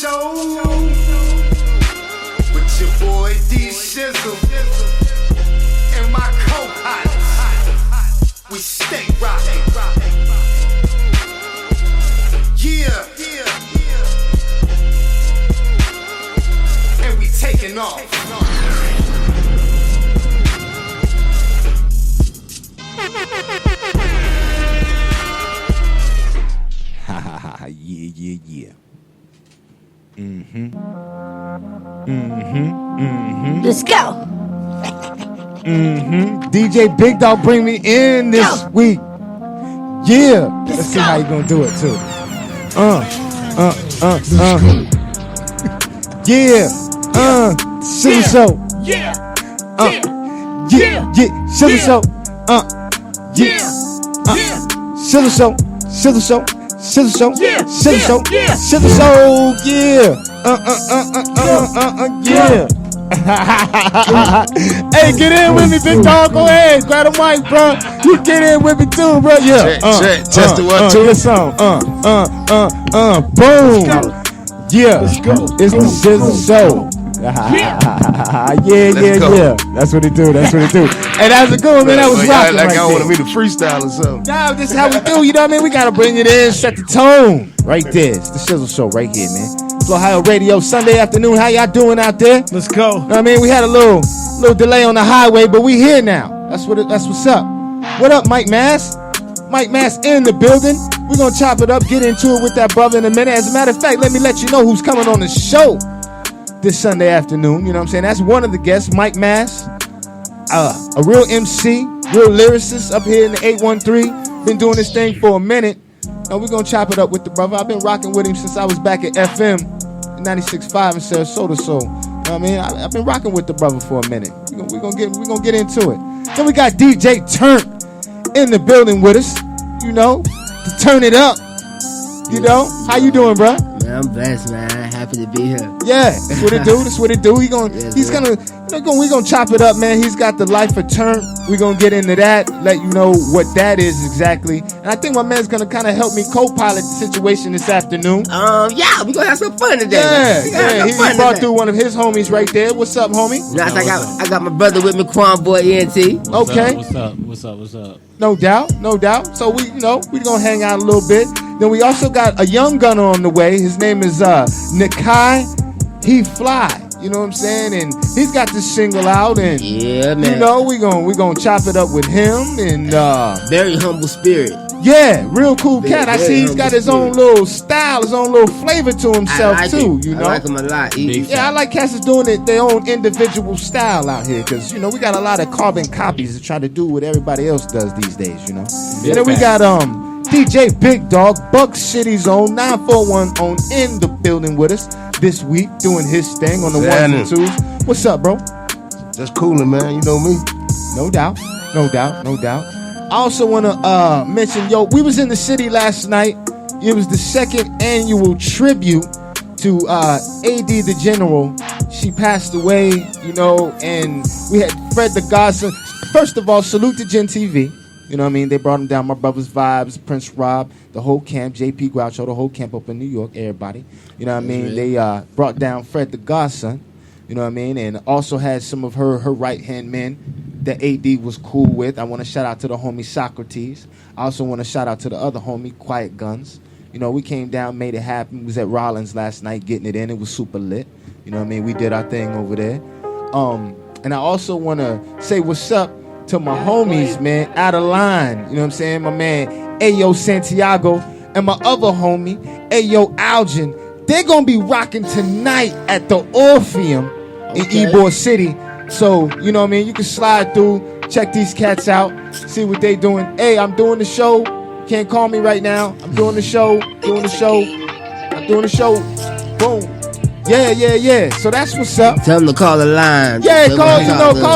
show with your boy D Shizzle and my co-pilots. We stay rocking. Yeah. And we taking off. Yeah. Let's go. DJ Big Dawg bring me in this week. Yeah. Let's see how you gonna do it too. Yeah. Shizzle show. Yeah. Shizzle show. Shizzle show. Shizzle show. Shizzle show. Shizzle show. Shizzle show. Yeah. Hey, get in with me, Big Dawg. Go ahead, grab the mic, bro. You get in with me too, bro. Yeah. Check. Test the 1, 2. Good song. Boom. Yeah. Let's go. It's the Shizzle show. Yeah. That's what it do. Hey, that's a good one, man. That was rocking like right I there. want me to freestyle or something. Nah, this is how we do. You know what I mean? We gotta bring it in, set the tone. Right there. It's the Shizzle show right here, man. It's Ohio Radio Sunday afternoon. How y'all doing out there? Let's go. You know what I mean? We had a little delay on the highway, but we here now. That's what's up. What up, Mike Mass? Mike Mass in the building. We're gonna chop it up, get into it with that brother in a minute. As a matter of fact, let me let you know who's coming on the show this Sunday afternoon. You know what I'm saying? That's one of the guests, Mike Mass. A real MC, real lyricist up here in the 813. Been doing this thing for a minute. We're going to chop it up with the brother. I've been rocking with him since I was back at FM 96.5 in Sarasota. So, you know what I mean? I've been rocking with the brother for a minute. We're gonna get into it. Then we got DJ Turnt in the building with us, you know, to turn it up. You know? How you doing, bro? Man, I'm blessed, man. Happy to be here. Yeah, that's what it do. We're gonna chop it up, man. He's got the life of Turnt. We're gonna get into that, let you know what that is exactly. And I think my man's gonna kind of help me co-pilot the situation this afternoon. Yeah, we're gonna have some fun today. Yeah. He brought through one of his homies right there. What's up, homie? Nice, I got my brother with me, Quan Boy ENT. Okay. What's up? No doubt. So we gonna hang out a little bit. Then we also got a young gunner on the way. His name is Nakhi He Fly. You know what I'm saying? And he's got this single out, and yeah, man. You know, we gonna chop it up with him, and very humble spirit. Yeah, real cool cat. I see he's got his own little style, his own little flavor to himself too. You know, I like him a lot. Yeah, I like cats that's doing their own individual style out here, because you know we got a lot of carbon copies to try to do what everybody else does these days. You know, and then we got DJ Big Dawg, Buck City Zone 941 on in the building with us this week, doing his thing on the ones and twos. What's up, bro? Just coolin', man. You know me. No doubt. I also want to mention, we was in the city last night. It was the second annual tribute to AD the General. She passed away, you know, and we had Fred the Godson. First of all, salute to Gen TV. You know what I mean? They brought him down. My Brother's Vibes, Prince Rob, the whole camp, JP Groucho, the whole camp up in New York, everybody. You know what I mean? They brought down Fred the Godson. You know what I mean? And also had some of her right-hand men that AD was cool with. I want to shout out to the homie Socrates. I also want to shout out to the other homie, Quiet Guns. You know, we came down, made it happen. We was at Rollins last night getting it in. It was super lit. You know what I mean? We did our thing over there. And I also want to say what's up to my homies, man, out of line. You know what I'm saying? My man, Ayo Santiago, and my other homie, Ayo Algin. They're going to be rocking tonight at the Orpheum in Ybor City. So, you know what I mean? You can slide through, check these cats out, see what they doing. Hey, I'm doing the show. Can't call me right now. I'm doing the show. Boom. Yeah. So that's what's up. Tell them to call the line. Yeah, call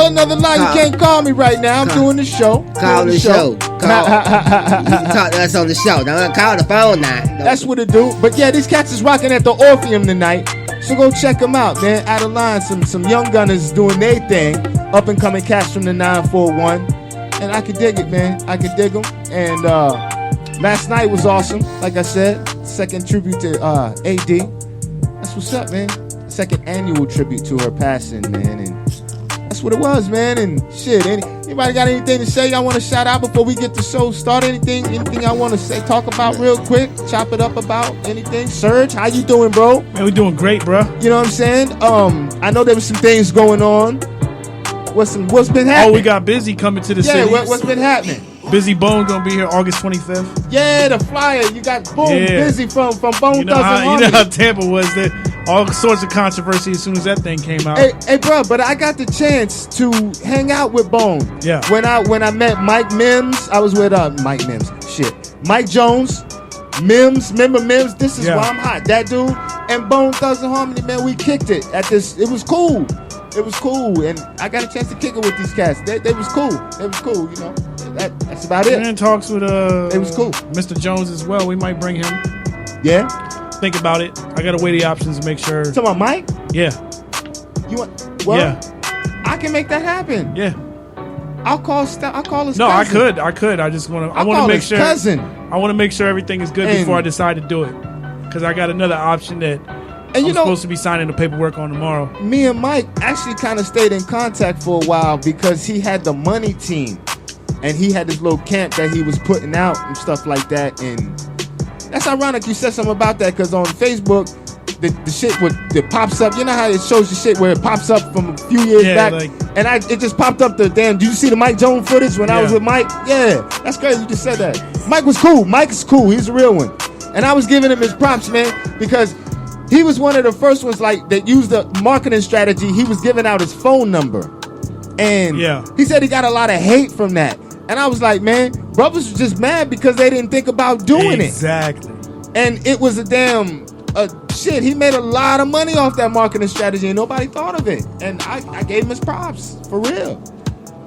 another line. You can't call me right now. I'm doing the show. Call the show. You can talk to us on the show. Don't call the phone now. That's what it do. But yeah, these cats is rocking at the Orpheum tonight. So go check them out, man. Out of line, some young gunners doing their thing. Up and coming cats from the 941. And I can dig it, man. I can dig them. And last night was awesome. Like I said, second tribute to AD. that's what's up, man. Second annual tribute to her passing, man, and that's what it was, man. And shit, anybody got anything to say y'all want to shout out before we get the show started? Anything I want to say, talk about real quick, chop it up about anything? Serge, how you doing, bro? Man, we doing great, bro. You know what I'm saying? I know there was some things going on. What's been happening? Oh, we got Busy coming to the city. Yeah, what's been happening? Busy Bone gonna be here August 25th. Yeah, the flyer. You got Busy from Bone You know how Tampa was. All sorts of controversy as soon as that thing came out. Hey, bro, but I got the chance to hang out with Bone. Yeah. When I met Mike Mims, I was with Mike Mims. Shit. Mike Jones, Mims. Remember Mims? This is why I'm hot. That dude and Bone Thugs and Harmony, man, we kicked it at this. It was cool. It was cool, and I got a chance to kick it with these cats. They was cool. It was cool, you know. That's about it. And then talks with it was cool. Mr. Jones as well. We might bring him. Yeah. Think about it. I gotta weigh the options to make sure. Talking about Mike? Yeah. You want? Well, yeah. I can make that happen. Yeah. I'll call his cousin. No, I could. I just want to. I want to make sure. Cousin. I want to make sure everything is good before I decide to do it. Because I got another option that I'm supposed to be signing the paperwork on tomorrow. Me and Mike actually kind of stayed in contact for a while because he had the money team, and he had this little camp that he was putting out and stuff like that. And that's ironic you said something about that because on Facebook, the shit that pops up, you know how it shows you shit where it pops up from a few years back, and it just popped up the damn. Did you see the Mike Jones footage when I was with Mike? Yeah, that's crazy. You just said that. Mike was cool. Mike is cool. He's a real one, and I was giving him his props, man, because he was one of the first ones that used the marketing strategy. He was giving out his phone number, and he said he got a lot of hate from that. And I was like, man, brothers was just mad because they didn't think about doing it. Exactly. And it was a damn shit. He made a lot of money off that marketing strategy and nobody thought of it. And I gave him his props, for real.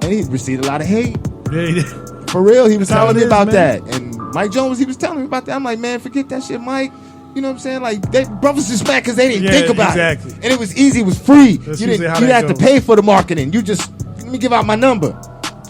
And he received a lot of hate. Yeah, for real, he was telling me about that. And Mike Jones, he was telling me about that. I'm like, man, forget that shit, Mike. You know what I'm saying? Like, brothers just mad because they didn't think about it. And it was easy, it was free. You didn't have to pay for the marketing. You just, let me give out my number.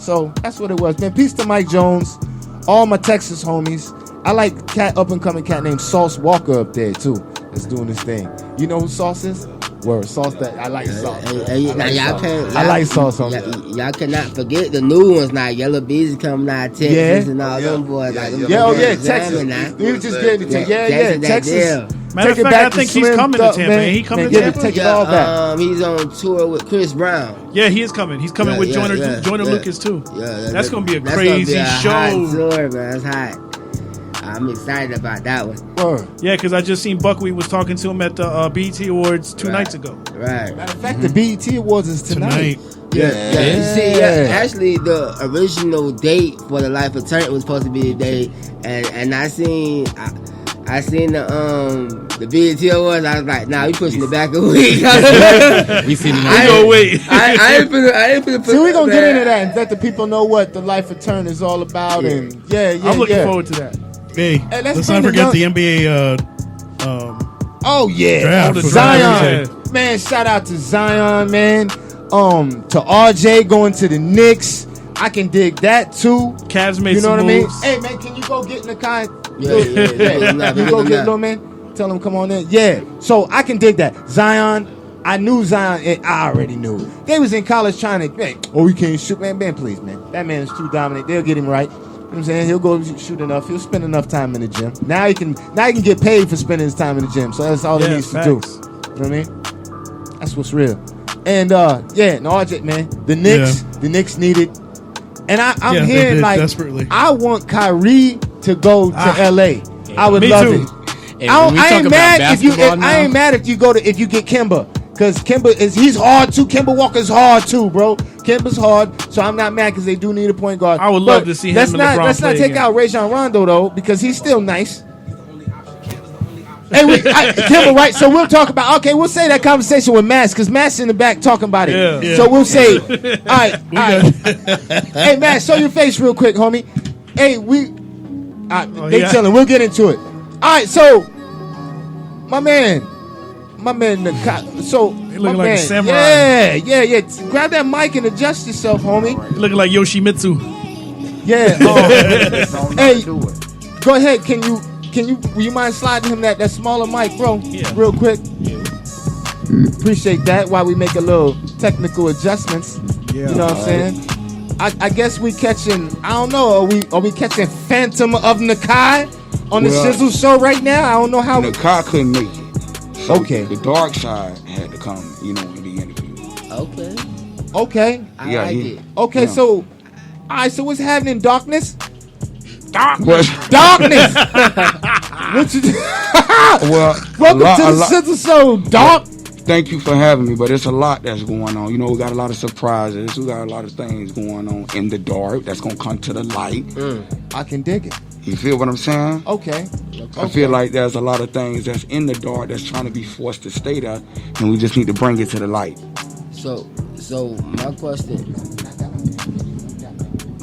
So that's what it was, man. Peace to Mike Jones, all my Texas homies. I like up and coming cat named Sauce Walker up there too. That's doing his thing. You know who Sauce is? Word, Sauce. That I like Sauce. I like Sauce on y'all cannot forget the new ones now. Yellow Bees coming out of Texas and all them boys. Texas. We was just getting to Texas. Matter of fact, I think he's coming to Tampa. Ain't he coming to Tampa? Take it all back. He's on tour with Chris Brown. Yeah, he is coming. He's coming with Joyner Lucas too. That's gonna be a crazy show. Hot tour, man. That's hot. I'm excited about that one. Yeah, because I just seen Buckwheat was talking to him at the BET Awards 2 nights ago. Right. Matter of fact, the BET Awards is tonight. Yeah. You see, actually, the original date for the Life of Turnt was supposed to be today, and I seen the BET Awards. I was like, nah, we pushing it back a week. We seen it. We gonna wait. I ain't finna. So we gonna get into that and let the people know what the Life of Turnt is all about. And I'm looking forward to that. Hey, let's not forget the NBA. Draft. Zion, man! Shout out to Zion, man. To RJ going to the Knicks. I can dig that too. Cavs made you know some what moves. I mean? Hey man, can you go get Nakai? You go get little man. Tell him come on in. Yeah. So I can dig that. Zion. I knew Zion. I already knew. They was in college trying to. Man, we can't shoot, man. Man, please, man. That man is too dominant. They'll get him right. You know what I'm saying? He'll go shoot enough. He'll spend enough time in the gym. Now he can get paid for spending his time in the gym. So that's all he needs to do. You know what I mean? That's what's real. And RJ, man, the Knicks need it. And I'm hearing like desperately. I want Kyrie to go to LA. I would love it. I ain't mad if you get Kemba. Because he's hard too. Kemba Walker's hard too, bro. Kemba's hard, so I'm not mad because they do need a point guard. I would love to see him and LeBron Let's not take out Rajon Rondo though, because he's still nice. Kemba, right? So we'll talk about. Okay, we'll say that conversation with Mass because Mass in the back talking about it. Yeah. So we'll say, all right. Hey, Mass, show your face real quick, homie. Hey, they telling. We'll get into it. All right, so my man, so he looking like a samurai. Yeah. Grab that mic and adjust yourself, homie. You looking like Yoshimitsu. Yeah. Hey, go ahead. Can you? Will you mind sliding him that smaller mic, bro? Yeah. Real quick. Yeah. Appreciate that. While we make a little technical adjustments. Yeah, you know what I'm saying? I guess we catching. I don't know. Are we catching Phantom of Nakhi on the Shizzle show right now? I don't know how. Nakhi couldn't make it. So okay. The dark side had to come, in the interview. Okay. I like it. Okay, yeah. So, all right. So what's happening, Darkness? Darkness. What you Well, welcome to the Shizzle show, Dark. Thank you for having me, but it's a lot that's going on. We got a lot of surprises. We got a lot of things going on in the dark that's going to come to the light. I can dig it. You feel what I'm saying? Okay. I feel like there's a lot of things that's in the dark that's trying to be forced to stay there, and we just need to bring it to the light. So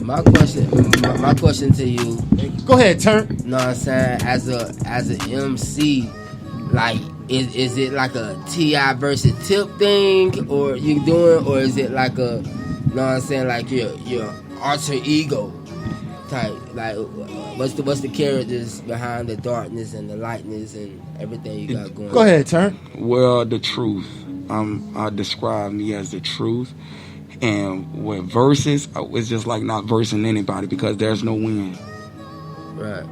my question to you. Go ahead, Turnt. You know what I'm saying? As an MC, like, is it like a T.I. versus Tip thing, or you doing, or is it like a, you know what I'm saying, like your alter ego type? Like, what's the characters behind the darkness and the lightness and everything you got going? Go ahead, Turnt. Well, the truth. I describe me as the truth. And with verses, it's just like not versing anybody because there's no win. Right.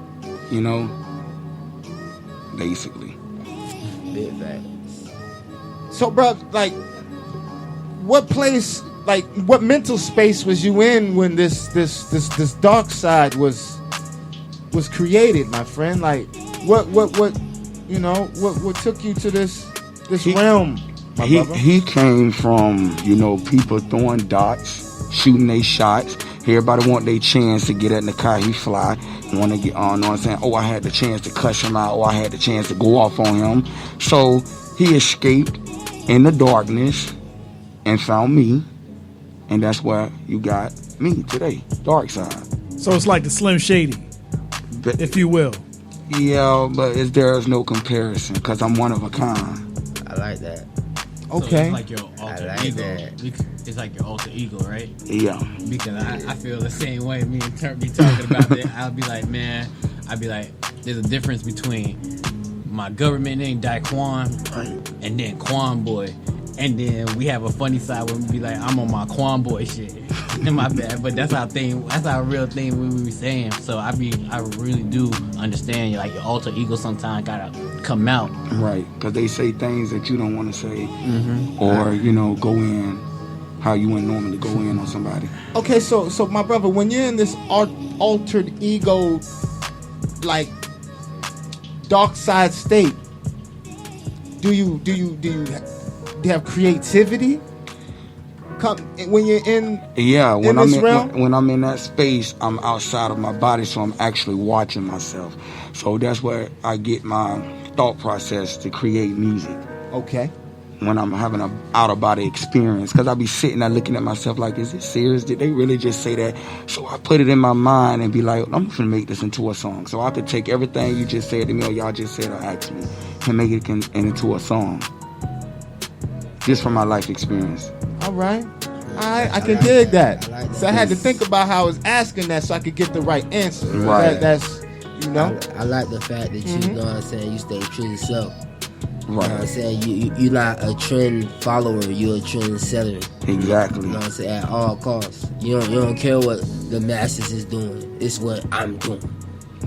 Basically. Big facts. So, bro, like, what place, like, what mental space was you in when this dark side was created, my friend? Like, what took you to this realm? He came from, people throwing dots, shooting their shots. Everybody want their chance to get at Nakhi He Fly. Want to get on, know what I'm saying? Oh, I had the chance to cuss him out. Oh, I had the chance to go off on him. So he escaped in the darkness and found me. And that's where you got me today, dark side. So it's like the Slim Shady, if you will. Yeah, but there is no comparison because I'm one of a kind. I like that. Okay. So it's like your alter ego. It's like your alter ego, right? Yeah. Because I feel the same way. Me and Turnt be talking about it. I'll be like, man, there's a difference between my government name, Daquan, and then Quan Boy. And then we have a funny side where we be like, I'm on my Quan Boy shit. In my bad. But that's our real thing we be saying. So I really do understand you. Like your alter ego sometimes gotta come out. Right. Because they say things that you don't want to say. Or, go in how you wouldn't normally go in on somebody. Okay, so my brother, when you're in this altered ego, like, dark side state, do you have creativity when you're in when I'm in that space, I'm outside of my body, so I'm actually watching myself. So that's where I get my thought process to create music. Okay. When I'm having an out of body experience, because I be sitting there looking at myself like, is it serious? Did they really just say that? So I put it in my mind and be like, I'm gonna make this into a song. So I could take everything you just said to me or y'all just said or asked me and make it into a song. Just from my life experience. All right. I can dig that. So I had to think about how I was asking that so I could get the right answer. Right. That's. I like the fact that you know what I'm saying, you stay true to yourself. Right. You know what I'm saying? You're not a trend follower, you're a trend seller. Exactly. You know what I'm saying? At all costs. You don't care what the masses is doing. It's what I'm doing.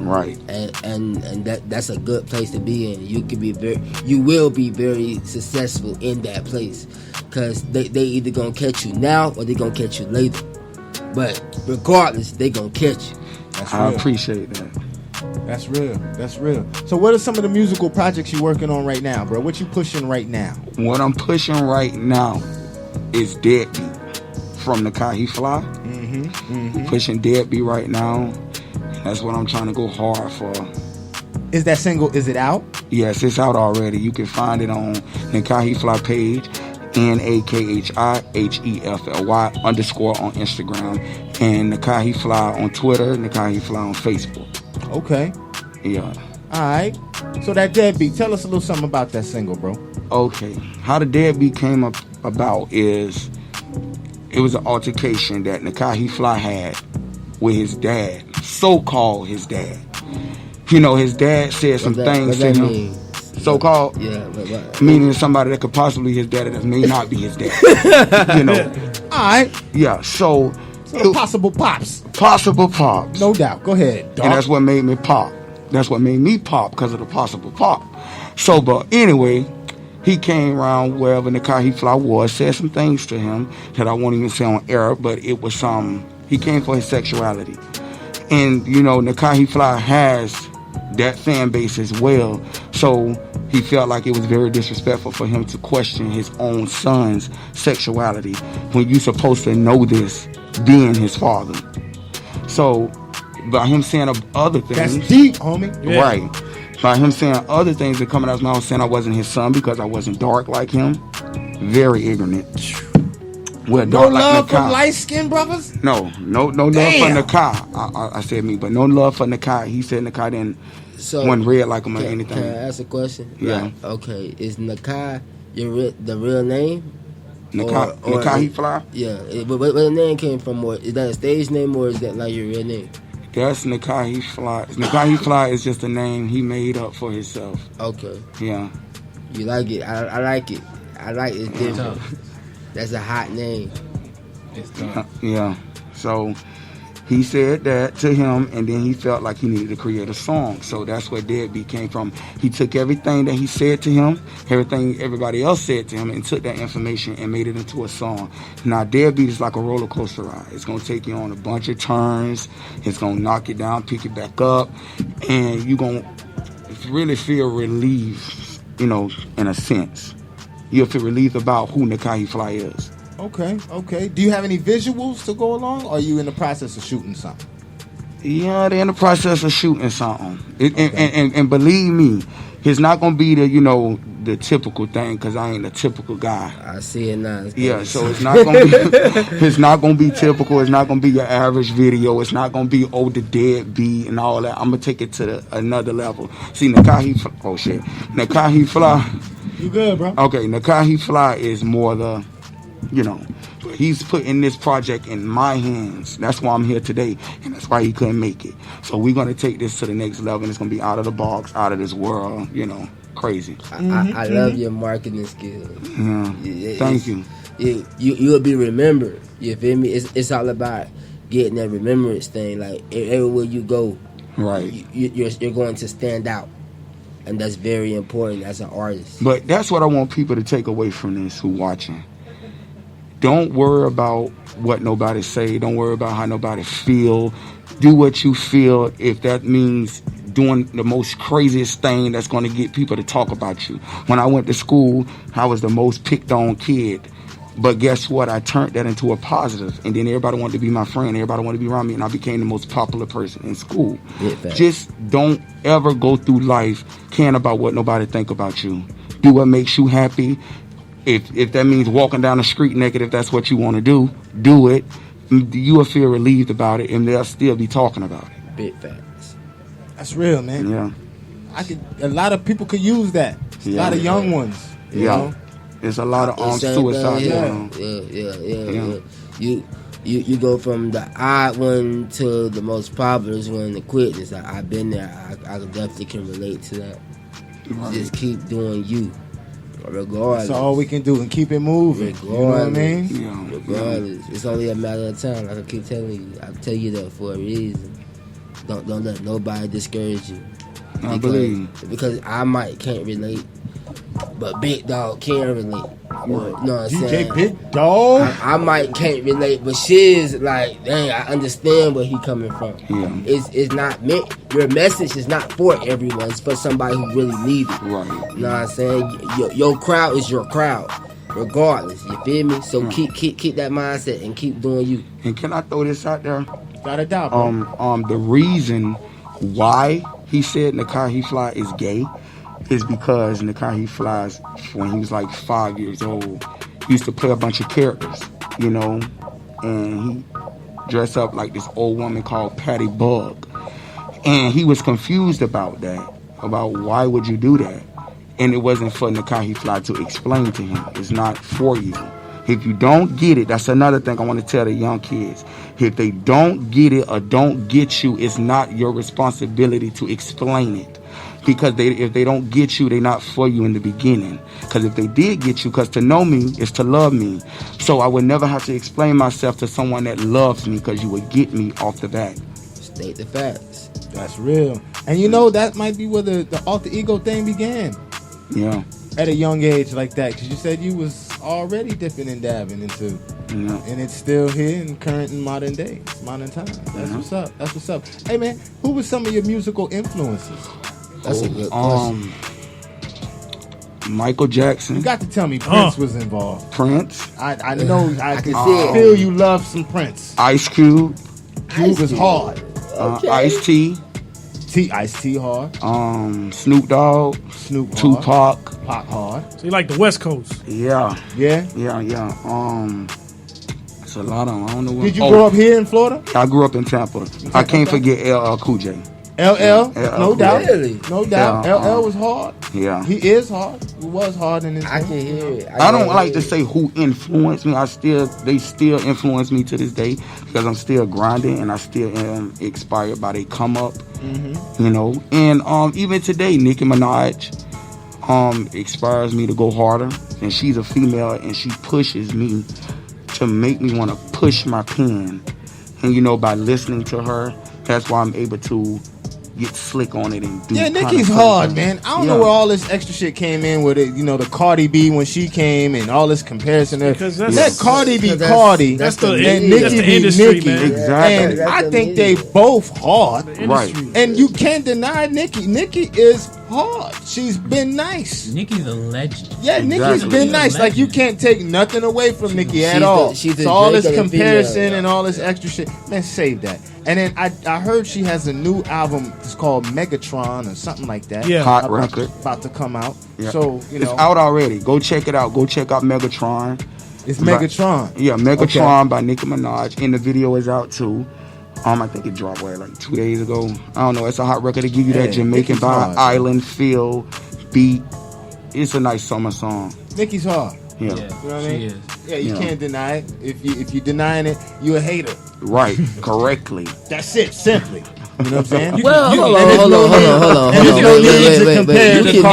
Right. And that's a good place to be in. You will be very successful in that place. Cause they either gonna catch you now or they gonna catch you later. But regardless, they gonna catch you. I appreciate that. That's real. So what are some of the musical projects you're working on right now, bro? What you pushing right now? What I'm pushing right now is Deadbeat from Nakhi He Fly. Pushing Deadbeat right now. That's what I'm trying to go hard for. Is that single, is it out? Yes, it's out already. You can find it on Nakhi He Fly page, NAKHIHEFLY _ on Instagram, and Nakhi He Fly on Twitter, Nakhi He Fly on Facebook. Okay. Yeah. Alright. So that Deadbeat, tell us a little something about that single, bro. Okay. How the Deadbeat came about is it was an altercation that Nakhi He Fly had with his dad, so-called his dad. His dad said some things to him. so-called. Yeah, but meaning somebody that could possibly be his daddy that may not be his daddy. You know. All right. Yeah. So possible pops. Possible pops. No doubt. Go ahead, dog. And that's what made me pop. That's what made me pop because of the possible pop. So, but anyway, he came around wherever Nakhi He Fly was, said some things to him that I won't even say on air, but it was he came for his sexuality. And, you know, Nakhi He Fly has that fan base as well. So he felt like it was very disrespectful for him to question his own son's sexuality when you're supposed to know this being his father. So by him saying other things, that's deep, homie. Yeah. Right. By him saying other things that coming out of his mouth, saying I wasn't his son because I wasn't dark like him. Very ignorant. Well, no love for light skinned brothers? No love for Nakhi. I said me, but no love for Nakhi. He said Nakhi wasn't red like him or anything. Can I ask a question? Yeah. Like, okay, is Nakhi the real name? Nakhi He Fly? Yeah, but where the name came from, or is that a stage name, or is that like your real name? That's Nakhi He Fly. Nakhi He Fly is just a name he made up for himself. Okay. Yeah. You like it? I like it. I like it. It's different. That's a hot name. It's tough. Yeah. So he said that to him, and then he felt like he needed to create a song. So that's where Deadbeat came from. He took everything that he said to him, everything everybody else said to him, and took that information and made it into a song. Now, Deadbeat is like a roller coaster ride. It's going to take you on a bunch of turns. It's going to knock you down, pick you back up, and you're going to really feel relieved, you know, in a sense. You'll feel relieved about who Nakhi He Fly is. Okay. Do you have any visuals to go along, or are you in the process of shooting something? Yeah, they're in the process of shooting something. And believe me, it's not going to be the typical thing, because I ain't a typical guy. I see it now. Yeah, so it's not going to be it's not going to be typical. It's not going to be your average video. It's not going to be the Deadbeat and all that. I'm going to take it to another level. See, Nakhi He Fly. You good, bro? Okay, Nakhi He Fly is more he's putting this project in my hands. That's why I'm here today, and that's why he couldn't make it. So we're going to take this to the next level, and it's going to be out of the box, out of this world, crazy. I love your marketing skills. Yeah. Thank you. You'll be remembered. You feel me? It's all about getting that remembrance thing. Like, everywhere you go, right, you're going to stand out. And that's very important as an artist. But that's what I want people to take away from this who watching. Don't worry about what nobody say. Don't worry about how nobody feel. Do what you feel. If that means doing the most craziest thing that's going to get people to talk about you. When I went to school, I was the most picked on kid. But guess what? I turned that into a positive. And then everybody wanted to be my friend. Everybody wanted to be around me. And I became the most popular person in school. Just don't ever go through life caring about what nobody think about you. Do what makes you happy. If that means walking down the street naked, if that's what you want to do it. You will feel relieved about it, and they'll still be talking about it. Big facts. That's real, man. Yeah. A lot of people could use that. A lot of young ones. You know? There's a lot of suicide. Yeah. You go from the odd one to the most popular one to quickness. I've been there. I definitely can relate to that. Right. Just keep doing you. Regardless. That's all we can do, and keep it moving. Regardless. You know what I mean? Regardless. It's only a matter of time. Like I keep telling you. I tell you that for a reason. Don't let nobody discourage you. I believe. Because I can't relate, but Big Dawg can relate. You know what I'm saying? DJ Big Dawg? I can't relate, but Shiz, like, dang, I understand where he coming from. Yeah. It's not meant, your message is not for everyone. It's for somebody who really needs it. Right. You know what I'm saying? Your crowd is your crowd, regardless. You feel me? So keep that mindset and keep doing you. And can I throw this out there? Got it out, bro. The reason why he said Nakhi He Fly is gay is because Nakhi He Fly, when he was like 5 years old, used to play a bunch of characters, and he dressed up like this old woman called Patty Bug. And he was confused about that, about why would you do that? And it wasn't for Nakhi He Fly to explain to him. It's not for you. If you don't get it, that's another thing I want to tell the young kids. If they don't get it or don't get you, it's not your responsibility to explain it. Because if they don't get you, they're not for you in the beginning. Because if they did get you, because to know me is to love me. So I would never have to explain myself to someone that loves me, because you would get me off the bat. State the facts. That's real. And you know, that might be where the alter ego thing began. Yeah. At a young age like that. Because you said you was already dipping and dabbing into. Yeah. And it's still here in current and modern day. Modern time. That's what's up. That's what's up. Hey, man, who was some of your musical influences? That's a good question. Michael Jackson. You got to tell me Prince was involved. Prince. I know. I can see it. feel you love some Prince. Ice Cube. Cube is hard. Okay. Ice-T. Ice-T hard. Snoop Dogg. Snoop hard. Tupac. Pac hard. So you like the West Coast? Yeah. Yeah? Yeah. It's a lot of them. I don't know what. Did you grow up here in Florida? I grew up in Tampa. I can't forget LL Cool J. LL, no doubt. Really? No doubt. Yeah, LL was hard. Yeah. He is hard. He was hard in his I day. can hear it. I don't like to say who influenced me. They still influence me to this day, because I'm still grinding and I still am inspired by they come up. You know, and even today, Nicki Minaj inspires me to go harder, and she's a female and she pushes me to make me want to push my pen. And you know, by listening to her, that's why I'm able to get slick on it and do. Yeah, Nicki's hard, man. I don't know where all this extra shit came in with it. You know, the Cardi B when she came and all this comparison. Because let Cardi be Cardi. That's the and Nicki be industry, Nicki. man. Exactly. And I think they both hard. Right. And you can't deny Nicki. Nicki is hard. She's been nice. Nicki's a legend. Yeah, Nicki's been nice. Like, you can't take nothing away from Nicki at all. So all this comparison and all this extra shit, man, save that. And then I heard she has a new album. It's called Megatron or something like that. Yeah, hot record about to come out. Yeah. So you know, it's out already. Go check it out. Go check out Megatron. It's Megatron. Yeah, Megatron by Nicki Minaj, and the video is out too. I think it dropped like 2 days ago. I don't know. It's a hot record to give you that Jamaican vibe, island feel, beat. It's a nice summer song. Nicki's hard. Yeah. You know what I mean? She is. Yeah, you can't deny it. If you denying it, you a hater. Right, correctly. That's it, simply. You know what I'm saying? Well, hold on.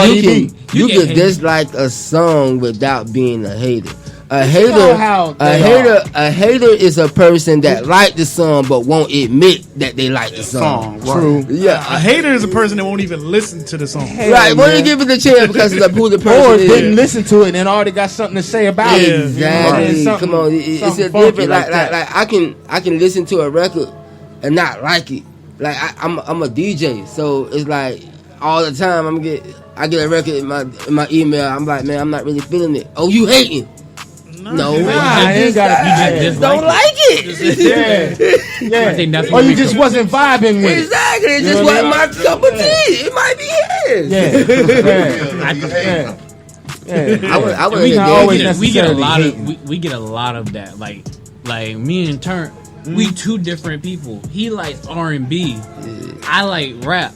Wait. You can dislike a song without being a hater. A hater is a person that like the song but won't admit that they like the song. True. Yeah. A hater is a person that won't even listen to the song. Right. Won't you give it a chance because of who the person or is? didn't listen to it and already got something to say about it. Exactly. Come on, it's a different. Like I can listen to a record and not like it. Like I'm a DJ, so it's like all the time I get a record in my email. I'm like, man, I'm not really feeling it. Oh, you hating? No, I ain't got you just don't like it. Yeah. I think that's or you just wasn't vibing with it. Exactly. It just wasn't my cup of tea. It might be his. I wouldn't we get a lot of that. Like me and Turnt, we two different people. He likes R&B. I like rap.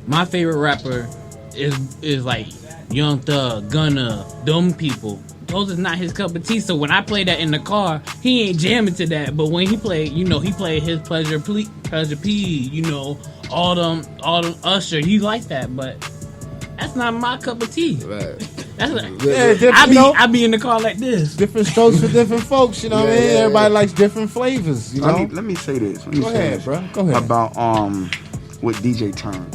My favorite rapper is like Young Thug, Gunna, them people. Those is not his cup of tea. So when I play that in the car, he ain't jamming to that. But when he played, he played his Pleasure P, all them Usher. He like that, but that's not my cup of tea. Right. I be in the car like this. Different strokes for different folks. You know what I mean? Everybody likes different flavors. You know. Let me say this. Go ahead, bro. Go ahead. About with DJ Turnt.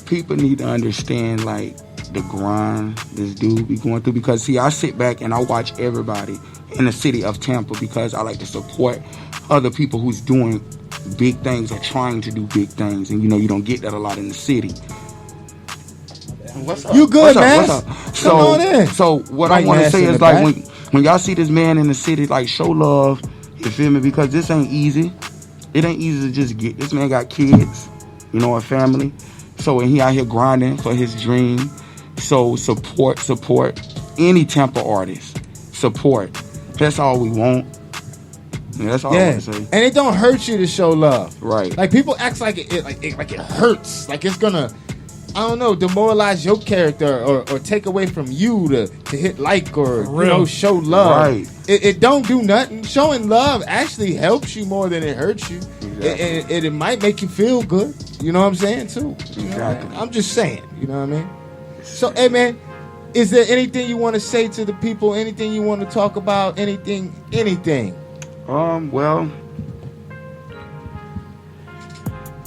People need to understand like the grind this dude be going through, because I sit back and I watch everybody in the city of Tampa because I like to support other people who's doing big things or trying to do big things, and you don't get that a lot in the city. What's up? You good, man? What's up? Come on in. So what I want to say is like when y'all see this man in the city, like show love. You feel me? Because this ain't easy. It ain't easy to just get. This man got kids, a family. So and he out here grinding for his dream. So support any Tampa artist. Support. That's all we want. That's all I want to say. And it don't hurt you to show love. Right. Like people act like it hurts. Like it's gonna, I don't know, demoralize your character or take away from you to hit like or show love. Right. It don't do nothing. Showing love actually helps you more than it hurts you. Exactly. It might make you feel good. You know what I'm saying too? You know, Exactly. I'm just saying. You know what I mean? So, hey man, is there anything you want to say to the people? Anything you want to talk about? Anything? Well,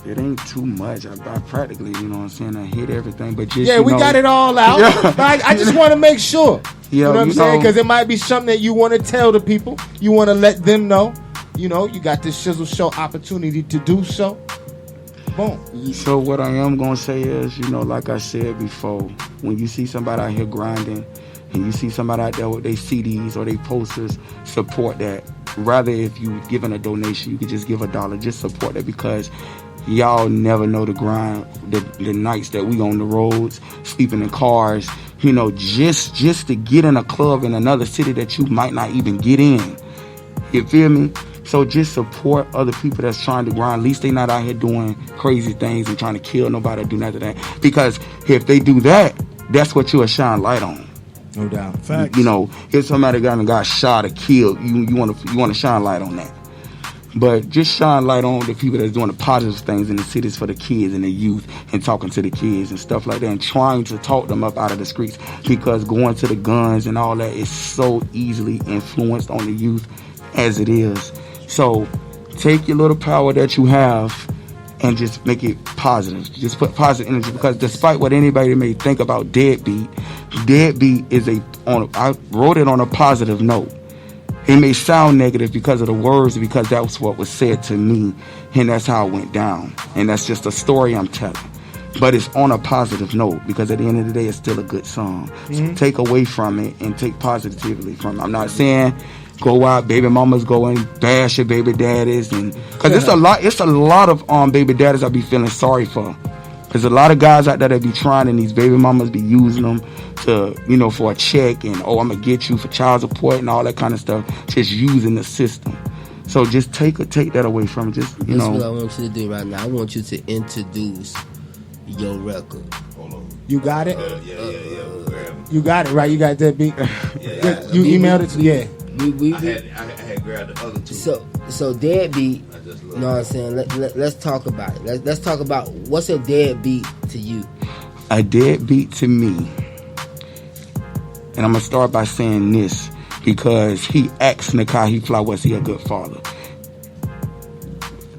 it ain't too much. I practically, you know what I'm saying, I hit everything, but just, we got it all out. Yeah. But I just want to make sure. Yeah, you know what I'm saying? Because it might be something that you want to tell the people. You want to let them know. You know, you got this Shizzle Show opportunity to do so. Boom. So what I am going to say is, you know, like I said before, when you see somebody out here grinding and you see somebody out there with their CDs or their posters, support that. Rather, if you giving a donation, you could just give $1. Just support that, because y'all never know the grind, the nights that we on the roads, sleeping in cars, you know, just to get in a club in another city that you might not even get in. You feel me? So just support other people that's trying to grind. At least they not out here doing crazy things and trying to kill nobody or do nothing like that. Because if they do that, that's what you'll shine light on. No doubt. Facts. You know, if somebody got shot or killed, you want to shine light on that. But just shine light on the people that's doing the positive things in the cities for the kids and the youth, and talking to the kids and stuff like that, and trying to talk them up out of the streets, because going to the guns and all that is so easily influenced on the youth as it is. So take your little power that you have and just make it positive. Just put positive energy, because despite what anybody may think about Deadbeat is I wrote it on a positive note. It may sound negative because of the words, because that was what was said to me, and that's how it went down. And that's just a story I'm telling. But it's on a positive note, because at the end of the day, it's still a good song. So take away from it and take positively from it. I'm not saying go out, baby mamas go and bash your baby daddies, and because it's a lot of baby daddies I be feeling sorry for. There's a lot of guys out there that be trying, and these baby mamas be using them to, you know, for a check, and I'm gonna get you for child support and all that kind of stuff. Just using the system. So just take that away from it. Just you know. That's what I want you to do right now. I want you to introduce your record. Hold on. You got it? Yeah. You got it, right? You got that beat? Yeah. You emailed it to I had grabbed the other two. So Deadbeat, you know what I'm saying? Let's talk about it. Let's talk about what's a deadbeat to you. A deadbeat to me, and I'm gonna start by saying this, because he asked Nakhi He Fly, was he a good father?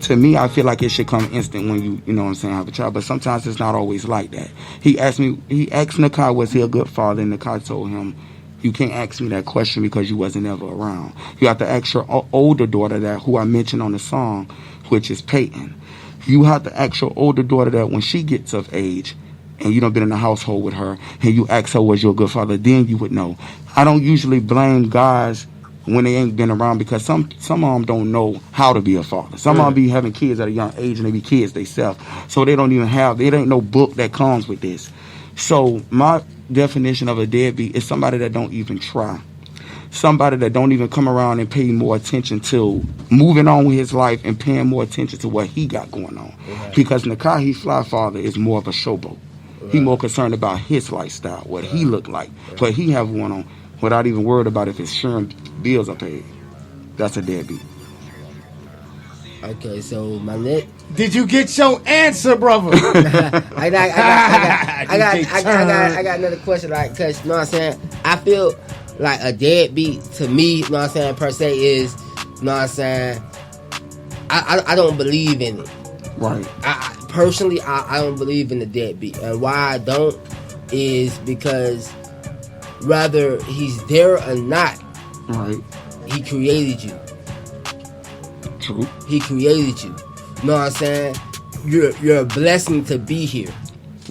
To me, I feel like it should come instant when you know what I'm saying, have a child, but sometimes it's not always like that. He asked Nakhi, was he a good father, and Nakhi told him, you can't ask me that question because you wasn't ever around. You have to ask your older daughter that, who I mentioned on the song, which is Peyton. You have to ask your older daughter that when she gets of age, and you done been in the household with her, and you ask her, was you a good father, then you would know. I don't usually blame guys when they ain't been around, because some of them don't know how to be a father. Some of them be having kids at a young age, and they be kids themselves. So they don't even have, there ain't no book that comes with this. So my definition of a deadbeat is somebody that don't even try. Somebody that don't even come around and pay more attention to moving on with his life and paying more attention to what he got going on. Right. Because Nakhi He Fly father is more of a showboat. Right. He more concerned about his lifestyle, what he look like, what he have going on, without even worried about if his insurance bills are paid. That's a deadbeat. Okay, so my next. Did you get your answer, brother? I got another question, like, because, you know what I'm saying, I feel like a deadbeat to me, you know what I'm saying, per se is, you know what I'm saying, I don't believe in it. Right. I personally don't believe in the deadbeat. And why I don't is because whether he's there or not, right, he created you. True. He created you. You know what I'm saying? You're a blessing to be here.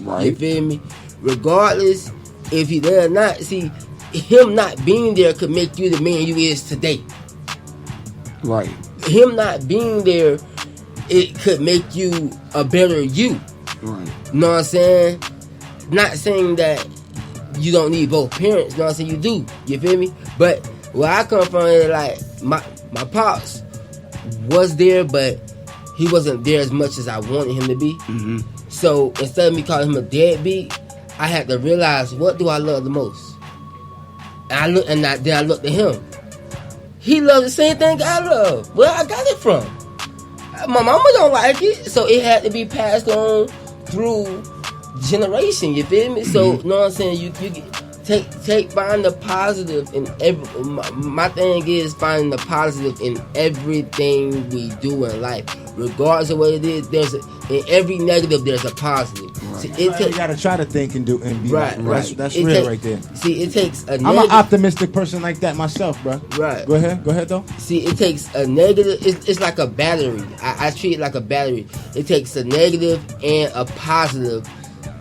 Right. You feel me? Regardless if he there or not, see, him not being there could make you the man you is today. Right. Him not being there, it could make you a better you. Right. You know what I'm saying? Not saying that you don't need both parents. You know what I'm saying? You do. You feel me? But where I come from is like my pops was there, but he wasn't there as much as I wanted him to be. Mm-hmm. So instead of me calling him a deadbeat, I had to realize, what do I love the most? And then I looked at him. He loved the same thing I love. Where I got it from? My mama don't like it, so it had to be passed on through generation. You feel me? So, you know what I'm saying? You find the positive in every. My thing is finding the positive in everything we do in life, regardless of what it is. In every negative, there's a positive. Right. See, you gotta try to think and do and be right. That's real right there. See, it takes a. I'm an optimistic person like that myself, bro. Right. Go ahead though. See, it takes a negative. It's like a battery. I treat it like a battery. It takes a negative and a positive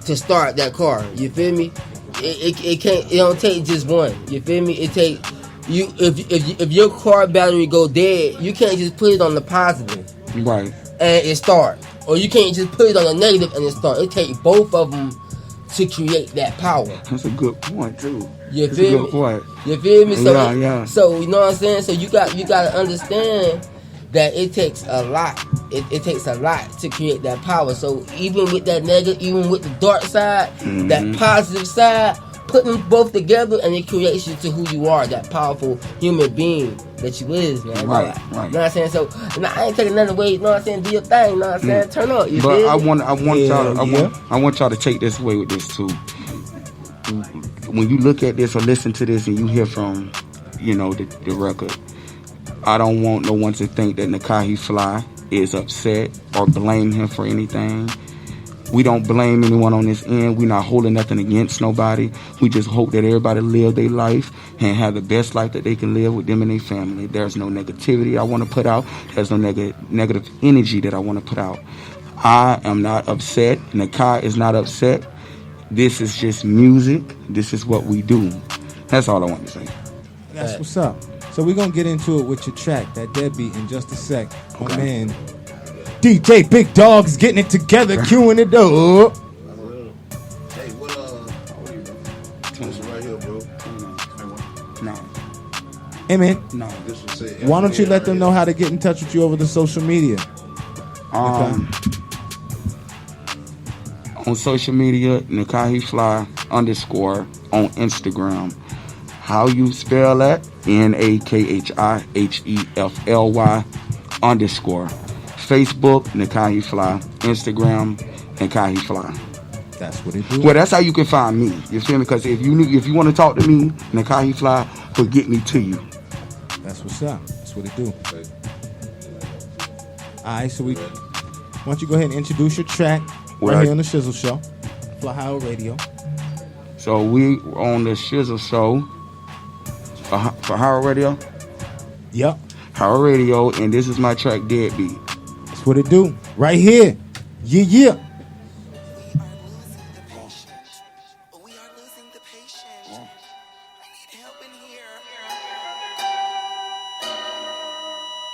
to start that car. You feel me? It can't. It don't take just one. You feel me? It take you. If your car battery go dead, you can't just put it on the positive. Right. And it start. Or you can't just put it on the negative and it start. It takes both of them to create that power. That's a good point too. You That's feel a good point. You feel me? So yeah. So you know what I'm saying? So you got to understand that it takes a lot. It takes a lot to create that power. So even with that negative, even with the dark side, that positive side, put them both together and it creates you to who you are, that powerful human being that you is, man. Right. You know what I'm saying? So I ain't taking nothing away, you know what I'm saying? Do your thing, you know what I'm saying? Turn up. You but feel I me? want y'all to take this away with this too. When you look at this or listen to this and you hear from, the record, I don't want no one to think that Nakhi He Fly is upset or blame him for anything. We don't blame anyone on this end. We're not holding nothing against nobody. We just hope that everybody live their life and have the best life that they can live with them and their family. There's no negativity I want to put out. There's no negative energy that I want to put out. I am not upset. Nakhi is not upset. This is just music. This is what we do. That's all I want to say. That's what's up. So we're going to get into it with your track, that deadbeat, in just a sec. Okay. My man, DJ Big Dawg is getting it together, queuing it up. Hey, what this right here, bro. No. Hey, man. No. This will say why don't you let them know how to get in touch with you over the social media? On social media, Nakhi He Fly _ on Instagram. How you spell that? NAKHIHEFLY _ Facebook, Nakhi He Fly. Instagram, Nakhi He Fly. That's what it do. Well, that's how you can find me. You feel me? Because if you want to talk to me, Nakhi He Fly will get me to you. That's what's up. That's what it do. All right, so why don't you go ahead and introduce your track right here on the Shizzle Show, Fly High Radio. So we on the Shizzle Show for Howard Radio. Yep. Howard Radio, and this is my track Deadbeat. That's what it do. Right here. Yeah.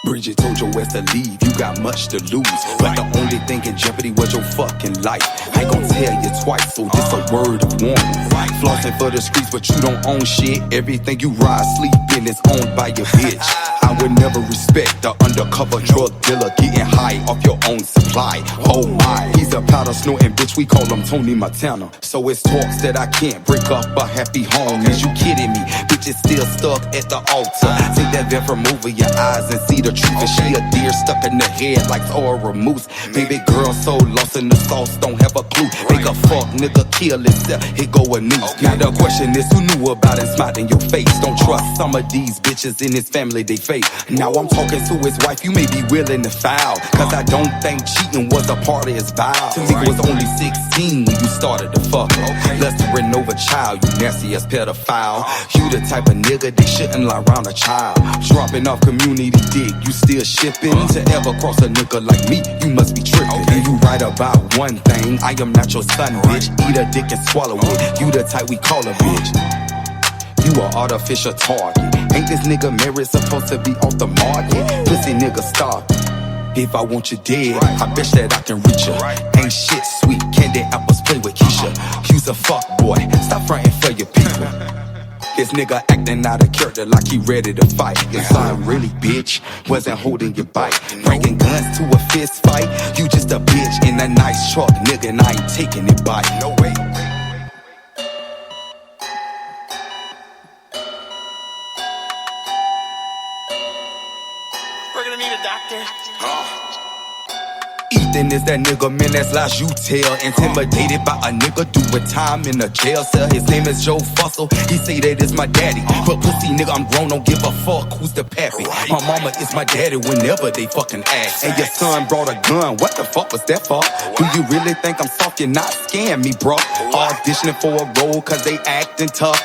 Bridget told your ass to leave, you got much to lose. But the only thing in jeopardy was your fucking life. I ain't gon' tell you twice, so this a word of warning. Flossing for the streets, but you don't own shit. Everything you ride, sleep in is owned by your bitch. I would never respect the undercover drug dealer getting high off your own supply. Oh my, he's a powder snorting bitch, we call him Tony Montana. So it's talks that I can't break up a happy home. Is you kidding me? Bitch is still stuck at the altar. Take that veil from over your eyes and see the truth. And she a deer stuck in the head like Zora Moose. Baby girl so lost in the sauce, don't have a clue. Make a fuck nigga kill himself, here go a noose. Now the question is, who knew about him smart in your face? Don't trust some of these bitches in his family, they fake. Now I'm talking to his wife, you may be willing to foul. Cause I don't think cheating was a part of his vow. Nigga was only 16 when you started to fuck her. Lustering over child, you nasty as pedophile. You the type of nigga they shouldn't lie around a child. Dropping off community dick, you still shipping. To ever cross a nigga like me, you must be tripping. And you right about one thing, I am not your son, bitch. Eat a dick and swallow it, you the type we call a bitch. You an artificial target. Ain't this nigga married supposed to be off the market? Pussy nigga stop. If I want you dead, I bet that I can reach her. Ain't shit sweet, candy apples play with Keisha. You's a fuck boy, stop fronting for your people. This nigga acting out of character like he ready to fight. Yes, I'm really bitch, wasn't holding your bite. Bringing guns to a fist fight. You just a bitch in a nice truck, nigga, and I ain't taking it by. No way. We're gonna need a doctor. Ethan is that nigga, man, that's lies you tell. Intimidated by a nigga doing time in a jail cell. His name is Joe Fussell, he say that is my daddy. But pussy nigga, I'm grown, don't give a fuck who's the pappy. My mama is my daddy whenever they fucking ask. And your son brought a gun, what the fuck was that for? Do you really think I'm soft? You're not scaring me, bro. Auditioning for a role cause they acting tough.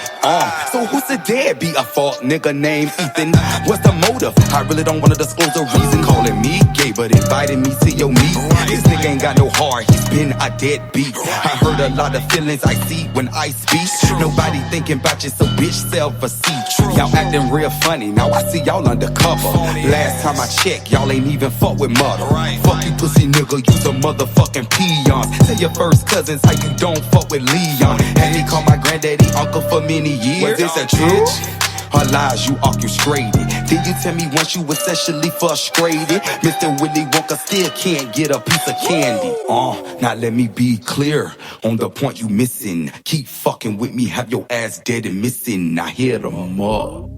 So who's the deadbeat? A fuck nigga named Ethan. What's the motive? I really don't wanna disclose the reason. Calling me gay but inviting me to your meet. This nigga ain't got no heart, he's been a deadbeat. I heard a lot of feelings I see when I speak. Nobody thinking about you, so bitch self a seat. Y'all acting real funny, now I see y'all undercover. Last time I checked, y'all ain't even fuck with mother. Fuck you pussy nigga, you's a motherfucking peons. Tell your first cousins how you don't fuck with Leon. Had me call my granddaddy uncle for many years. Was this a truth? Her lies you orchestrated. Did you tell me once you was sexually frustrated? Mr. Willy Wonka still can't get a piece of candy. Now let me be clear on the point you missing. Keep fucking with me, have your ass dead and missing. I hit them up.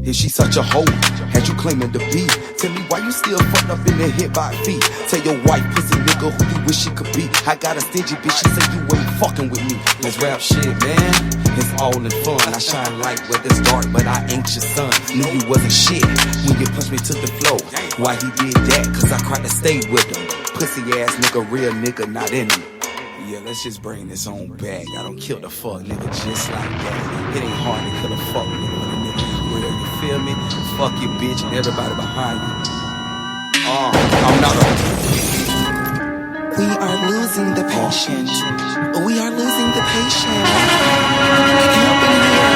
Is she such a hoe? Had you claiming to be? Tell me why you still fucked up in the hit by feet. Tell your wife, pussy nigga, who you wish she could be. I got a stingy bitch, she said you ain't fucking with me. Let's rap shit, man. It's all in fun. I shine light where it's dark, but I ain't your son. Knew you wasn't shit when you punched me to the floor. Why he did that? Cause I tried to stay with him. Pussy ass nigga, real nigga, not in him. Yeah, let's just bring this on back. I don't kill the fuck nigga just like that. It ain't hard to kill a fuck nigga when a nigga real, you feel me? Fuck you bitch and everybody behind you. I'm not a... We are losing the patient. We are losing the patient. Help in here.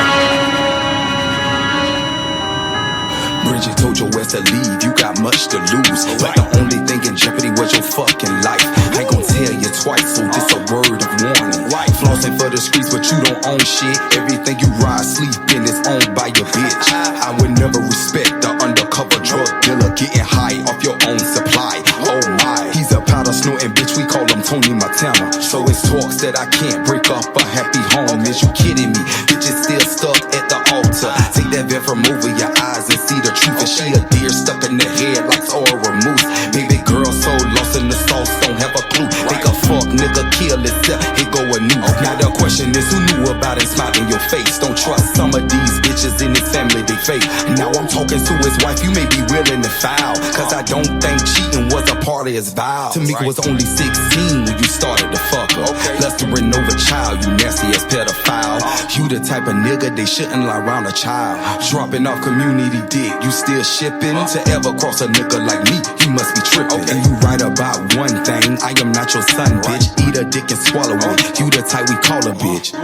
Bridget told your ass to leave, you got much to lose. But the only thing in jeopardy was your fucking life. I ain't gon' tell you twice, so this a word of warning. Flossing for the streets, but you don't own shit. Everything you ride, sleep in is owned by your bitch. I would never respect the undercover drug dealer getting high off your own supply. Oh my, he's a powder snorting bitch, we call him Tony Montana. So it's talks that I can't break up a happy home. Is you kidding me? Bitch is still stuck at the altar. Take that veil from over your eyes and see the truth. And she a deer stuck in the head like Aura Moose. Baby girl so lost in the sauce, don't have a clue. Think a fuck nigga kill itself, it go a new. Now the question is who knew about it, smile in your face. Don't trust some of these bitches in his family, they fake. Now I'm talking to his wife, you may be willing to foul. Cause I don't think cheating was a part of his vow. Tamika was only 16 when you started to fuck her. Lustering over child, you nasty as pedophile. You the type of nigga they shouldn't lie around a child. Dropping off community dick, you still shipping. To ever cross a nigga like me, you must be tripping. And you right about one thing, I am not your son, bitch. Eat a dick and swallow it, you the type we call a bitch.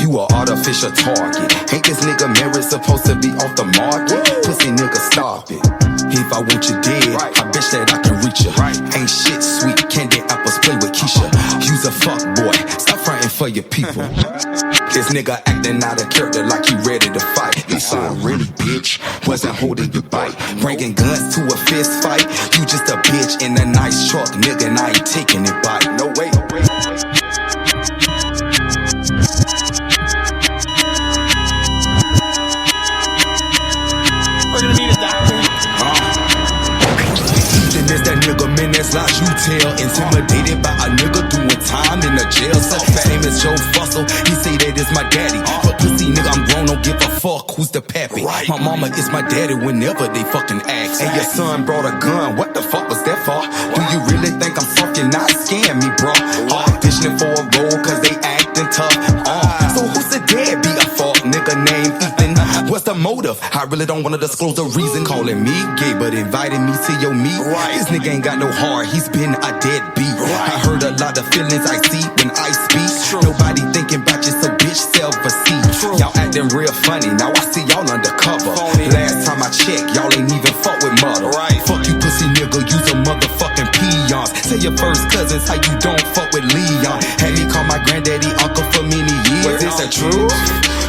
You a artificial target. Ain't this nigga married supposed to be off the market? Pussy nigga, stop it. If I want you dead, I bet that I can reach you. Ain't shit sweet, candy apples play with Keisha. You's a fuck boy, stop fronting for your people. This nigga acting out of character like he ready to fight. You son really bitch, wasn't holding your bite. Bringing guns to a fist fight. You just a bitch in a nice truck, nigga, and I ain't taking it by. No way. We're gonna need a doctor. Ethan is that nigga, man, that's lies you tell. Intimidated by a nigga doing time in a jail cell. His name is Joe Fussell, he say that is my daddy. But pussy nigga, I'm grown, don't give a fuck who's the pappy. My mama is my daddy whenever they fucking ask. And your son brought a gun, what the fuck was that for? Do you really think I'm soft? You're not scaring me, bro. Auditioning for a role cause they acting tough. So who's the deadbeat? A fuck nigga named Ethan. What's the motive? I really don't wanna disclose the reason. Calling me gay but inviting me to your meet. This nigga ain't got no heart, he's been a deadbeat. I heard a lot of feelings I see when I speak. Nobody thinking about you, so bitch self-esteem. Y'all acting real funny, now I see y'all undercover. Last time I checked, y'all ain't even fuck with mother. Fuck you pussy nigga, you's a motherfucking peons. Tell your first cousins how you don't fuck with Leon. Had me call my granddaddy uncle for many years. Was this the truth?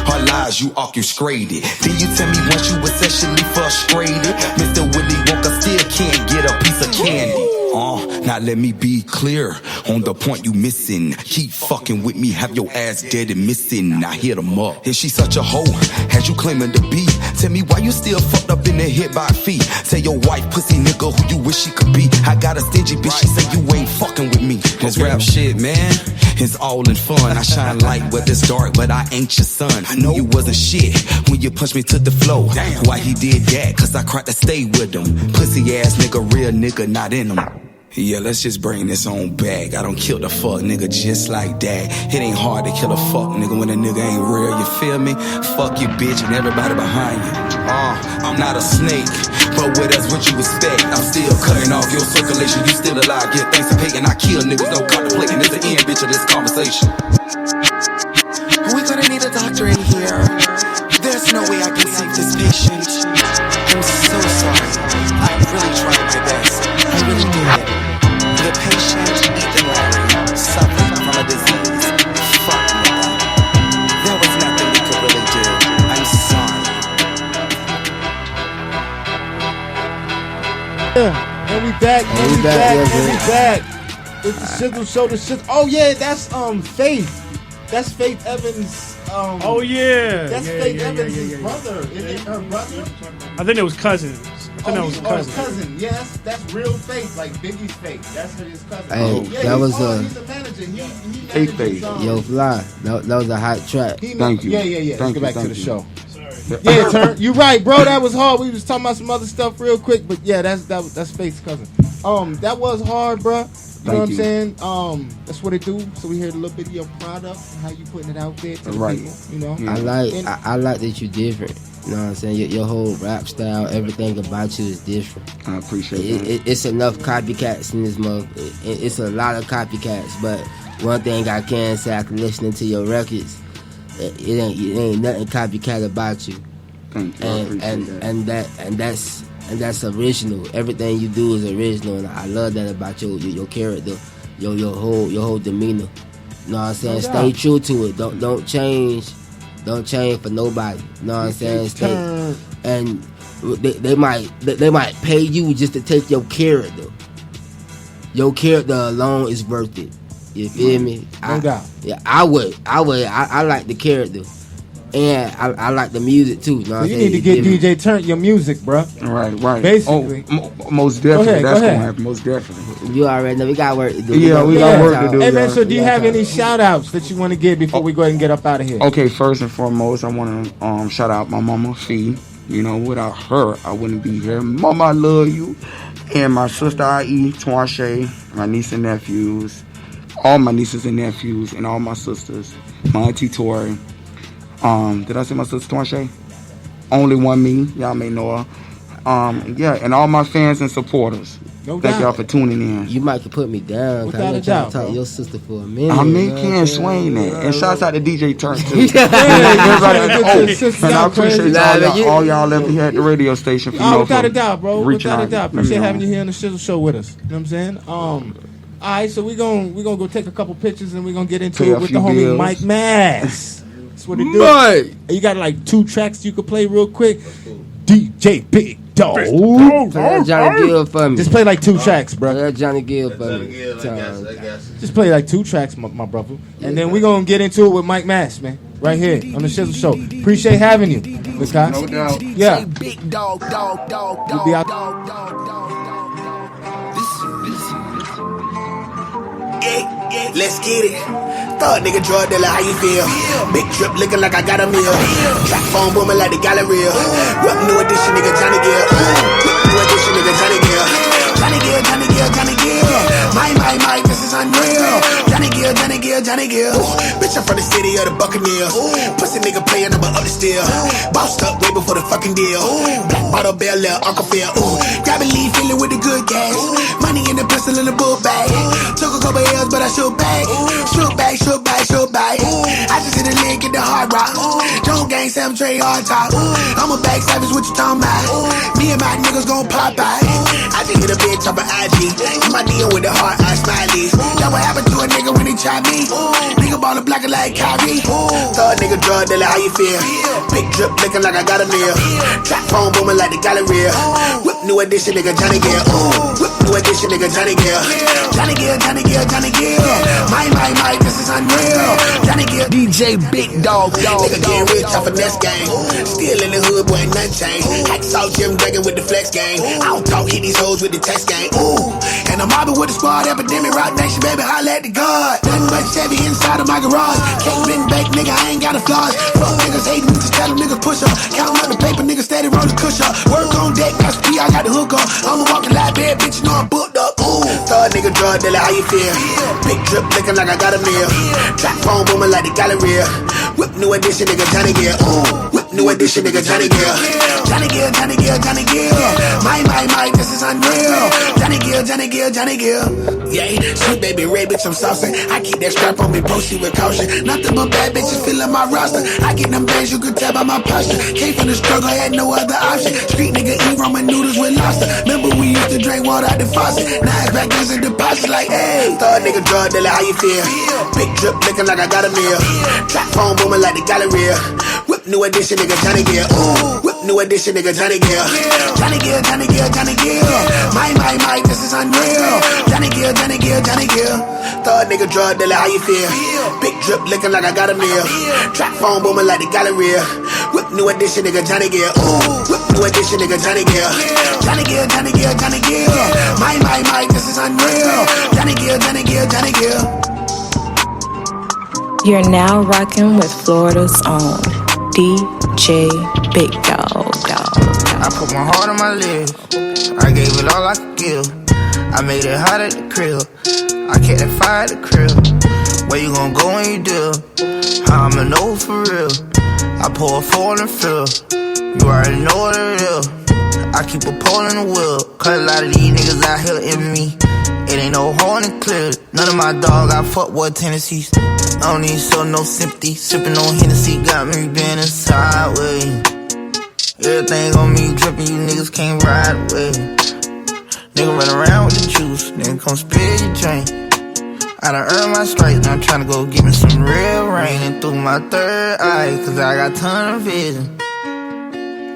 Her lies you orchestrated. Then you tell me once you was sexually frustrated. Mr. Willy Wonka still can't get a piece of candy. Now let me be clear on the point you missing. Keep fucking with me, have your ass dead and missing. I hit them up. Is she such a hoe? Had you claiming to be? Tell me why you still fucked up in the head by feet. Tell your wife, pussy nigga, who you wish she could be. I got a stingy bitch, she say you ain't fucking with me. This rap shit, man, it's all in fun. I shine light, but it's dark, but I ain't your son. I know you wasn't shit when you punched me to the floor. Why he did that? Cause I cried to stay with him. Pussy ass nigga, real nigga, not in him. Yeah, let's just bring this on back. I don't kill the fuck nigga just like that. It ain't hard to kill a fuck nigga when a nigga ain't real, you feel me? Fuck you bitch and everybody behind you. I'm not a snake, but what else would you expect? I'm still cutting off your circulation, you still alive, get thanks to pay, and I kill niggas, no contemplating. It's the end bitch of this conversation. We're gonna need a doctor in here. There's no way I can save this patient. I'm so sorry. I really tried my best. I really did. The patient, Ethan Larry, suffering from a disease. Fuck no. There was nothing we could really do. I'm sorry. Yeah, and we back, and we back. It's the Shizzle Show, the Shizzle. Oh yeah, that's Faith. That's Faith Evans. Oh yeah, that's Faith Evans' brother. Is it her brother? I think it was cousins. Cousin. Yes, that's real Faith, like Biggie's Faith. That's his cousin. Hey, that was he's a manager. He Faith. Yo, Fly. That was a hot track. Thank you. Yeah. Let's go back to the show. Yeah, Turnt. You're right, bro. That was hard. We was talking about some other stuff real quick, but yeah, that's Faith's cousin. That was hard, bro. You know what I'm saying? That's what it do. So we heard a little bit of your product and how you putting it out there to the people. You know, I like that you different. You know what I'm saying? Your whole rap style, everything about you is different. I appreciate it. It's enough copycats in this mother. It's a lot of copycats, but one thing I can say after listening to your records, it ain't nothing copycat about you. Thank you. And that's original. Everything you do is original, and I love that about your character, your whole demeanor. You know what I'm saying? Stay true to it. Don't change. Don't change for nobody. You know what I'm saying? Stay. And they might pay you just to take your character. Your character alone is worth it. You feel me? No doubt. Yeah, I would. I like the character. And I like the music too. You know you need to get DJ Turnt your music, bro. Right. Basically. Most definitely. That's going to happen. Most definitely. You already know we got work to do. Yeah, we got work to do. Hey, man, so do you have any shout outs that you want to give before we go ahead and get up out of here? Okay, first and foremost, I want to shout out my mama, Fee. You know, without her, I wouldn't be here. Mama, I love you. And my sister, I.E., Twanshay, my niece and nephews, all my nieces and nephews, and all my sisters, my auntie Tori. Did I say my sister Twanshay? Only one me. Y'all may know her. And all my fans and supporters. Thank y'all for tuning in. You might put me down. Without a Talk doubt, to your sister for a minute. I can't swing that. And shouts out to DJ Turnt too. And I appreciate all y'all ever here at the radio station. Without a doubt, bro. Without a doubt. Appreciate having you here on the Shizzle Show with us. You know what I'm saying? All right, so we're gonna go take a couple pictures and we're gonna get into it with the homie Mike Mass. That's what it do. Right. You got like 2 tracks you could play real quick. DJ Big Dawg. Johnny Gill for me. Just play like 2 tracks, bro. Johnny Gill for me. Just play like 2 tracks, my brother. And then we're going to get into it with Mike Mass, man. Right here on the Shizzle Show. Appreciate having you, Nakhi. No doubt. Yeah. Big dog. You'll be out. Let's get it. Thought nigga drug dealer, how you feel? Big drip looking like I got a meal. Track phone booming like the gallery. Rock new edition, nigga Johnny Gill. New edition, nigga Johnny Gill. Johnny Gill. My, this is unreal. Johnny Gill. Bitch, I'm from the city of the Buccaneers. Pussy nigga playing number up the steel. Bossed up way before the fucking deal. Black bottle, Bel Air, Uncle Phil. Grab a leaf, feeling with the good gas. Money in the pistol in the bull bag. Took a couple L's, but I shoot back. Shoot back. I just hit a leg, get the hard rock. Don't gang, Sam Trey, hard top. I'm a back savage, what you talking about? Me and my niggas gon' pop out. I just hit a bitch off an IG. In my deal with the hard eye smileys. That what happened to a nigga when he tried me. Nigga baller blocking like Kyrie. Thug nigga, drug dealer, how you feel? Big drip looking like I got a meal. Trap phone booming like the Galleria. Whip new edition, nigga, Johnny Gill. Whip new edition, nigga, Johnny Gill. Johnny Gill, Johnny Gill, Johnny Gill. My, this is unreal. Johnny Gill, DJ Big Dawg. Nigga getting rich off a Nest game. Still in the hood, boy, ain't nothing changed. Hacksaw Jim Dragon with the flex game. I don't talk, hit these hoes with the text game. And I'm mobbing with the squad, epidemic, rock nation, baby, holla at the God. Nothing but Chevy inside of my garage. Can't been back, nigga, I ain't got a flaws. Fuck niggas hating, just tell them niggas push up. Counting up the paper, niggas steady roll the cush up. Work on deck, that's P, I got the hook up. I'm a walking live bed, bitch, you know I'm booked up. Thug nigga, drug dealer, how you feel? Big drip looking like I got a meal. Trap phone booming like the Galleria. Whip new edition, nigga, Johnny Gill. Whip new edition, nigga, Johnny Gill. Johnny Gill, Johnny Gill, Johnny Gill. My, this is unreal. Johnny Gill, Johnny Gill, Johnny Gill. Yeah, sweet baby, red bitch, I'm saucing. I keep that strap on me, proceed with caution. Nothing but bad bitches filling my roster. I get them bands, you could tell by my posture. Came from the struggle, had no other option. Street nigga eat Roman noodles with lobster. Remember we used to drink water out the faucet. Now it's back in deposit like, hey. Thug nigga, drug dealer, how you feel? Big drip looking like I got a meal. Trap phone booming like the Galleria. Whip new edition, nigga, Johnny Gill. Whip new edition, nigga, Johnny Gill. Johnny Gill, Johnny Gill, Johnny Gill. My, this is unreal. Johnny Gill, Johnny Gill, Johnny Gill. Thug nigga, drug dealer, how you feel? Big drip looking like I got a meal. Trap phone booming like the Galleria. Whip new edition, nigga, Johnny Gill. Whip new edition, nigga, Johnny Gill. Johnny Gill, Johnny Gill, Johnny Gill. My, this is unreal. Johnny Gill, Johnny Gill, Johnny Gill. You're now rocking with Florida's own DJ Big Dawg. I put my heart on my live. I gave it all I could give. I made it hot at the crib. I kept that fire at the crib. Where you gon' go when you do? How I'ma know for real? I pour a 4 in the field. You already know what it is. I keep a pole in the wheel. Cause a lot of these niggas out here envy me. It ain't no horn and clear. None of my dog got fuckboy tendencies. I don't need show no sympathy. Sippin' on Hennessy got me bending sideways. Everything on me drippin', you niggas can't ride with. Nigga run around with the juice, nigga come spill your drink. I done earned my stripes, now I'm tryna go get me some real rain. And through my third eye, cause I got ton of vision.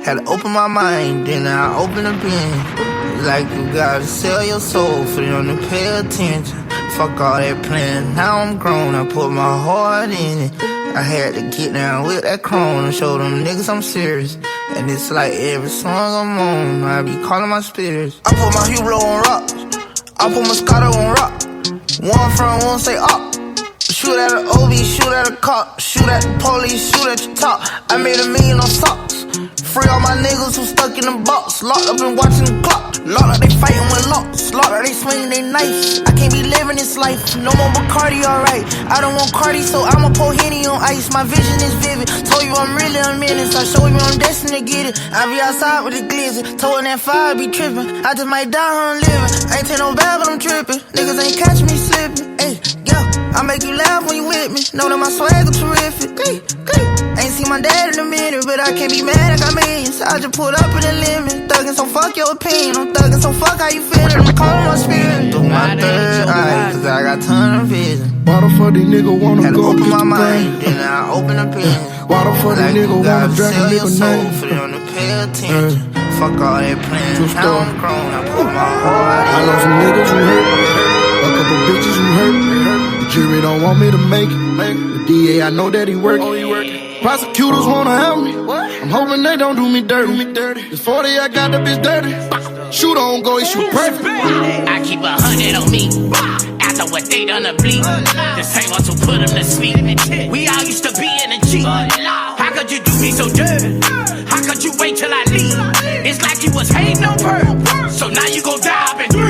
Had to open my mind, then I open the bin. Like you gotta sell your soul for them to pay attention. Fuck all that plan, now I'm grown, I put my heart in it. I had to get down with that chrome and show them niggas I'm serious. And it's like every song I'm on, I be calling my spirits. I put my Hublot on rocks, I put my Moscato on rock. One front, one say up. Shoot at an OB, shoot at a cop. Shoot at the police, shoot at your top. I made $1 million on socks. Free all my niggas who stuck in the box. Locked up and watching the clock. Locked up, they fighting with locks. Locked up, they swinging they knife. I can't be living this life. No more Bacardi, alright. I don't want Cardi, so I'ma pour Henny on ice. My vision is vivid. Told you I'm really a menace. I showed you I'm destined to get it. I be outside with the glizzy. Told that fire be tripping. I just might die on living. I ain't take no bad, but I'm tripping. Niggas ain't catch me slipping. Hey, yeah. I make you laugh when you with me. Know that my swagger terrific. Ain't seen my dad in a minute, but I can't be mad, I got millions. I just pulled up in the limit. Thuggin', so fuck your opinion. I'm thuggin', so fuck how you feelin'. I'm calling my spirit. Through my third eye, cause I got ton of vision. Why the fuck these nigga wanna had to go open get my the mind, then I open the pen. Why the fuck these nigga wanna drag a nigga name? For them to pay attention. Fuck all that plan. Now I'm grown, I put my heart in. I know some niggas who hurt. A couple bitches who hurt. The jury don't want me to make it. The DA, I know that he working. Prosecutors wanna help me. I'm hoping they don't do me dirty. This 40, I got the bitch dirty. Shoot on go, he shoot perfect. I keep 100 on me. After what they done to bleed. The same ones who put them to sleep. We all used to be in a G. How could you do me so dirty? How could you wait till I leave? It's like you was hating on her. So now you gon' die up in 3.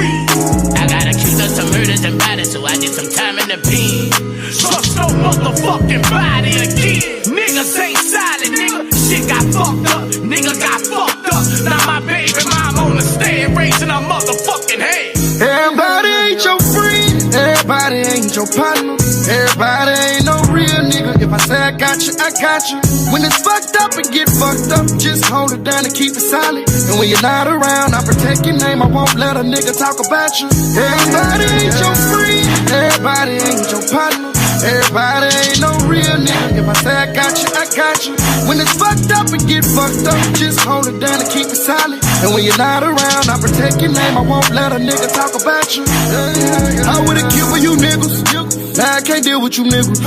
I got accused of some murders and bodies, so I did some time in the pen. Trust no motherfucking body again. Niggas ain't silent, nigga. Shit got fucked up. Niggas got fucked up. Now my baby mom on the stand raising her motherfucking head. Everybody ain't your friend. Everybody ain't your partner. Everybody ain't no real nigga. If I say I got you, I got you. When it's fucked up and get fucked up, just hold it down and keep it silent. And when you're not around, I protect your name. I won't let a nigga talk about you. Everybody ain't your friend. Everybody ain't your partner. Everybody ain't no real nigga. If I say I got you, I got you. When it's fucked up and get fucked up, just hold it down and keep it silent. And when you're not around, I protect your name. I won't let a nigga talk about you. I would've killed for you niggas. Now I can't deal with you niggas.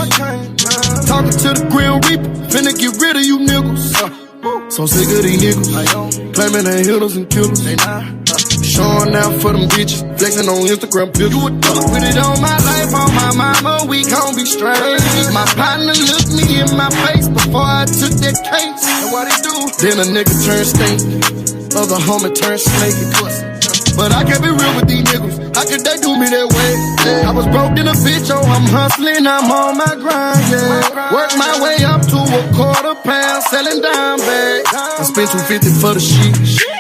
Talking to the Grim Reaper, finna get rid of you niggas. So sick of these niggas, claiming they hitters and killers. Showing out for them bitches, flexing on Instagram pictures. You a dog, put it on my life, on my mama, we gon' be straight. My partner looked me in my face before I took that case. And what he do? Then a nigga turn stink, other homie turn snake. But I can't be real with these niggas. How could they do me that way? I was broke in a bitch, oh, I'm hustling, I'm on my grind, yeah. Work my way up to a £1/4, selling dime bags. I spent $250 for the sheet.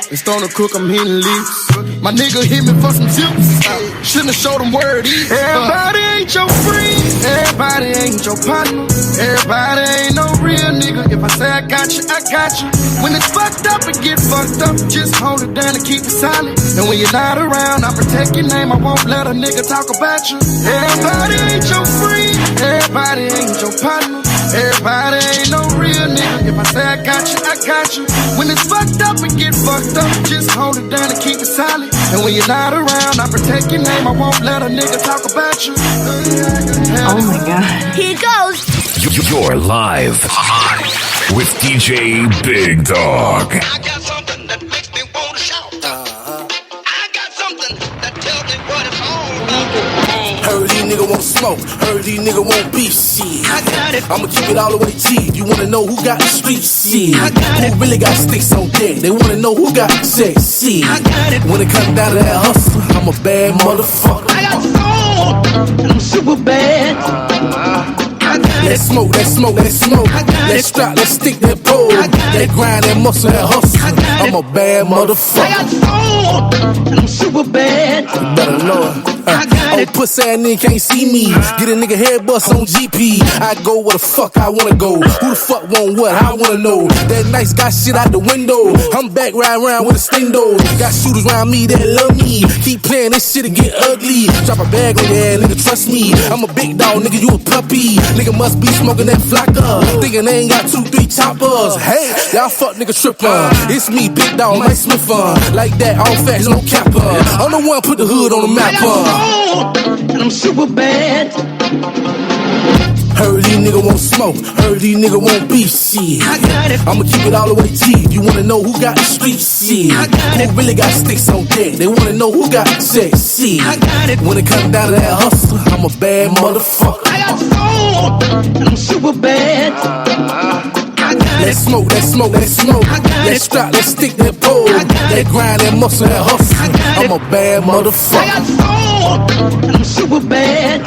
It's on the cook, I'm hitting leaves. My nigga hit me for some tips. Shouldn't have showed him where it is. Everybody ain't your friend. Everybody ain't your partner. Everybody ain't no real nigga. If I say I got you, I got you. When it's fucked up and get fucked up, just hold it down and keep it silent. And when you're not around, I protect your name. I won't let a nigga talk about you. Everybody ain't your friend. Everybody ain't your partner. Everybody ain't no real nigga. If I say I got you, I got you. When it's fucked up and get fucked up, just hold it down and keep it silent. And when you're not around, I protect your name. I won't let a nigga talk about you. Oh my God. Here goes. You're live with DJ Big Dawg. I got something that makes me want to shout. I got something that tells me what it's all about. Heard these niggas want smoke, heard these niggas want beef, shit. I got it. I'ma keep it all the way cheap. You wanna know who got the street, shit. I got it. Who really got sticks on deck? They wanna know who got the sex, shit. I got it. When it comes down to that hustle, I'm a bad motherfucker. I got soul, and I'm super bad. Let's smoke, let's smoke, let's smoke. Let's strap, let's stick that pole. That grind, that muscle, that hustle. I'm a bad motherfucker. I got soul, and I'm super bad. You better know it. Oh, pussy ass nigga can't see me. Get a nigga head bust on GP. I go where the fuck I wanna go. Who the fuck want what? I wanna know. That nice guy shit out the window. I'm back riding around with a stendo. Got shooters around me that love me. Keep playing this shit and get ugly. Drop a bag on your ass, nigga, trust me. I'm a big dog, nigga, you a puppy. Nigga must be smoking that flocka. Thinking they ain't got 2-3 choppers. Hey, y'all fuck nigga trippin'. It's me, Big Dawg, Mike Smith. Like that, all facts, no capper. I'm the one put the hood on the map. And I'm super bad. Heard these niggas want smoke, heard these niggas want beef, shit. I got it. I'ma keep it all the way cheap. You wanna know who got the street, shit. I got it. Who really got sticks on deck? They wanna know who got the sex, shit. I got it. When it comes down to that hustle, I'm a bad motherfucker. I got soul, and I'm super bad. Let's smoke, let's smoke, let's smoke. Let's strap, let's stick that pole. That grind, that muscle, that hustle. I'm a bad motherfucker. I got soul, and I'm super bad.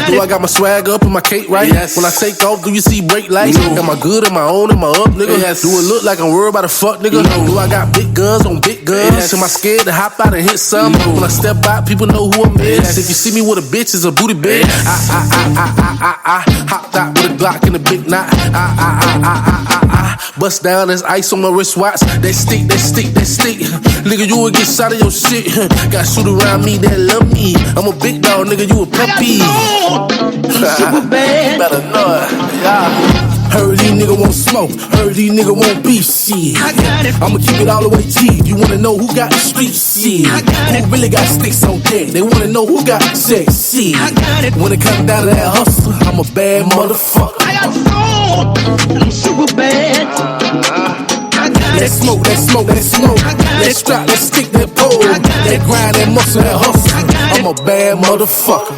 Do I got my swag up and my cake right? Yes. When I take off, do you see brake lights? No. Am I good? Am I on? Am I up, nigga? Yes. Do it look like I'm worried about a fuck, nigga? No. Do I got big guns on big guns? Yes. Am I scared to hop out and hit some? No. When I step out, people know who I'm yes. If you see me with a bitch, it's a booty bitch. I hopped out with a Glock and a big knot. Bust down, there's ice on my wristwatch. That stick, that stick, that stick. Nigga, you will get shot of your shit. Got shoot around me that love me. I'm a big dog, nigga, you a puppy. Super bad. You better know it, yeah. Heard these niggas want smoke, heard these niggas want beef, shit. I got it. I'ma keep it all the way cheap. You wanna know who got the street, shit. I got it. Who really got sticks on deck? They wanna know who got the sex, shit. I got it. When it comes down to that hustle, I'm a bad motherfucker. I got soul, and I'm super bad. Let's smoke, let's smoke, let's smoke. Let's strap, let's stick that pole. That grind, that muscle, that hustle. I'm a bad motherfucker.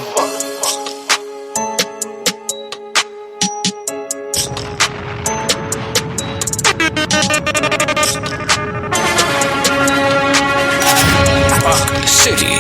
City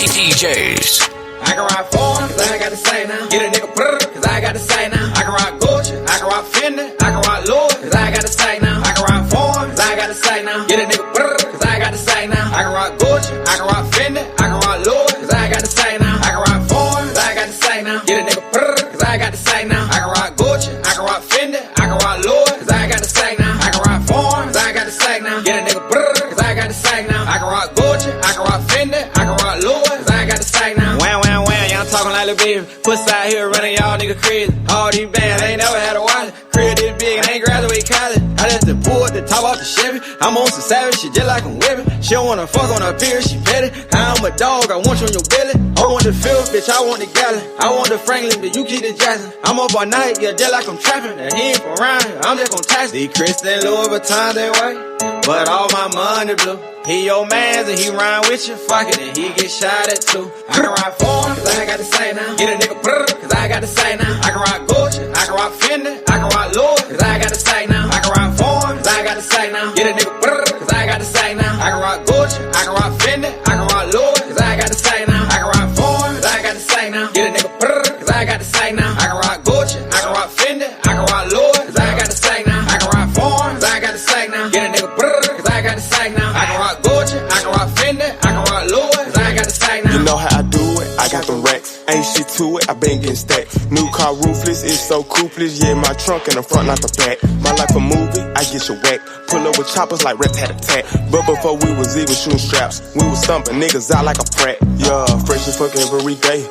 DJs. I can rock foreign, cause I ain't got to say now. Get a nigga brr, cause I ain't got to say now. I can rock Gucci, I can rock Fendi, I can rock Louis, cause I ain't got to say now. I can rock foreign, cause I ain't got to say now. Get a nigga brr, cause I ain't got to say now. I can rock Gucci, I can rock Fendi, I can rock Louis, cause I ain't got to say now. I can rock foreign, cause I ain't got to say now. Get a nigga brr, cause I ain't got to say now. I can rock Gucci, I can rock Fendi, I can rock Louis, cause I ain't got to say now. I can rock foreign, cause I ain't got to say now. Get a nigga brr, cause I ain't got to say now. I can rock Gucci, I can rock Fendi, I can rock Louis, cause I ain't got to say now. Wham, wham, wham, y'all talking like Cali, baby. Pussy out here running y'all nigga crazy. All these bands, I ain't never had a wallet. Crib this big and I ain't graduate college. I just done pulled the top off the Chevy. I'm on some savage shit just like I'm whipping. She don't wanna fuck on her period, she petty. I'm a dog, I want you on your belly. I want the field, bitch, I want the gallon. I want the Franklin, but you keep the Jackson. I'm up all night, yeah, just like I'm trapping. And he ain't from around here, I'm just gon' tax. These Christian Louis Vuitton, they white, but all my money blue. He your mans and he rhyme with you, fuck it, and he get shot at too. I can ride foreign, cause I ain't got to say now. Get a nigga brrr, cause I ain't got to say now. I can ride Gucci, I can ride Fendi, I can ride Louis, cause I ain't got to say now. I can ride foreign, cause I ain't got to say now. Get a nigga brrr, cause I ain't got to say now. I can ride Gucci, I can ride Fendi, I can ride Louis, cause I ain't got to say now. I can ride foreign, cause I ain't got to say now. Get a nigga brrr, cause I ain't got to say now. I can ride Gucci, I can ride Fendi, I can ride Louis, cause I ain't got to say now. I can ride foreign, cause I ain't got to say now. Get a nigga brrr, cause I ain't got to say now. I can ride Gucci, I can ride Fendi, I can ride Louis, cause I ain't got to say now. You know how I do it, I got them racks. Ain't shit to it, I been getting stacked. New car roofless, it's so coopeless. Yeah, my trunk in the front, not the back. My life a movie, I get you whack. Pull up with choppers like Red Tat Attack. But before we was even shooting straps, we was thumping niggas out like a frat. Yeah, fresh as fuck every day.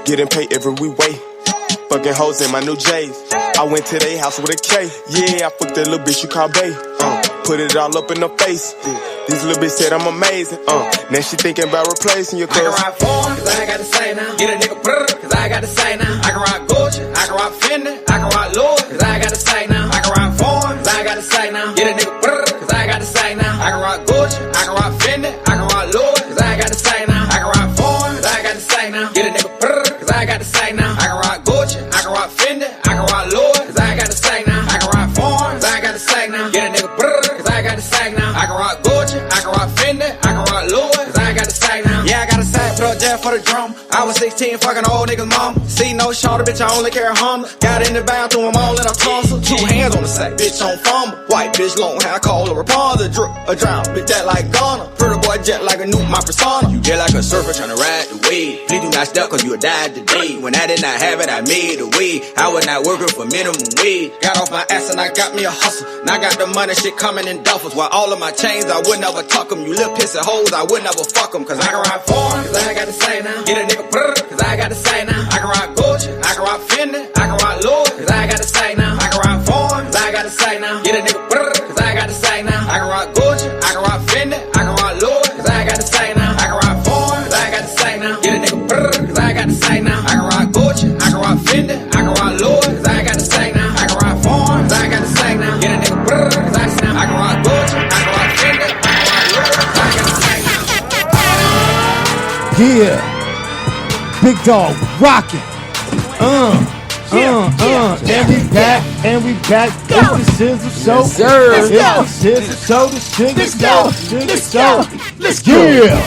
Getting paid every way. Fucking hoes in my new J's. I went to their house with a K. Yeah, I fucked that little bitch you call Bae. Put it all up in her face. These little bitch said I'm amazing. Now she thinking about replacing your clothes. I can ride foreign, cause I ain't got to say now. Get a nigga brrr, cause I ain't got to say now. I can ride Gucci, I can ride Fendi, I can ride Louis, cause I ain't got to say now. I can ride foreign, cause I ain't got to say now. Get a nigga brrr, cause I ain't got to say now. I can ride Gucci, I can ride Fendi, I can ride Louis, cause I ain't got to say now. I can ride foreign, cause I ain't got to say now. Get a nigga brrr, cause I ain't got to say now. I can ride Gucci, I can ride Fendi, I can ride Louis, cause I ain't got to say now. I can ride foreign, cause I ain't got to say now. Get a nigga brrr, cause I ain't got to say now. I can ride Gucci, I can ride Fendi, I can ride Louis, cause I ain't got to say now. Yeah, I got a side pro jab for the drum. I was 16, fucking old niggas mom. See no shorter, bitch, I only carry Honda. Got in the bathroom, I'm all in a tussle. 2 hands on the sack, bitch on fumble. White bitch long hair, call her a Rapunzel. Drip, a drown, bitch that like Ghana. Pretty boy jet like a new my persona. You jet like a surfer tryna ride the wave. Please do not step cause you died today. When I did not have it, I made a way. I was not working for minimum wage. Got off my ass and I got me a hustle. Now I got the money, shit coming in duffels. While all of my chains, I would never tuck them. You little pissy hoes, I would never fuck them. Cause I can ride foreign, cause I ain't got to say now. Get a nigga brrr, cause I ain't got to say now. I can ride Gucci, I can ride Fendi, I can ride Louis, cause I ain't got to say now. I can ride foreign, cause I ain't got to say now. Get a nigga brrr, cause I ain't got to say now. I can ride Gucci, I can ride Fendi, I can ride Louis, cause I ain't got to say now. I can ride foreign, cause I ain't got to say now. Get a nigga brrr, cause I ain't got to say now. I can ride Gucci, I can ride Fendi, I can ride Louis, cause I ain't got to say now. I can ride foreign, cause I ain't got to say now. Get a nigga brrr, cause I say now. I can ride Gucci, I can ride Fendi, I can ride Louis, cause I ain't got to say now. Yeah, Big Dawg rocking. And we back, and we back. It's the Shizzle Show. Yes, sir. It's the Shizzle Show. The Shizzle Show. Let's go. Let's go. Yeah.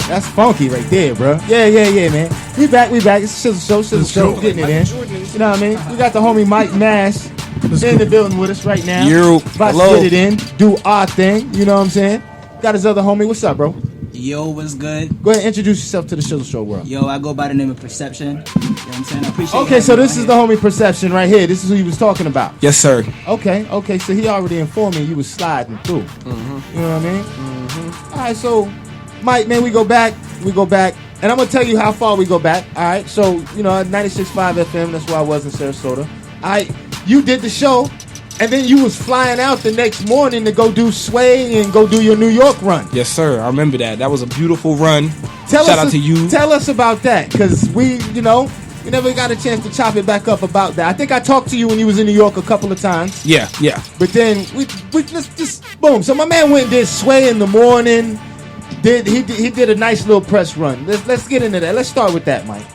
That's funky right there, bro. Yeah, man. We back. It's the Shizzle Show. Getting it in. You know what I mean? We got the homie Mike Nash in the building with us right now. About to get it in, do our thing. You know what I'm saying? Got his other homie. What's up, bro? Yo, what's good? Go ahead and introduce yourself to the Shizzle Show world. Yo, I go by the name of Perception. You know what I'm saying? I appreciate it. Okay, so this is the homie Perception right here. This is who you was talking about. Yes, sir. Okay, so he already informed me you was sliding through. Mm-hmm. You know what I mean? Mm-hmm. All right, so, Mike, man, we go back, and I'm going to tell you how far we go back, all right? So, you know, 96.5 FM, that's where I was in Sarasota. All right, you did the show, and then you was flying out the next morning to go do Sway and go do your New York run. Yes, sir. I remember that. That was a beautiful run. Shout out to you. Tell us about that, because we never got a chance to chop it back up about that. I think I talked to you when you was in New York a couple of times. Yeah. But then we just boom. So my man went and did Sway in the morning. He did a nice little press run. Let's get into that. Let's start with that, Mike.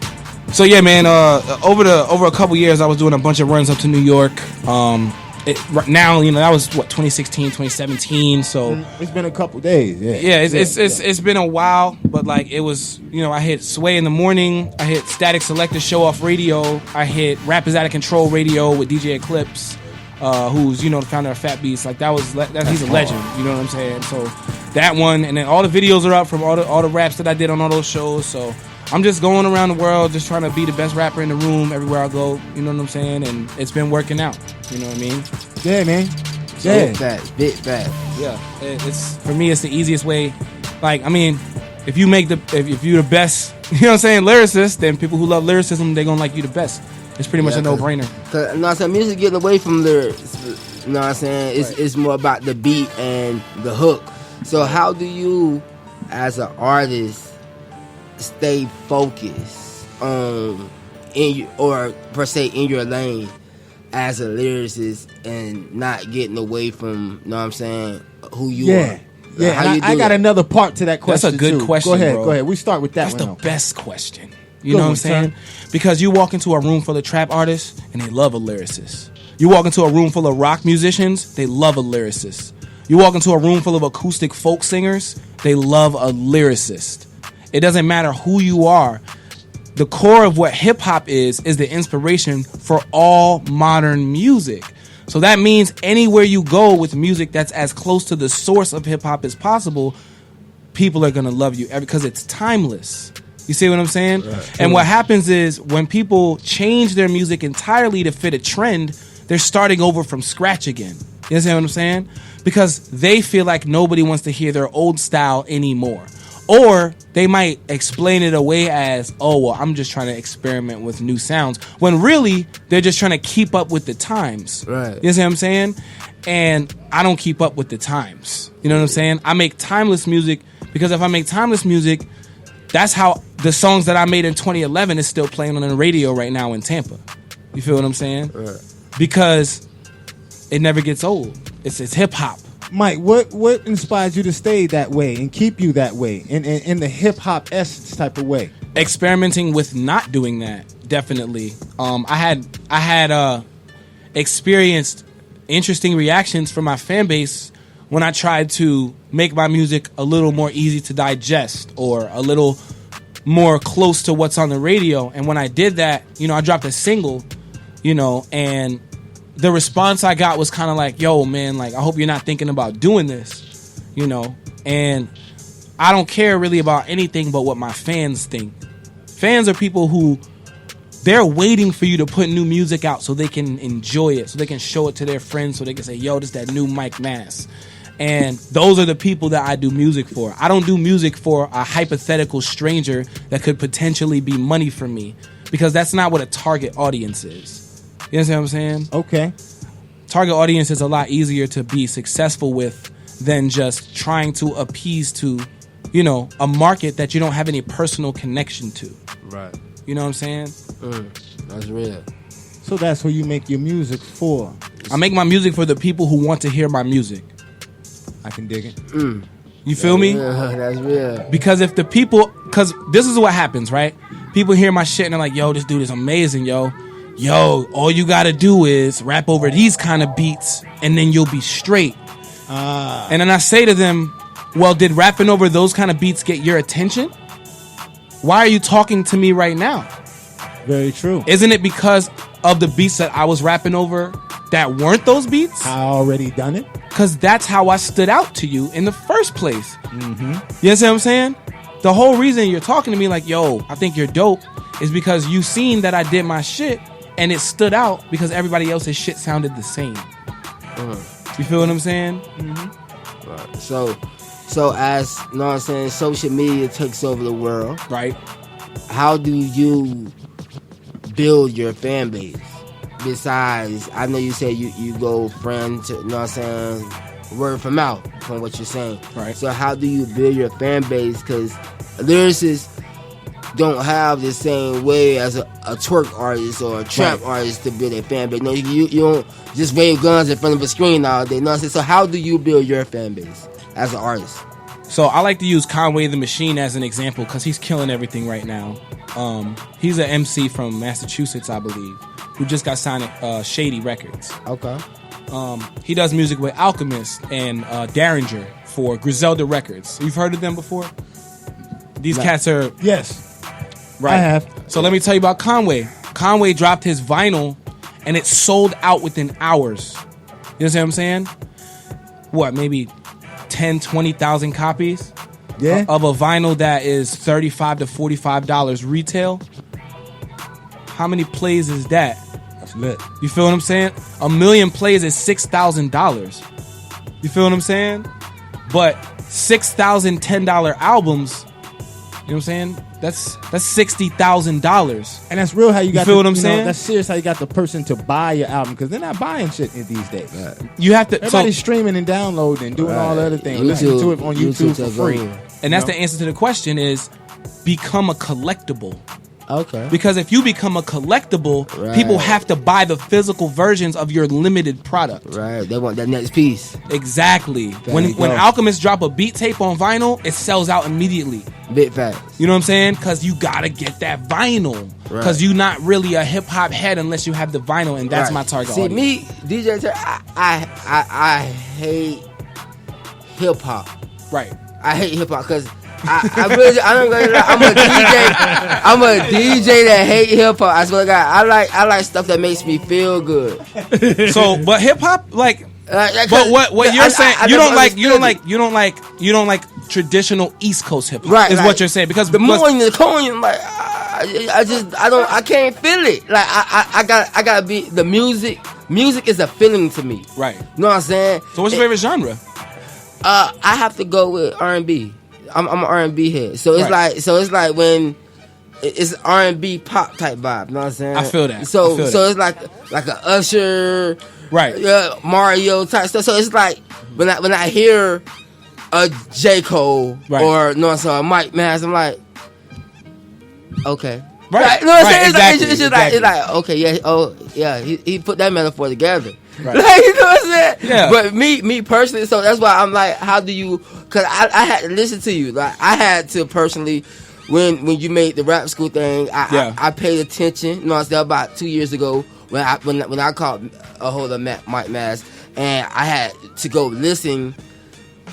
So yeah, man. Over a couple years, I was doing a bunch of runs up to New York. Now, that was 2016, 2017. So it's been a couple days. Yeah, it's been a while, but like it was, I hit Sway in the morning. I hit Static Selector Show Off Radio. I hit Rappers Out of Control Radio with DJ Eclipse, who's the founder of Fat Beats. Like he's a legend. You know what I'm saying? So that one, and then all the videos are up from all the raps that I did on all those shows. So I'm just going around the world, just trying to be the best rapper in the room everywhere I go. You know what I'm saying? And it's been working out. You know what I mean? Yeah, man. Yeah. Bit fat. Yeah. It's for me. It's the easiest way. Like, I mean, if you're the best you know what I'm saying, lyricists, then people who love lyricism, they're gonna like you the best. It's pretty much a no-brainer. You know what I'm saying? Music getting away from lyrics. You know what I'm saying? It's more about the beat and the hook. So how do you, as an artist, stay focused or per se in your lane as a lyricist and not getting away from, you know what I'm saying, who you are? Yeah, I got another part to that question. That's a good question. Go ahead. We start with that. That's the best question. You know what I'm saying? Because you walk into a room full of trap artists and they love a lyricist. You walk into a room full of rock musicians, they love a lyricist. You walk into a room full of acoustic folk singers, they love a lyricist. It doesn't matter who you are. The core of what hip hop is the inspiration for all modern music. So that means anywhere you go with music that's as close to the source of hip hop as possible, people are going to love you because it's timeless. You see what I'm saying? Right. And what happens is when people change their music entirely to fit a trend, they're starting over from scratch again. You understand what I'm saying? Because they feel like nobody wants to hear their old style anymore. Or they might explain it away as, oh, well, I'm just trying to experiment with new sounds. When really, they're just trying to keep up with the times. Right. You see what I'm saying? And I don't keep up with the times. You know what I'm saying? I make timeless music because if I make timeless music, that's how the songs that I made in 2011 is still playing on the radio right now in Tampa. You feel what I'm saying? Right. Because it never gets old. It's hip hop. Mike, what inspires you to stay that way and keep you that way in the hip hop essence type of way? Experimenting with not doing that, definitely. I had experienced interesting reactions from my fan base when I tried to make my music a little more easy to digest or a little more close to what's on the radio. And when I did that, I dropped a single, and the response I got was kind of like, yo, man, like, I hope you're not thinking about doing this, and I don't care really about anything but what my fans think. Fans are people who they're waiting for you to put new music out so they can enjoy it, so they can show it to their friends, so they can say, yo, this is that new Mike Mass. And those are the people that I do music for. I don't do music for a hypothetical stranger that could potentially be money for me, because that's not what a target audience is. You understand what I'm saying? Okay. Target audience is a lot easier to be successful with than just trying to appease to, a market that you don't have any personal connection to. Right. You know what I'm saying? That's real. So that's who you make your music for. I make my music for the people who want to hear my music. I can dig it. You feel me? That's real. Because because this is what happens, right? People hear my shit and they're like, yo, this dude is amazing, yo. Yo, all you gotta do is rap over these kind of beats and then you'll be straight. And then I say to them, well, did rapping over those kind of beats get your attention? Why are you talking to me right now? Very true. Isn't it because of the beats that I was rapping over that weren't those beats? I already done it. Because that's how I stood out to you in the first place. Mm-hmm. You see what I'm saying? The whole reason you're talking to me like, yo, I think you're dope, is because you seen that I did my shit and it stood out because everybody else's shit sounded the same. You feel what I'm saying? Mm-hmm. Right. So as, you know what I'm saying, social media takes over the world. Right. How do you build your fan base? Besides, I know you said you go friend to, you know what I'm saying, word from mouth from what you're saying. Right. So how do you build your fan base? Because lyricists don't have the same way as a twerk artist or a trap artist to build a fan base. No, you don't just wave guns in front of a screen all day. You know what I'm saying? So how do you build your fan base as an artist? So I like to use Conway the Machine as an example because he's killing everything right now. He's an MC from Massachusetts, I believe, who just got signed at Shady Records. Okay. He does music with Alchemist and Derringer for Griselda Records. You've heard of them before? These cats are... Yes. Right. I have. So let me tell you about Conway. Conway dropped his vinyl and it sold out within hours. You know what I'm saying? What, maybe 10, 20,000 copies? Yeah. Of a vinyl that is $35 to $45 retail. How many plays is that? That's lit. You feel what I'm saying? 1 million plays is $6,000. You feel what I'm saying? But $6,000 $10 albums, you You know what I'm saying? That's $60,000. And that's real how you got feel what I'm saying? That's serious how you got the person to buy your album because they're not buying shit in these days. You have to. Everybody's streaming and downloading and doing all the other things. Listening to it on YouTube for free. And that's the answer to the question is become a collectible. Okay. Because if you become a collectible, people have to buy the physical versions of your limited product. Right. They want that next piece. Exactly. When Alchemists drop a beat tape on vinyl, it sells out immediately. Big facts. You know what I'm saying? Because you gotta get that vinyl. Because you're not really a hip hop head unless you have the vinyl, and that's my target audience. Me, DJ Turnt, I hate hip hop. Right. I hate hip hop because I don't gonna lie, I'm a DJ that hate hip hop. I swear to God, I like stuff that makes me feel good. So, but hip hop, but what you're saying, you don't like traditional East Coast hip hop, right? Is what you're saying because the morning, the coin, like I can't feel it. Like I gotta be the music. Music is a feeling to me, right? You know what I'm saying? So, what's your favorite genre? I have to go with R&B. I'm an R&B head, so it's like when it's R&B pop type vibe. You know what I'm saying? I feel that. So it's like an Usher, right? Mario type stuff. So it's like when I hear a J. Cole or a Mike Maz, I'm like, okay. Right. You know what I'm saying? It's like, okay, yeah, oh, yeah, he put that metaphor together. Right. Like, you know what I'm saying? Yeah. But me personally, so that's why I'm like, how do you, because I had to listen to you. Like, I had to personally, when you made the rap school thing, I paid attention. You know what I'm saying? About 2 years ago, when I caught a hold of Mike Maz, and I had to go listen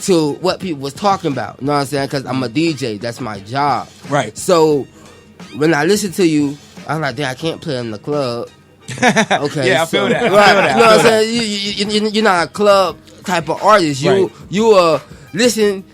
to what people was talking about. You know what I'm saying? Because I'm a DJ. That's my job. Right. So, when I listen to you, I'm like, damn, I can't play in the club. Okay. Yeah, I feel that. Right. You know what I'm saying? You're not a club type of artist. You listen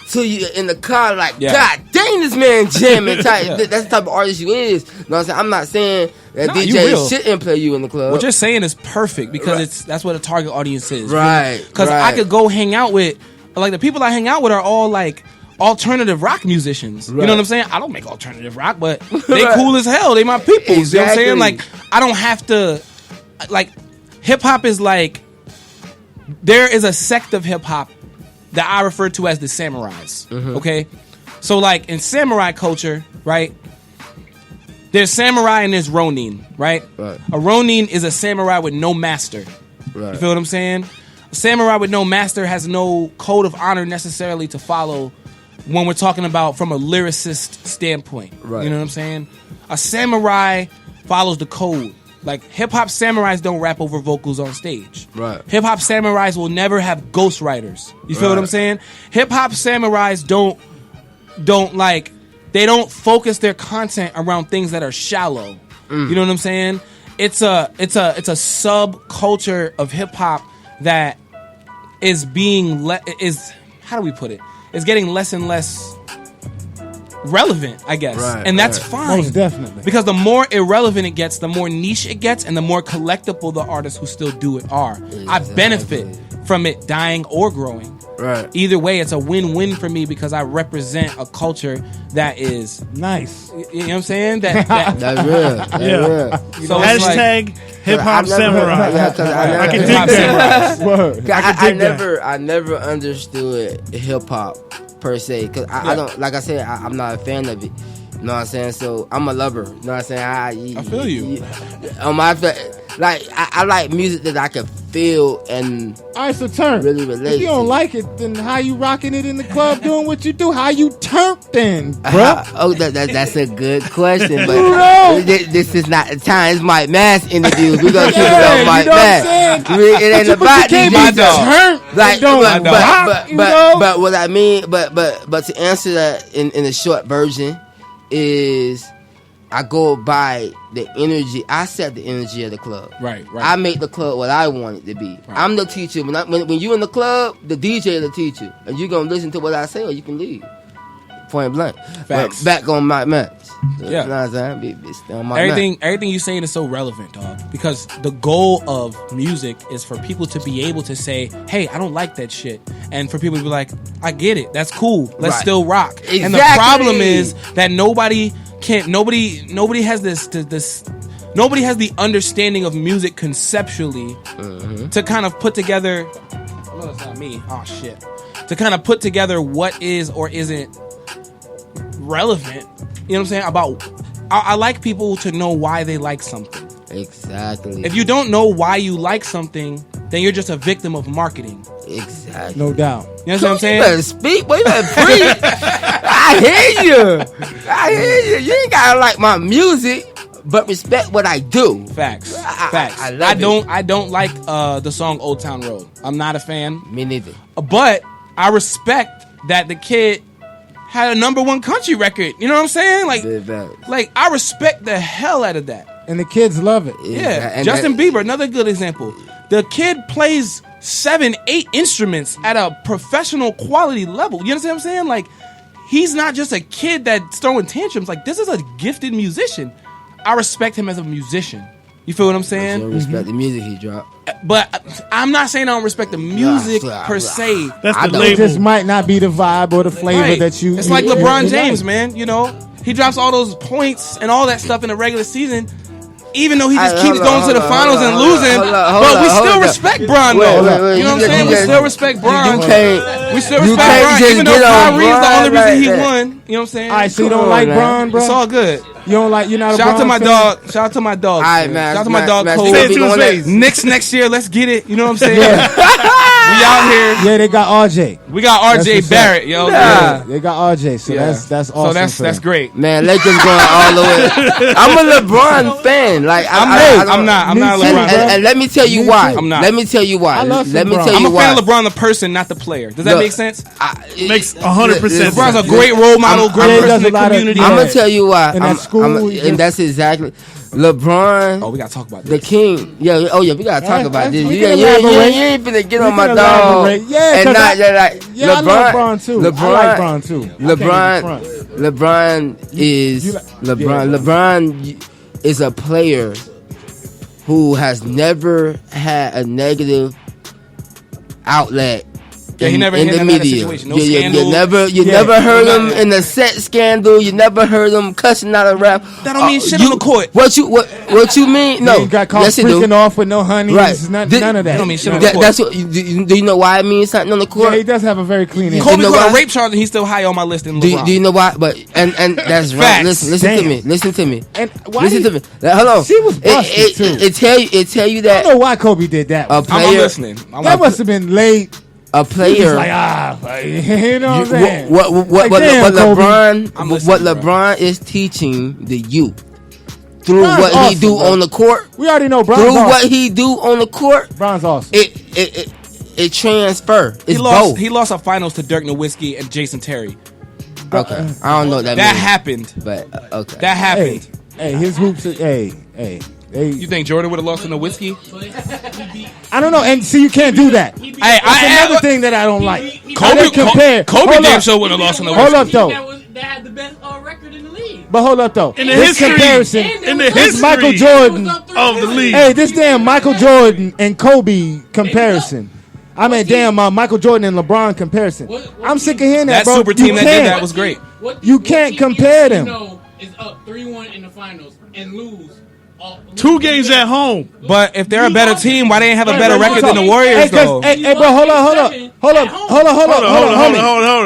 to you in the car like, God dang, this man jamming type. That's the type of artist you is. You know what I'm saying? I'm not saying that DJ shouldn't play you in the club. What you're saying is perfect because that's what a target audience is. Right. Because I could go hang out with, like, the people I hang out with are all like alternative rock musicians. You know what I'm saying? I don't make alternative rock, but they cool as hell. They my people. Exactly. You know what I'm saying? Like, I don't have to, like, hip hop is like, there is a sect of hip hop that I refer to as the samurais. Mm-hmm. Okay? So, like, in samurai culture, right? There's samurai and there's ronin, right? A ronin is a samurai with no master. Right. You feel what I'm saying? A samurai with no master has no code of honor necessarily to follow when we're talking about from a lyricist standpoint. Right. You know what I'm saying? A samurai follows the code. Like, hip-hop samurais don't rap over vocals on stage. Right. Hip-hop samurais will never have ghostwriters. You feel what I'm saying? Hip-hop samurais they don't focus their content around things that are shallow. You know what I'm saying? It's a subculture of hip-hop that is being how do we put it? It's getting less and less relevant, I guess. And that's fine. Most definitely. Because the more irrelevant it gets, the more niche it gets, and the more collectible the artists who still do it are. Exactly. I benefit from it dying or growing. Right. Either way, it's a win-win for me because I represent a culture that is nice. You know what I'm saying? That's real. That's real. So hashtag hip hop samurai. I can dig that. I never understood hip hop per se because I don't, like I said, I'm not a fan of it. You know what I'm saying? So I'm a lover. You know what I'm saying? I feel you. I like music that I can feel and all right, so Turnt. Really relate. If you don't like it, then how you rocking it in the club doing what you do? How you Turnt then, bro? That's a good question, but this is not the time. It's Mike Maz interview. We're gonna keep it on Mike Maz. It ain't about DJ Dawg. But what I mean, but to answer that in a short version is, I go by the energy. I set the energy of the club. Right. I make the club what I want it to be. Right. I'm the teacher. When you in the club, the DJ is the teacher, and you gonna listen to what I say, or you can leave. Point blank. Facts. Back on my match. Yeah. You know what I'm saying? Everything you're saying is so relevant, dog. Because the goal of music is for people to be able to say, "Hey, I don't like that shit," and for people to be like, I get it, that's cool, let's Right. still rock. Exactly. And the problem is that nobody has this nobody has the understanding of music conceptually to kind of put together. No, it's not me. Oh shit. To kind of put together what is or isn't relevant. You know what I'm saying? I like people to know why they like something. Exactly. If you don't know why you like something, then you're just a victim of marketing. Exactly. No doubt. You know what I'm saying? You better speak, boy. You better preach. I hear you. You ain't gotta like my music, but respect what I do. Facts. Facts. I love it. I don't like the song Old Town Road. I'm not a fan. Me neither. But I respect that the kid had a #1 country record. You know what I'm saying? Like I respect the hell out of that. And the kids love it. Yeah. and Justin Bieber, another good example. The kid plays 7-8 instruments at a professional quality level. You understand what I'm saying? Like, he's not just a kid that's throwing tantrums. Like, this is a gifted musician. I respect him as a musician. You feel what I'm saying? I respect the music he dropped. But I'm not saying I don't respect the music per se. It just might not be the vibe or the flavor Right. that you. It's like you LeBron James, like. man. You know, he drops all those points and all that stuff in the regular season. Even though he just keeps going to the finals and losing, but we still respect Bron, though. You know what I'm saying? We still respect Bron. We still respect Bron, even though Kyrie's the only reason he won. You know what I'm saying? All right, so you don't like Bron, bro? It's all good. You don't like? You're not a Shout out to Bron my fan? dog. Shout out to my dog. All right, man. Shout out to my dog. Man, Cole. say it to his face. Knicks next year. Let's get it. You know what I'm saying? Yeah. We out here. Yeah, they got RJ. We got That's RJ what's Barrett, up. yo. Yeah, they got RJ. So Yeah. that's awesome. So that's great. Man, Lakers going all the way. I'm a LeBron fan. Like I'm not a LeBron fan. And let me tell you why. I'm not. Let me tell you why. Let me tell I'm you a why. fan of LeBron the person, not the player. Does that Look, make sense? Makes 100% LeBron's a great role model, great person in the community. I'm gonna tell you why. In that school, and that's exactly LeBron. Oh, we gotta talk about the king. Yeah. Oh yeah, we gotta talk about this. we You can ain't elaborate. finna get We on my can dog. elaborate. Yeah, and 'cause not I like love Bron too. I like Bron too. LeBron is LeBron is a player who has never had a negative outlet. Yeah, he never in had the that media. situation. No You scandal. never heard him in a set scandal. You never heard him cussing out a rap. That don't mean shit on the court. What you mean? No, He got caught yes, he do. freaking off with no honey. Right. None of that. That don't mean shit on the court. That's what. Do you know why it means something on the court? Yeah, he does have a very clean image. Kobe know caught why? a rape charge and he's still high on my list than Do LeBron. you know why? But and that's right. Facts. Listen to Damn. me. Listen to me. And why Listen did- to me. Hold on. She was busted too. It tell you I that don't know why Kobe did that. a I'm player, listening. That must have been late. a He was player. like, you know what I'm saying? What Like, damn, Kobe. what LeBron is teaching the youth through Bron's what he awesome, do bro. on the court. We already know Bron's Through awesome. what he do on the court, Bron's awesome. it transfer. He It's lost. both. He lost a finals to Dirk Nowitzki and Jason Terry. Okay, I don't know what that That means, happened. but okay. That happened. Hey, his hoops. Hey. You think Jordan would have lost to Nowitzki? I don't know. And see, you can't do that. That's another thing that I don't like. Kobe compare. Kobe Hold damn up. sure wouldn't have lost to Nowitzki. Hold up, though. That had the best record in the league. But hold up, though. In the This history, comparison, in the this history Michael Jordan of the league. Hey, this damn Michael Jordan and Kobe comparison. I mean, damn Michael Jordan and LeBron comparison. I'm sick of hearing that, That bro. super team You that can't. did that was great. You can't compare them. Is up 3-1 in the finals and lose. 2 games at home. But if they're a better team, why they ain't have a better record than the Warriors, though? Hey, bro, hold up,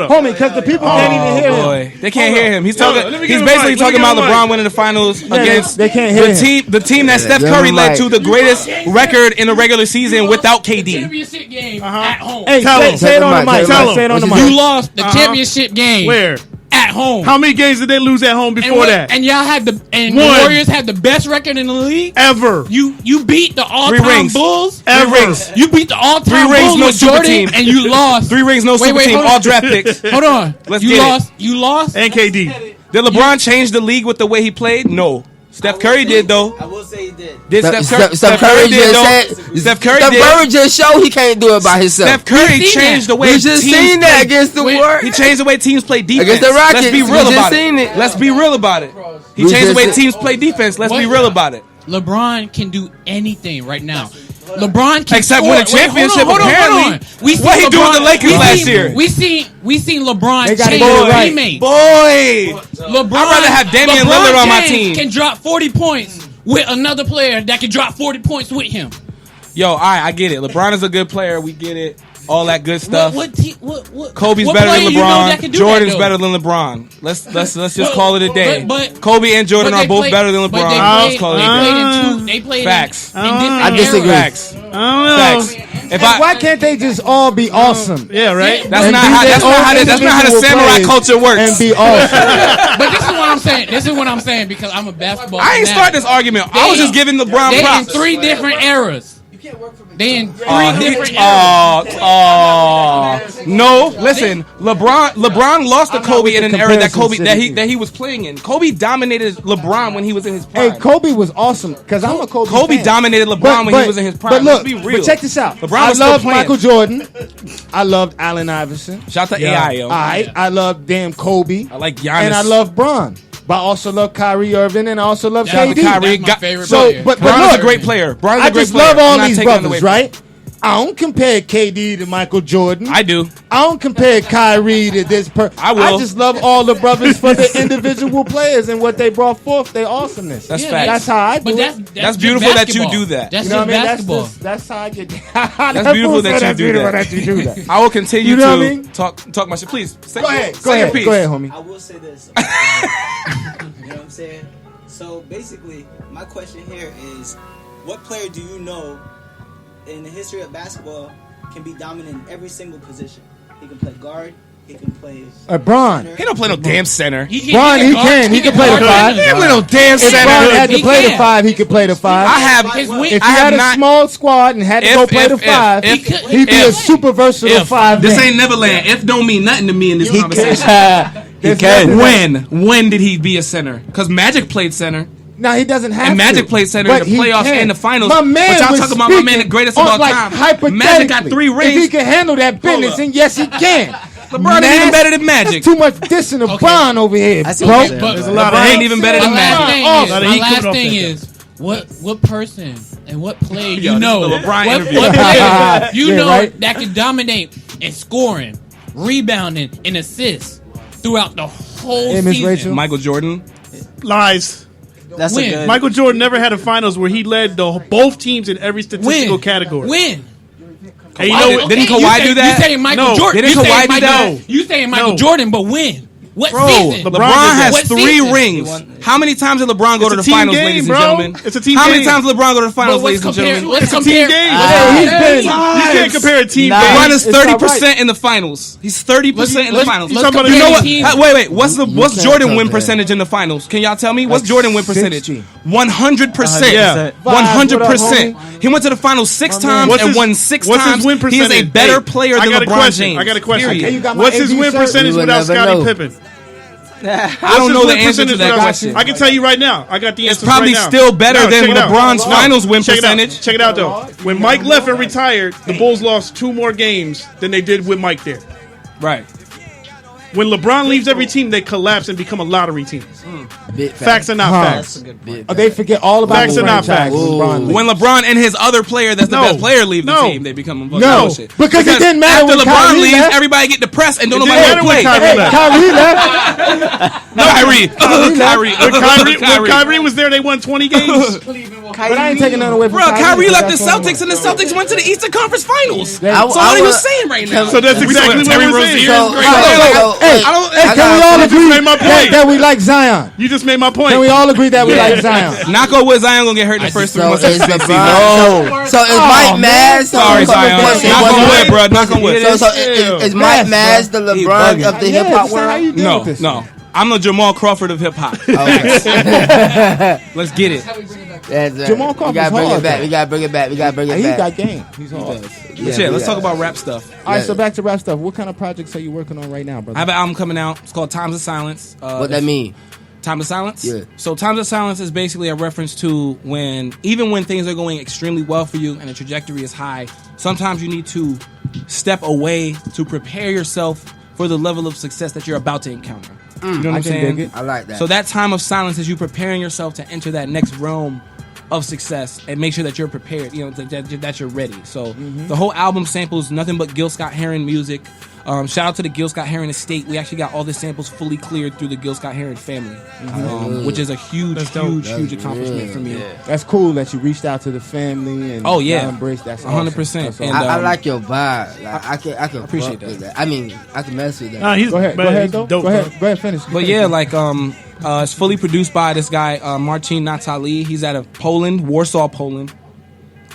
homie, because the people can't even hear him. Boy, they can't hear him. He's Hold talking. on, let me He's get him basically a mic. Let me talking get about him a LeBron mic. winning the finals Yeah, against they can't hear him. the team that Steph Give Curry him a led mic. to the greatest record in the regular season without KD. Championship game at home. Hey, Tell him. say it on the mic. Tell him. Say it on the You mic. lost the championship game Where? at home. How many games did they lose at home before that? And y'all had the One. Warriors had the best record in the league Ever. You beat the all-time rings. Bulls. Ever. 3 rings. You beat the all-time 3 rings, Bulls no with super Jordan, team. and you lost. 3 rings, no super team, hold all on. draft picks. Hold on. Let's you get lost. You lost. And KD. Did LeBron change the league with the way he played? No. Steph Curry did, though. I will say he did. Did Steph Curry did, though? just Steph Curry Steph did. Curry just showed he can't do it by himself. Steph Curry We seen changed that. the way We just teams seen that play. against the Warriors. He changed the way teams play defense. Against the Rockets. Let's be We real just about seen it. it. Let's be real about it. He We changed the just way seen- teams play defense. Let's be What? real about it. LeBron can do anything right now. LeBron can except score. win a championship. Hold on. Apparently, We what he do with the Lakers last year? We seen LeBron They gotta change get it right. teammates. Boy, LeBron, I'd rather have Damian LeBron Lillard on my James team. Can drop 40 points with another player that can drop 40 points with him. Yo, all right, I get it. LeBron is a good player. We get it. All that good stuff. What Kobe's what better player than you know LeBron. that can do Jordan's that, better than LeBron. Let's just call it a day. but- Kobe and Jordan but are they both played- better than but LeBron. they Let's call it a played day. in two. They played Facts. in different I disagree. eras. Facts. I don't know. Facts. If And why can't they just all be awesome? Yeah, right. That's And not be how. their That's not own how. That's not how the individual samurai players culture works. And be awesome. But this is what I'm saying. This is what I'm saying because I'm a basketball. I ain't fanatic. start this argument. I was just giving LeBron They in props. 3 different eras. They in 3 different eras. No, listen. LeBron lost to Kobe in an era that comparison that he was playing in. Kobe dominated LeBron when he was in his prime. Hey, Kobe was awesome because I'm a Kobe fan. Dominated LeBron when he was in his prime. But look, Let's be real. but check this out. LeBron I was still loved playing. Michael Jordan. I loved Allen Iverson. Shout out to AI, yo. I love damn Kobe. I like Giannis. And I love Bron. But I also love Kyrie Irving and I also love Shout out to KD. Kyrie. That's my favorite So, player. but Bron is look, a great player. Bron is I a great just player. love all I'm not these taking that away brothers, from right? I don't compare KD to Michael Jordan. I do. I don't compare Kyrie to this person. I will. I just love all the brothers for the individual players and what they brought forth, their awesomeness. That's Yeah, facts. That's how I do But it. That's beautiful just that you basketball. do that. That's You know just what I mean? basketball. That's how I get. That's beautiful that you do that. I will continue You know to what I mean? talk my shit. Please, Go ahead. say your piece. Go ahead, homie. I will say this. You know what I'm saying? So basically, my question here is, what player do you know in the history of basketball can be dominant in every single position? He can play guard. He can play. Bron. He don't play no damn center. Bron, he can. He can play the 5. He don't play no damn If center. Bron had to He play the can. 5, he could play the 5. I have. His wing- If I he have had a not- small squad and had to go play the 5, if- he'd be a super versatile 5. This man. ain't Neverland. If don't mean nothing to me in this He conversation. He can. When did he be a center? Because Magic played center. No, he doesn't have And Magic to. played center But in the he playoffs can. and the finals. My man But y'all was talking about my man, the speaking greatest of on, all like, time. hypothetically. Magic got 3 If rings. he can handle that business, then yes, he can. LeBron ain't even better than Magic. That's too much dissing of Bron over here, see bro. what you're saying. There's a lot of LeBron hate. ain't even better My than last Magic. thing Oh, is, lot of my heat last coming off thing that. is what person and what player Yo, you this know is the LeBron what interview. player you Yeah, know right? that can dominate in scoring, rebounding, and assists throughout the whole Hey, Miss season. Rachel. Michael Jordan. Lies. That's Win. a good. Michael Jordan never had a finals where he led both teams in every statistical category. Win. And you know what? Didn't Kawhi do that? You saying Michael No. Jordan? Didn't You saying Kawhi do Michael? that? You saying Michael No. Jordan? But win. What Bro, season? LeBron has What 3 season? rings. How many times did LeBron go It's to a the team finals, game, ladies bro. and gentlemen? It's a team How many game. times did LeBron go to the finals, But ladies and gentlemen? let's It's a compare. team game. He's been. You can't compare a team Nah. game. LeBron is It's not 30% in the finals. He's 30% in the Let's- finals. let's You talking about You know what? compare Wait. What's can't Jordan win compare. percentage in the finals? Can y'all tell me? What's Like Jordan win percentage? 60. 100%. Yeah. 100%. He went to the finals 6 times What's and his- won 6 what's times. his win He is a percentage? better Hey, player I than got a LeBron question. James. I got a question. Period. Okay, you got my What's his AD win shirt? percentage We would without never Scottie know. Pippen? I don't know the answer to that question. I can tell you right now. I got the It's answer. probably right now. still better No, than check it out. LeBron's No, finals win check it out. percentage. Check it out though. When Mike left and retired, the Bulls lost 2 more games than they did with Mike there. Right. When LeBron leaves every team, they collapse and become a lottery team. Big Facts are not facts. They forget all about Facts the are not franchise. facts. LeBron When LeBron and his other player, that's the No. best player, leave the No. team, they become a No. bullshit. Because it didn't matter after when LeBron Kyrie leaves, left. everybody get depressed and don't It nobody didn't want to matter play. when Kyrie left. Kyrie left. No, Kyrie. Kyrie. When Kyrie was there, they won 20 games. But I ain't taking nothing away from Bro, Kyrie left the That's what I'm Celtics, and the Celtics went to the Eastern Conference Finals. They- So what he was saying right now. So that's exactly what Terry we're Rozier saying. is So- great. Hey, I don't- hey, can we all You agree just made my point. that we like Zion? You just made my point. Can we all agree that we like Zion? Knock on wood, Zion gonna get hurt in the first 3 So months. is of the season. LeBron. So is Mike Maz? Sorry, Zion. Knock on wood, bro. Knock on wood. So is Mike Maz the LeBron of the hip hop world? No. I'm the Jamal Crawford of hip hop. Let's get it. Jamal Crawford's We gotta bring hard, it back. though. We gotta bring it back. We gotta bring it He back. got game. He's hard. But yeah, let's talk about rap stuff. All right, so back to rap stuff. What kind of projects are you working on right now, brother? I have an album coming out. It's called Times of Silence. What that mean? Time of Silence? Yeah. So Times of Silence is basically a reference to even when things are going extremely well for you and the trajectory is high, sometimes you need to step away to prepare yourself for the level of success that you're about to encounter. You know what I I'm can saying? dig it. I like that. So that time of silence is you preparing yourself to enter that next realm of success and make sure that you're prepared, that you're ready. So the whole album samples nothing but Gil Scott-Heron music. Shout out to the Gil Scott-Heron estate. We actually got all the samples fully cleared through the Gil Scott-Heron family, which is a huge accomplishment for me. Yeah. That's cool that you reached out to the family and embraced that. 100%. And I like your vibe. Like, I can appreciate fuck with that. I mean, I can mess with that. Go ahead, finish. But yeah, like it's fully produced by this guy Marcin Natali. He's out of Poland, Warsaw, Poland,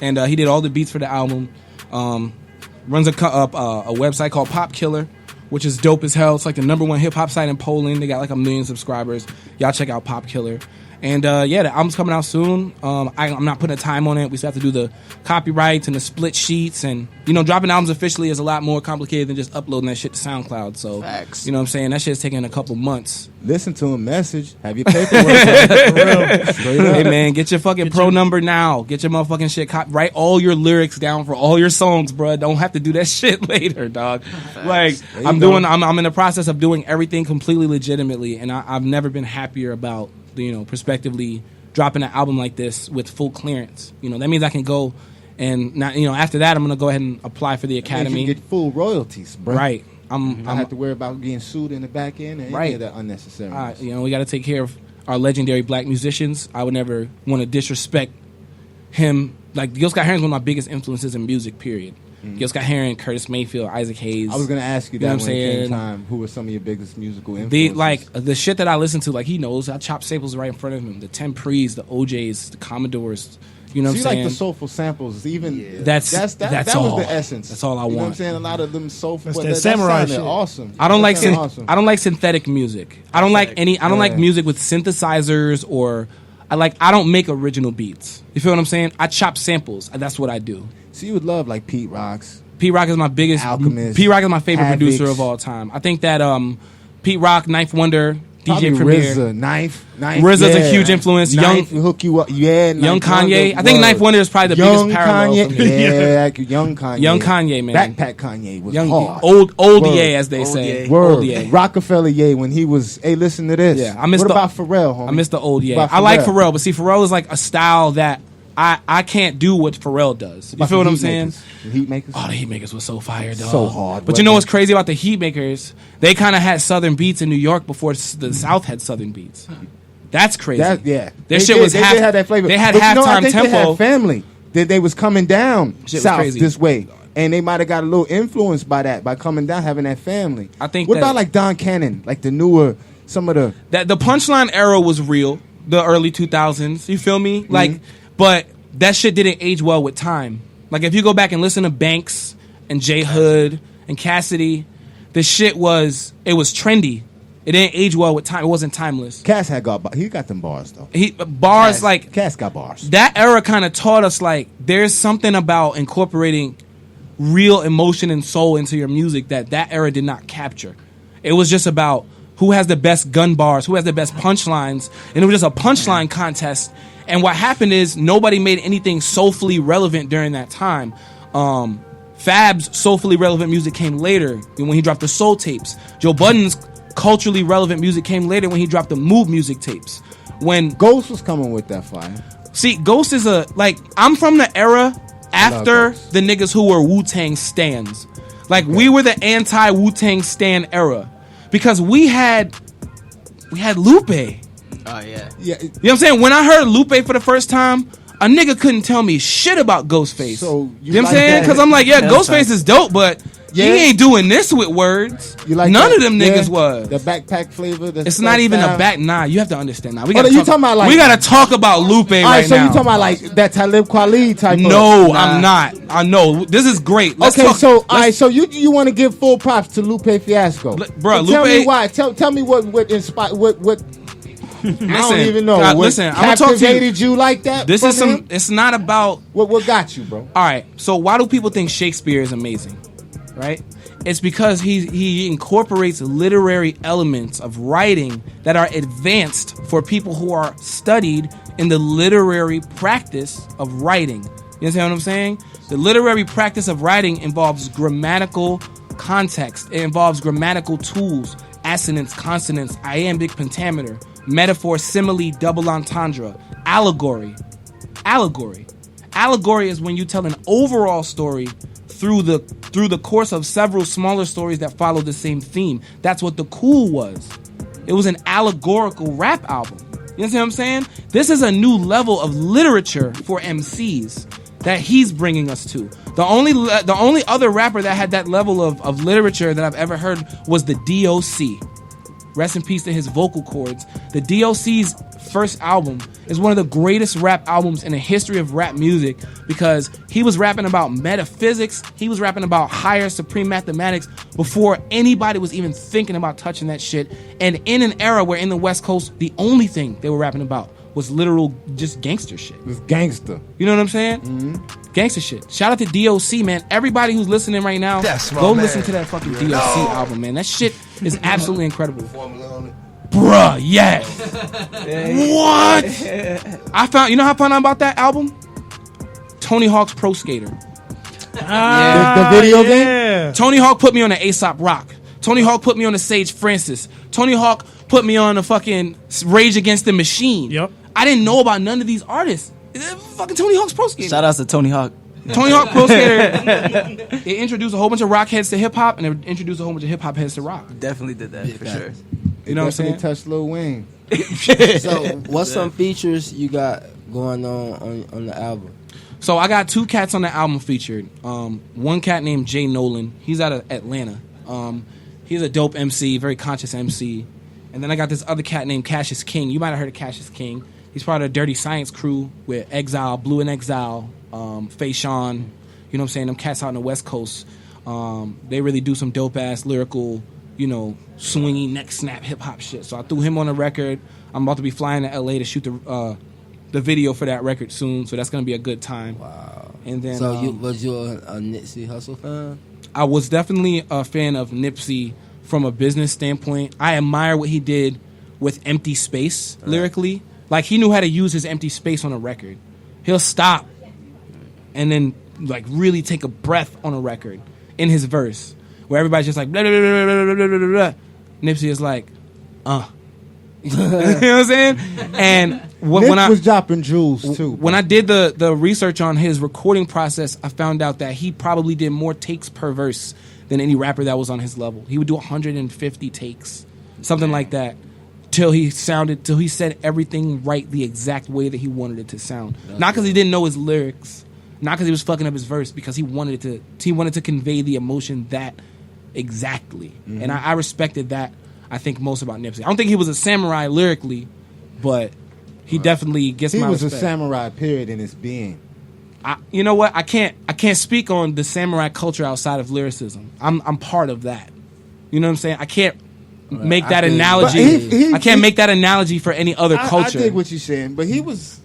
and he did all the beats for the album. Runs a website called Pop Killer, which is dope as hell. It's like the #1 hip hop site in Poland. They got like 1 million subscribers. Y'all check out Pop Killer. And the album's coming out soon. I'm not putting a time on it. We still have to do the copyrights and the split sheets, and dropping albums officially is a lot more complicated than just uploading that shit to SoundCloud. So facts. You know what I'm saying? That shit's taking a couple months. Listen to him, message, have your paperwork. Hey man, get your fucking pro number now. Get your motherfucking shit. Write all your lyrics down for all your songs, bro. Don't have to do that shit later, dog. Like I'm in the process of doing everything completely legitimately, and I've never been happier about prospectively dropping an album like this with full clearance. That means I can go and now, after that I'm gonna go ahead and apply for the Academy. You get full royalties, bro. Right. I don't have to worry about getting sued in the back end and any of that unnecessary. We got to take care of our legendary black musicians. I would never want to disrespect him. Like Gil Scott-Heron's one of my biggest influences in music, period. Gil Scott-Heron, Curtis Mayfield, Isaac Hayes. I was going to ask you that when it came time. Who were some of your biggest musical influences? The shit that I listen to, like he knows. I chop samples right in front of him. The Temprees, the OJs, the Commodores. You know what I'm saying? Like the soulful samples, even that all. was the essence. That's all I want. You know what I'm saying? A lot of them soulful. That samurai shit. Awesome. I don't like synthetic music. I don't like music with synthesizers or. I don't make original beats. You feel what I'm saying? I chop samples. That's what I do. So you would love like Pete Rock's. Pete Rock is my biggest. Alchemist. Pete Rock is my favorite Havocs. producer of all time. I think that Pete Rock, Ninth Wonder, DJ Premier, RZA's a huge influence. Knife will hook you up. Yeah, Young Kanye. I think Ninth Wonder is probably the biggest parallel Kanye. for me. Yeah, Young Kanye. Young Kanye, man. Backpack Kanye was hard. Old Ye, as they say. Word. Rockefeller Ye when he was. Hey, listen to this. Yeah, what about Pharrell? Homie? I miss the old Ye. I like Pharrell, but see, Pharrell is like a style that I can't do what Pharrell does. You feel what I'm saying? The Heatmakers? Oh, the Heatmakers was so fire, dog. So hard. But you know what's crazy about the Heatmakers? They kind of had Southern beats in New York before the South had Southern beats. That's crazy. Their shit was half. They had that flavor. They had but halftime tempo. They had family. They was coming down shit south was crazy. This way. And they might have got a little influenced by that, by coming down, having that family. I think. What about like Don Cannon? Like the newer, some of the. The punchline era was real. The early 2000s. You feel me? Like, but that shit didn't age well with time. Like if you go back and listen to Banks and J Hood and Cassidy, the shit was trendy. It didn't age well with time. It wasn't timeless. Cass he got them bars though. Cass got bars. That era kind of taught us like there's something about incorporating real emotion and soul into your music that era did not capture. It was just about who has the best gun bars, who has the best punchlines, and it was just a punchline contest. And what happened is nobody made anything soulfully relevant during that time. Fab's soulfully relevant music came later when he dropped the Soul tapes. Joe Budden's culturally relevant music came later when he dropped the Move music tapes. When Ghost was coming with that fire. See, Ghost is I'm from the era after the niggas who were Wu-Tang stans. Like we were the anti Wu-Tang stan era because we had Lupe. Oh yeah. You know what I'm saying? When I heard Lupe for the first time, a nigga couldn't tell me shit about Ghostface. So you know what I'm saying? Because I'm like, Ghostface is dope, but he ain't doing this with words. None of them niggas was. The backpack flavor. It's not even a back. Nah, you have to understand. Now we we gotta talk about Lupe right now. So you talking about like that Talib Kweli type? No, I'm not. I know this is great. Let's talk. So all right. So you want to give full props to Lupe Fiasco, bro? So tell me why. Tell me what inspired what. I don't even know. Listen, I'm gonna talk to you like that. This is some. It's not about what got you, bro. All right. So why do people think Shakespeare is amazing? Right? It's because he incorporates literary elements of writing that are advanced for people who are studied in the literary practice of writing. You understand what I'm saying? The literary practice of writing involves grammatical context. It involves grammatical tools, assonance, consonants, iambic pentameter, metaphor, simile, double entendre, allegory. allegory. Allegory is when you tell an overall story through the course of several smaller stories that follow the same theme. That's what the Cool was. It was an allegorical rap album. You know what I'm saying? This is a new level of literature for MCs that he's bringing us to. The only other rapper that had that level of literature that I've ever heard was the DOC. Rest in peace to his vocal cords. The DOC's first album is one of the greatest rap albums in the history of rap music because he was rapping about metaphysics. He was rapping about higher supreme mathematics before anybody was even thinking about touching that shit. And in an era where in the West Coast, the only thing they were rapping about was literal just gangster shit. It was gangster. You know what I'm saying? Mm-hmm. Gangster shit. Shout out to DOC, man. Everybody who's listening right now, go listen to that fucking DOC album, man. That shit is absolutely incredible. Bruh, yes. What? I found, you know how I found out about that album? Tony Hawk's Pro Skater. The video game? Tony Hawk put me on the Aesop Rock. Tony Hawk put me on the Sage Francis. Tony Hawk put me on the fucking Rage Against the Machine. Yep. I didn't know about none of these artists. Fucking Tony Hawk's Pro Skater. Shout outs to Tony Hawk. Tony Hawk Pro Skater. It introduced a whole bunch of rock heads to hip hop, and it introduced a whole bunch of hip hop heads to rock. Definitely did that for sure. You know what I'm saying? Touched Lil Wayne. So, what's some features you got going on the album? So I got two cats on the album featured. One cat named Jay Nolan. He's out of Atlanta. He's a dope MC, very conscious MC. And then I got this other cat named Cassius King. You might have heard of Cassius King. He's part of the Dirty Science crew with Exile, Blue and Exile, Faye Sean. You know what I'm saying? Them cats out on the West Coast. They really do some dope ass lyrical, swingy neck snap hip hop shit. So I threw him on a record. I'm about to be flying to LA to shoot the video for that record soon. So that's gonna be a good time. Wow. And then was you a Nipsey Hussle fan? I was definitely a fan of Nipsey from a business standpoint. I admire what he did with Empty Space lyrically. Like, he knew how to use his empty space on a record. He'll stop and then, like, really take a breath on a record in his verse, where everybody's just like, blah, blah, blah, blah, blah, blah, blah. Nipsey is like, You know what I'm saying? And when I was dropping jewels, too. When I did the research on his recording process, I found out that he probably did more takes per verse than any rapper that was on his level. He would do 150 takes, something like that, till he said everything right the exact way that he wanted it to sound. Not because he didn't know his lyrics, not because he was fucking up his verse, because he wanted to convey the emotion that exactly. Mm-hmm. And I respected that, I think, most about Nipsey. I don't think he was a samurai lyrically, but he definitely gets my respect. He was a samurai, period, in his being. You know what? I can't speak on the samurai culture outside of lyricism. I'm part of that. You know what I'm saying? I can't make that analogy. I can't make that analogy for any other culture. I dig what you're saying, but he was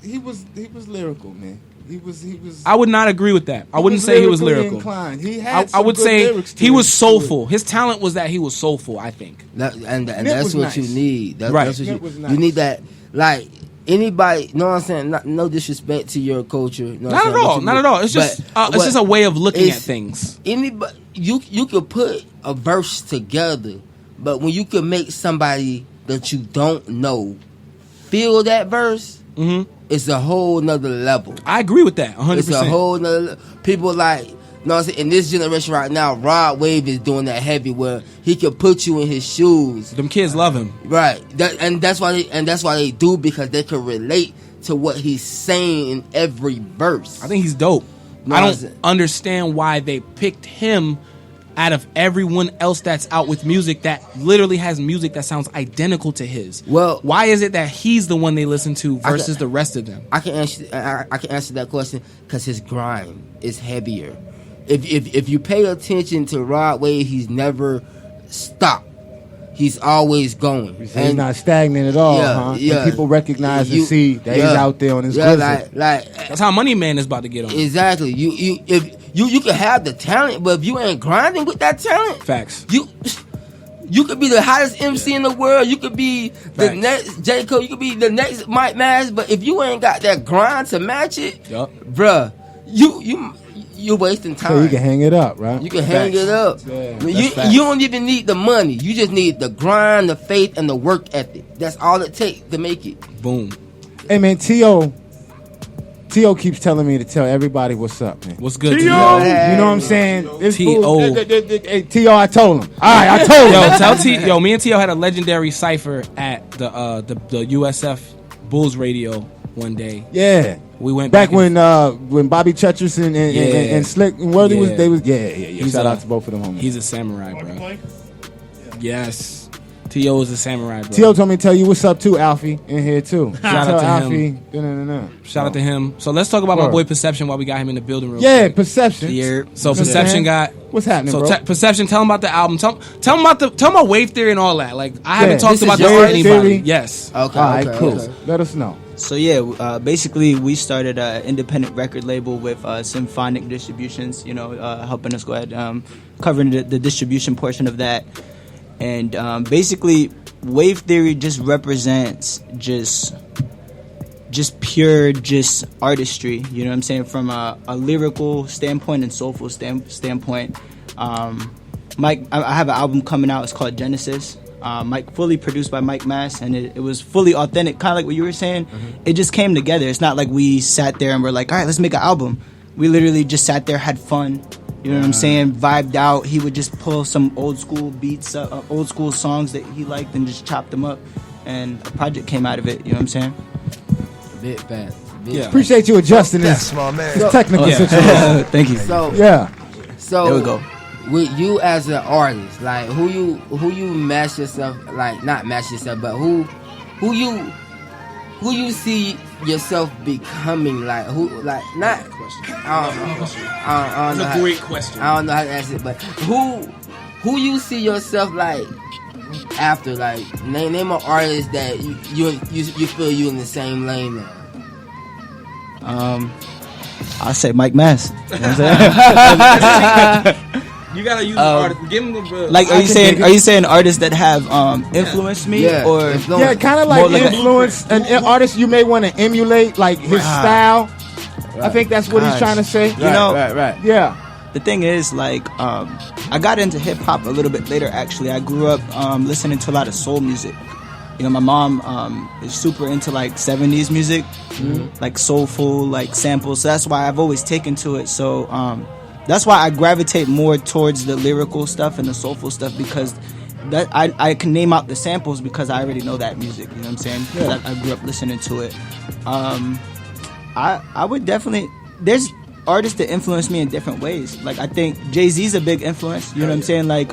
lyrical, man. He was. I would not agree with that. I wouldn't say he was lyrical. Inclined. He had I would say he was soulful. His talent was that he was soulful, I think. And that's what you need. That's what you need. That, like, anybody, you know what I'm saying? No disrespect to your culture. You know not at all. Not at all. It's just it's just a way of looking at things. Anybody, you could put a verse together, but when you can make somebody that you don't know feel that verse, it's a whole nother level. I agree with that 100%. It's a whole nother people like, you know what I'm saying? In this generation right now, Rod Wave is doing that heavy where he can put you in his shoes. Them kids love him, right? That's why they do, because they can relate to what he's saying in every verse. I think he's dope. I don't understand why they picked him out of everyone else that's out with music that literally has music that sounds identical to his. Well, why is it that he's the one they listen to versus the rest of them? I can answer that question because his grind is heavier. If you pay attention to Rod Wave, he's never stopped. He's always going. He's not stagnant at all, huh? Yeah. And people recognize and see that he's out there on his grizzle. That's how Money Man is about to get on. Exactly. You can have the talent, but if you ain't grinding with that talent, facts. You could be the hottest MC in the world. You could be the next J. Cole. You could be the next Mike Myers. But if you ain't got that grind to match it, bruh, you're wasting time. So you can hang it up, right? You can hang it up. Yeah, you don't even need the money. You just need the grind, the faith, and the work ethic. That's all it takes to make it. Boom. Hey man, T.O., T.O. keeps telling me to tell everybody what's up, man. What's good, T.O.? T.O.? You know what I'm saying? It's T.O. cool. Hey, T.O., I told him. All right, I told him. Yo, tell T.O. Me and T.O. had a legendary cipher at the USF Bulls radio one day. Yeah. We went back when Bobby Chutcherson and Slick and Worthy was. Shout out to both of them homies. He's a samurai, bro. Yes. T.O. is a samurai, bro. T.O. told me to tell you what's up too, Alfie, in here too. Shout out to Alfie. him. Shout out to him. So let's talk about my boy Perception while we got him in the building real quick. Perception. So Perception got what's happening, bro? Perception. Tell him about the album. Tell him about Wave Theory and all that. Like I haven't talked about this with anybody. Theory? Yes. Okay. All right. Cool. Let us know. So yeah, basically we started an independent record label with Symphonic Distributions. You know, helping us go ahead covering the distribution portion of that, and basically Wave Theory just represents just pure artistry. You know what I'm saying, from a lyrical standpoint and soulful standpoint. Mike, I have an album coming out. It's called Genesis. Fully produced by Mike Mass, and it was fully authentic, kind of like what you were saying. It just came together. It's not like we sat there and we're like, all right, let's make an album. We literally just sat there, had fun. You know what I'm saying? Vibed out. He would just pull some old school beats, old school songs that he liked, and just chop them up, and a project came out of it. You know what I'm saying? Bit fast. Yeah. Appreciate you adjusting this technical situation. Thank you. So there we go. With you as an artist, like who you match yourself, like not match yourself, but who you see yourself becoming, like who, like not. I don't know. That's a great question. I don't know how to answer it, but who you see yourself like after, like name an artist that you feel you in the same lane now. I say Mike Mass. You know what I'm saying? You gotta use artist. Give him the like. Are you saying artists that have influenced me, or kind of like influence an artist you may want to emulate, like his style? Right. I think that's what he's trying to say. You know, right. Yeah. The thing is, like, I got into hip hop a little bit later. Actually, I grew up listening to a lot of soul music. You know, my mom is super into like 70s music, like soulful, like samples. So that's why I've always taken to it. So that's why I gravitate more towards the lyrical stuff and the soulful stuff, because that I can name out the samples because I already know that music. You know what I'm saying? Yeah. I grew up listening to it. I would definitely. There's artists that influence me in different ways. Like I think Jay-Z's a big influence. You know what I'm saying? Like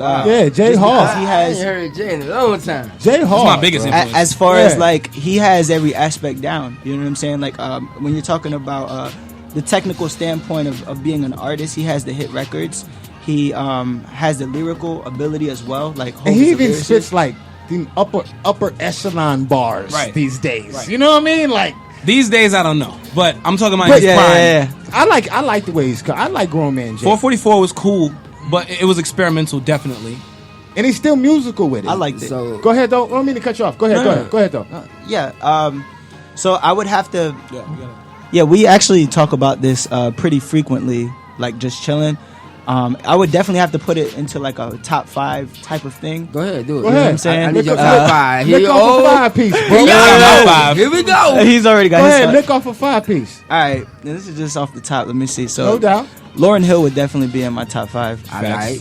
Jay Hall. He has. I ain't heard Jay in a long time. Jay Hall, my biggest influence. As far as like he has every aspect down. You know what I'm saying? Like when you're talking about the technical standpoint of being an artist, he has the hit records. He has the lyrical ability as well. Like and he even spits like the upper echelon bars these days. Right. You know what I mean? Like. These days, I don't know, but I'm talking about his prime. Yeah. I like the way he's. I like Grown Man Jay. 444 was cool, but it was experimental, definitely. And he's still musical with it. I liked it. So, go ahead, though. I don't mean to cut you off. Go ahead, though. So I would have to. Yeah, we actually talk about this pretty frequently, like just chilling. I would definitely have to put it into like a top 5 type of thing. Go ahead, do it. Go ahead. You know what I'm saying? I need your top 5. Lick off a 5 piece, bro. Here we go. He's already got Go his ahead, lick off a 5 piece. All right, this is just off the top. Let me see. So no doubt. Lauryn Hill would definitely be in my top 5. All right.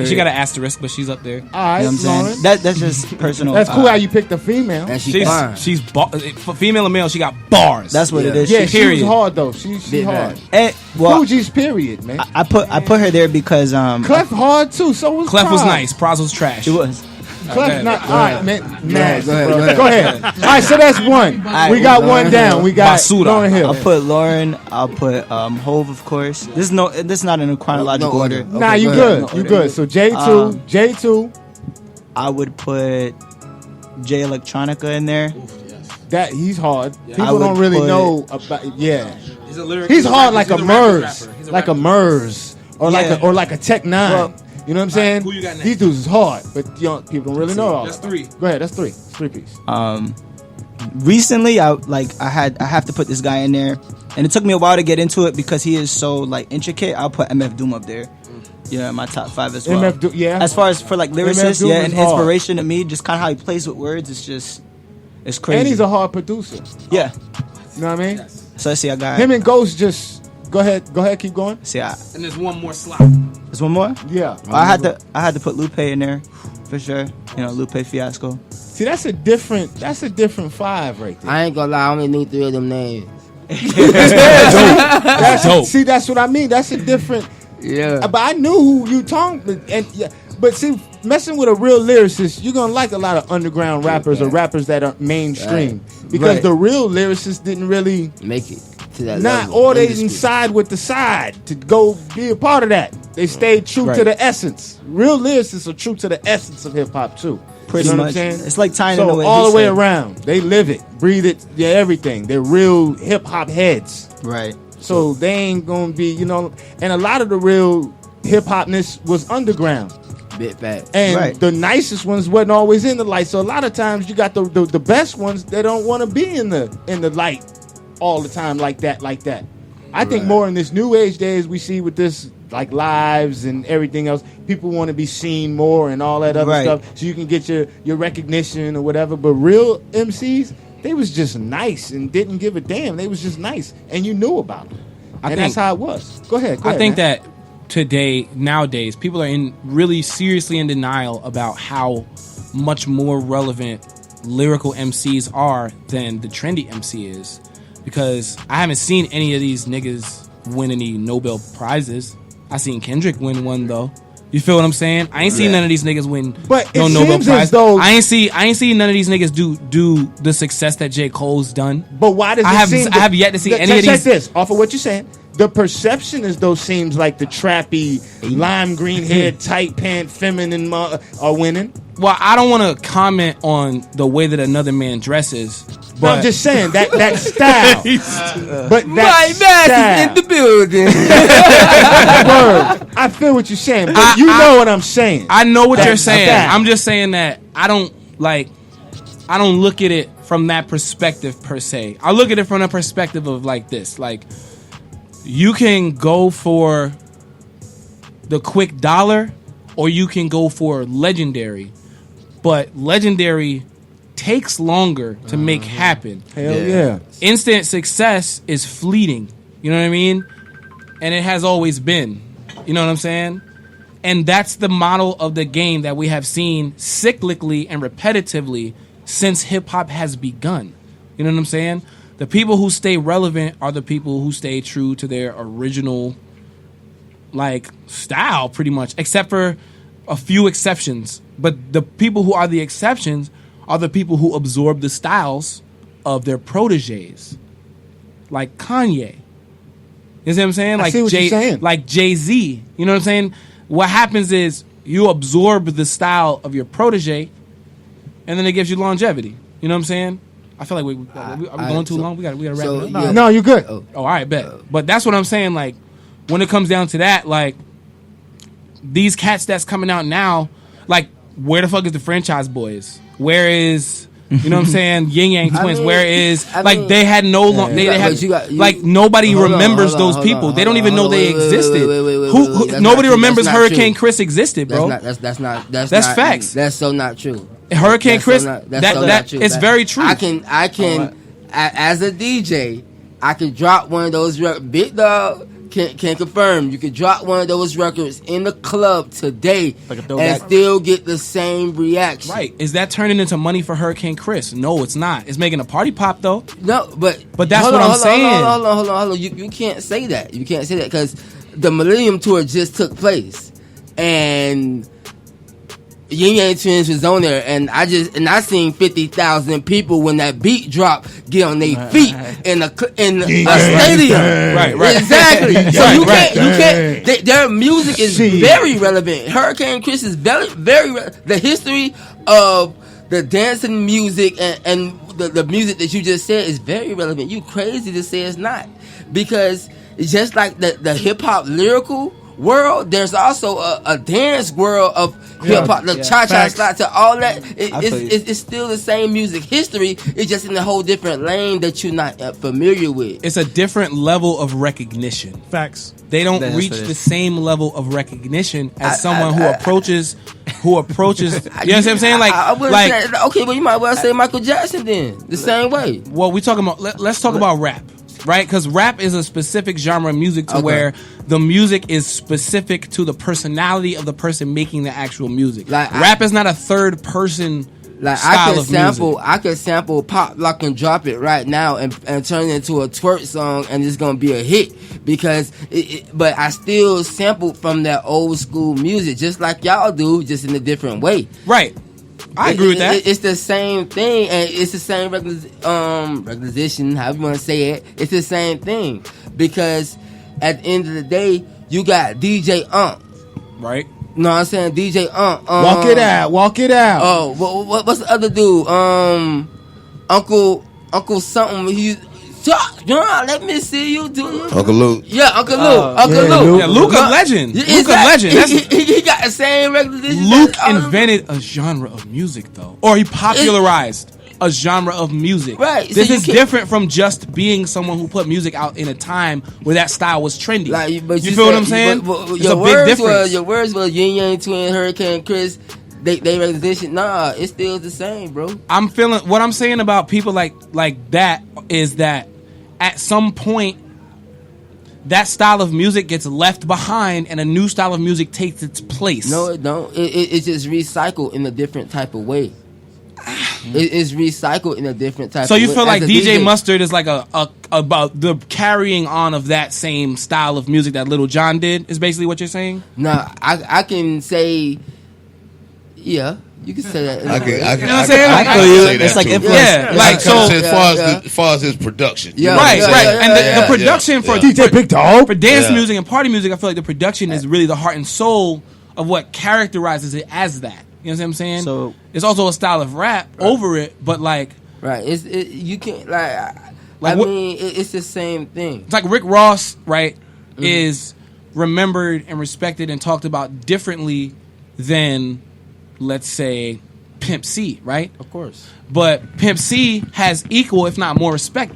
She got an asterisk, but she's up there. All right, you know what I'm saying? That's just personal. That's cool how you picked a female. And she's female and male. She got bars. That's what it is. Yeah, she's hard though. She's hard. And Fuji's period, man. I put her there because Clef hard too. So was Clef Pras. was nice. Pras was trash. It was. Clef not all right, man. Go ahead. All right, so that's one. We got one down. We got Lauryn Hill. I'll put Lauren. I'll put Hove, of course. This is not in a chronological order. Okay, nah, you good. You good. So J2. I would put J Electronica in there. That he's hard. Yeah. People don't really know about. Yeah, he's hard like a Murs, like a Murs, or like a Tech 9. Well, you know what I'm saying? Who you got next? These dudes is hard, but people don't really know all. That's 3. Go ahead. That's 3. 3 piece. Recently, I have to put this guy in there, and it took me a while to get into it because he is so like intricate. I'll put MF Doom up there. Yeah, my top 5 as well. MF Doom, yeah. As far as for like lyricists, and inspiration to me, just kind of how he plays with words, it's crazy. And he's a hard producer. Yeah. You know what I mean? So let's see, I got him and Ghost. Just go ahead, keep going. See, And there's one more slot. There's one more. Yeah, I had to put Lupe in there for sure. You know, Lupe Fiasco. See, that's a different 5 right there. I ain't gonna lie, I only knew 3 of them names. That's dope. See, that's what I mean. That's a different. Yeah. But I knew who you talking, and yeah. But see, messing with a real lyricist, you're gonna like a lot of underground rappers or rappers that are mainstream because the real lyricists didn't really make it to that level. Or they didn't side with the side to go be a part of that. They stayed true to the essence. Real lyricists are true to the essence of hip hop too. Pretty you know much. What I'm saying? It's like tying so in the way all he the way said. around. They live it, breathe it, everything. They're real hip hop heads. Right. So they ain't gonna be, and a lot of the real hip hopness was underground. Bit back. And the nicest ones wasn't always in the light. So a lot of times you got the best ones that don't want to be in the light all the time like that. I think more in this new age days we see with this like lives and everything else, people want to be seen more and all that other stuff so you can get your recognition or whatever. But real MCs, they was just nice and didn't give a damn. They was just nice and you knew about them. And that's how it was. Go ahead, I think man. that nowadays, people are really seriously in denial about how much more relevant lyrical MCs are than the trendy MC is. Because I haven't seen any of these niggas win any Nobel Prizes. I seen Kendrick win one though. You feel what I'm saying? I ain't seen none of these niggas win no Nobel Prize. I ain't see none of these niggas do the success that J. Cole's done. But why does I have yet to see any of these. Check this off of what you're saying. The perception is those seems like the trappy, lime green head, tight pant, feminine are winning. Well, I don't want to comment on the way that another man dresses. But No, I'm just saying that style. But that style. Is in the building. Word. I feel what you're saying, but you know what I'm saying. I know what you're saying. I'm just saying that I don't look at it from that perspective per se. I look at it from the perspective of like this. Like, you can go for the quick dollar or you can go for legendary. But legendary takes longer to make happen. Hell yeah. Instant success is fleeting. You know what I mean? And it has always been. You know what I'm saying? And that's the model of the game that we have seen cyclically and repetitively since hip hop has begun. You know what I'm saying? The people who stay relevant are the people who stay true to their original style pretty much, except for a few exceptions. But the people who are the exceptions are the people who absorb the styles of their proteges, like Kanye. You see what I'm saying? I see what you're saying. Like Jay-Z. You know what I'm saying? What happens is you absorb the style of your protege, and then it gives you longevity. You know what I'm saying? I feel like are we going too long? We got to wrap it up. No, you're good. Oh, all right, bet. But that's what I'm saying. Like, when it comes down to that, like, these cats that's coming out now, like, where the fuck is the Franchise Boys? Where is, you know what I'm saying, Yin Yang Twins? Where is, they had no long, nobody remembers those people. They don't even know they existed. Nobody remembers Hurricane Chris existed, bro. That's facts. That's so not true. Hurricane Chris, it's very true. I can, as a DJ, I can drop one of those Big Dawg can confirm. You can drop one of those records in the club today and still get the same reaction. Right? Is that turning into money for Hurricane Chris? No, it's not. It's making a party pop though. No, but that's what I'm saying. Hold on. You can't say that. You can't say that because the Millennium Tour just took place and Yin Yang Twins was on there, and I seen 50,000 people when that beat dropped get on their feet in a stadium. Right. Exactly. So you can't. Their music is very relevant. Hurricane Chris is very the history of the dancing music and the music that you just said is very relevant. You crazy to say it's not, because it's just like the hip hop lyrical world, there's also a dance world of hip hop, the cha-cha slide to all that. It's still the same music history. It's just in a whole different lane that you're not familiar with. It's a different level of recognition. Facts. They don't reach the same level of recognition as someone who approaches. You know what I'm saying? Okay, but you might well say Michael Jackson then, the same way. Well, we talking about. Let's talk about rap. right? Because rap is a specific genre of music to where the music is specific to the personality of the person making the actual music. Like rap is not a third person like style of music. I could sample Pop Lock and Drop It right now and turn it into a twerk song, and it's gonna be a hit because but I still sampled from that old school music just like y'all do, just in a different way. Right. I agree with that. It's the same thing, and it's the same recognition, however you want to say it. It's the same thing because at the end of the day, you got DJ right? No, I'm saying DJ Walk it out. Oh, what's the other dude? Uncle something. Let me see you do it. Uncle Luke. Yeah, Uncle Luke. Luke. Yeah, Luke a legend. Luke a legend. He got the same recognition. Luke invented a genre of music, though, or he popularized a genre of music. Right. This is different from just being someone who put music out in a time where that style was trendy. But you feel what I'm saying? But It's a big difference. Your words were Yin Yang Twin, Hurricane Chris. They recognition. Nah, it's still the same, bro. I'm feeling what I'm saying about people like that is that at some point that style of music gets left behind and a new style of music takes its place. No, it don't. It's just recycled in a different type of way. It's recycled in a different type of way. So you feel like DJ Mustard is like about the carrying on of that same style of music that Little John did is basically what you're saying? No, I can say, yeah, you can say that. I can, you know what I'm I saying? can say It's that like too. influence. Like as far as his production. Right. And the production for DJ Big Dawg for dance music and party music, I feel like the production is really the heart and soul of what characterizes it as that. You know what I'm saying? So it's also a style of rap over it, but like you can't it's the same thing. It's like Rick Ross, right? Is remembered and respected and talked about differently than, let's say, Pimp C, right? Of course. But Pimp C has equal, if not more, respect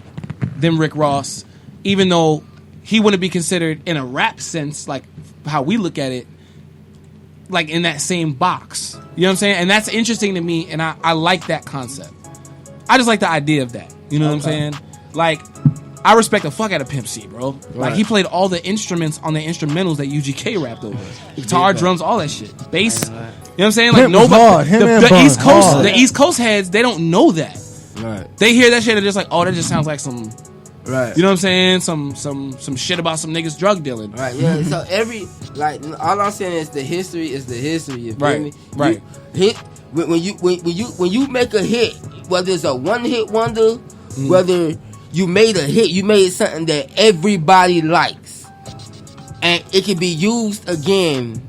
than Rick Ross, even though he wouldn't be considered in a rap sense, like how we look at it, like in that same box. You know what I'm saying? And that's interesting to me, and I like that concept. I just like the idea of that. You know what I'm saying? Like, I respect the fuck out of Pimp C, bro. Like, he played all the instruments on the instrumentals that UGK rapped over. Guitar, drums, all that shit. Bass. You know what I'm saying? Like, nobody. The East Coast heads, they don't know that. Right. They hear that shit and they're just like, oh, that just sounds like some. Right. You know what I'm saying? Some shit about some niggas drug dealing. Right. Yeah. So all I'm saying is the history is the history. You feel me? Right. When you make a hit, whether it's a one hit wonder, whether you made a hit, you made something that everybody likes, and it can be used again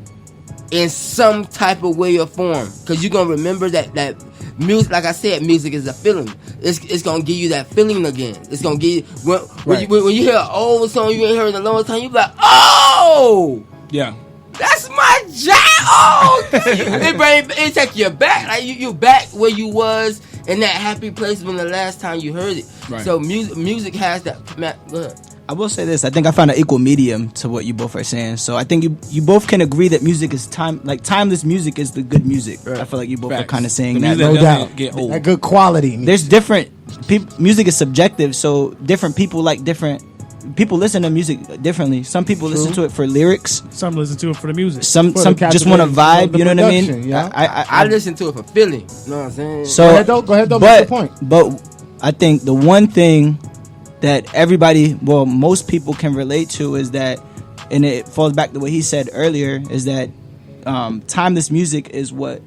in some type of way or form, because you're gonna remember that music. Like I said, music is a feeling. It's gonna give you that feeling again. It's gonna give you when you hear an old song you ain't heard in a long time, you be like, oh yeah, that's my jam. Oh, it take you back. Like you back where you was in that happy place when the last time you heard it. Right. So music has that. Matt, go ahead. I will say this. I think I found an equal medium to what you both are saying. So I think you both can agree that music is timeless music is the good music. Right. I feel like you both are kind of saying that. No doubt. That good quality. There's different music is subjective, so different people like different. People listen to music differently. Some people listen to it for lyrics. Some listen to it for the music. Some just want to vibe. You know what I mean? Yeah. I listen to it for feeling. You know what I'm saying? So go ahead, make the point. But I think the one thing that everybody, most people can relate to is that, and it falls back to what he said earlier, is that timeless music is what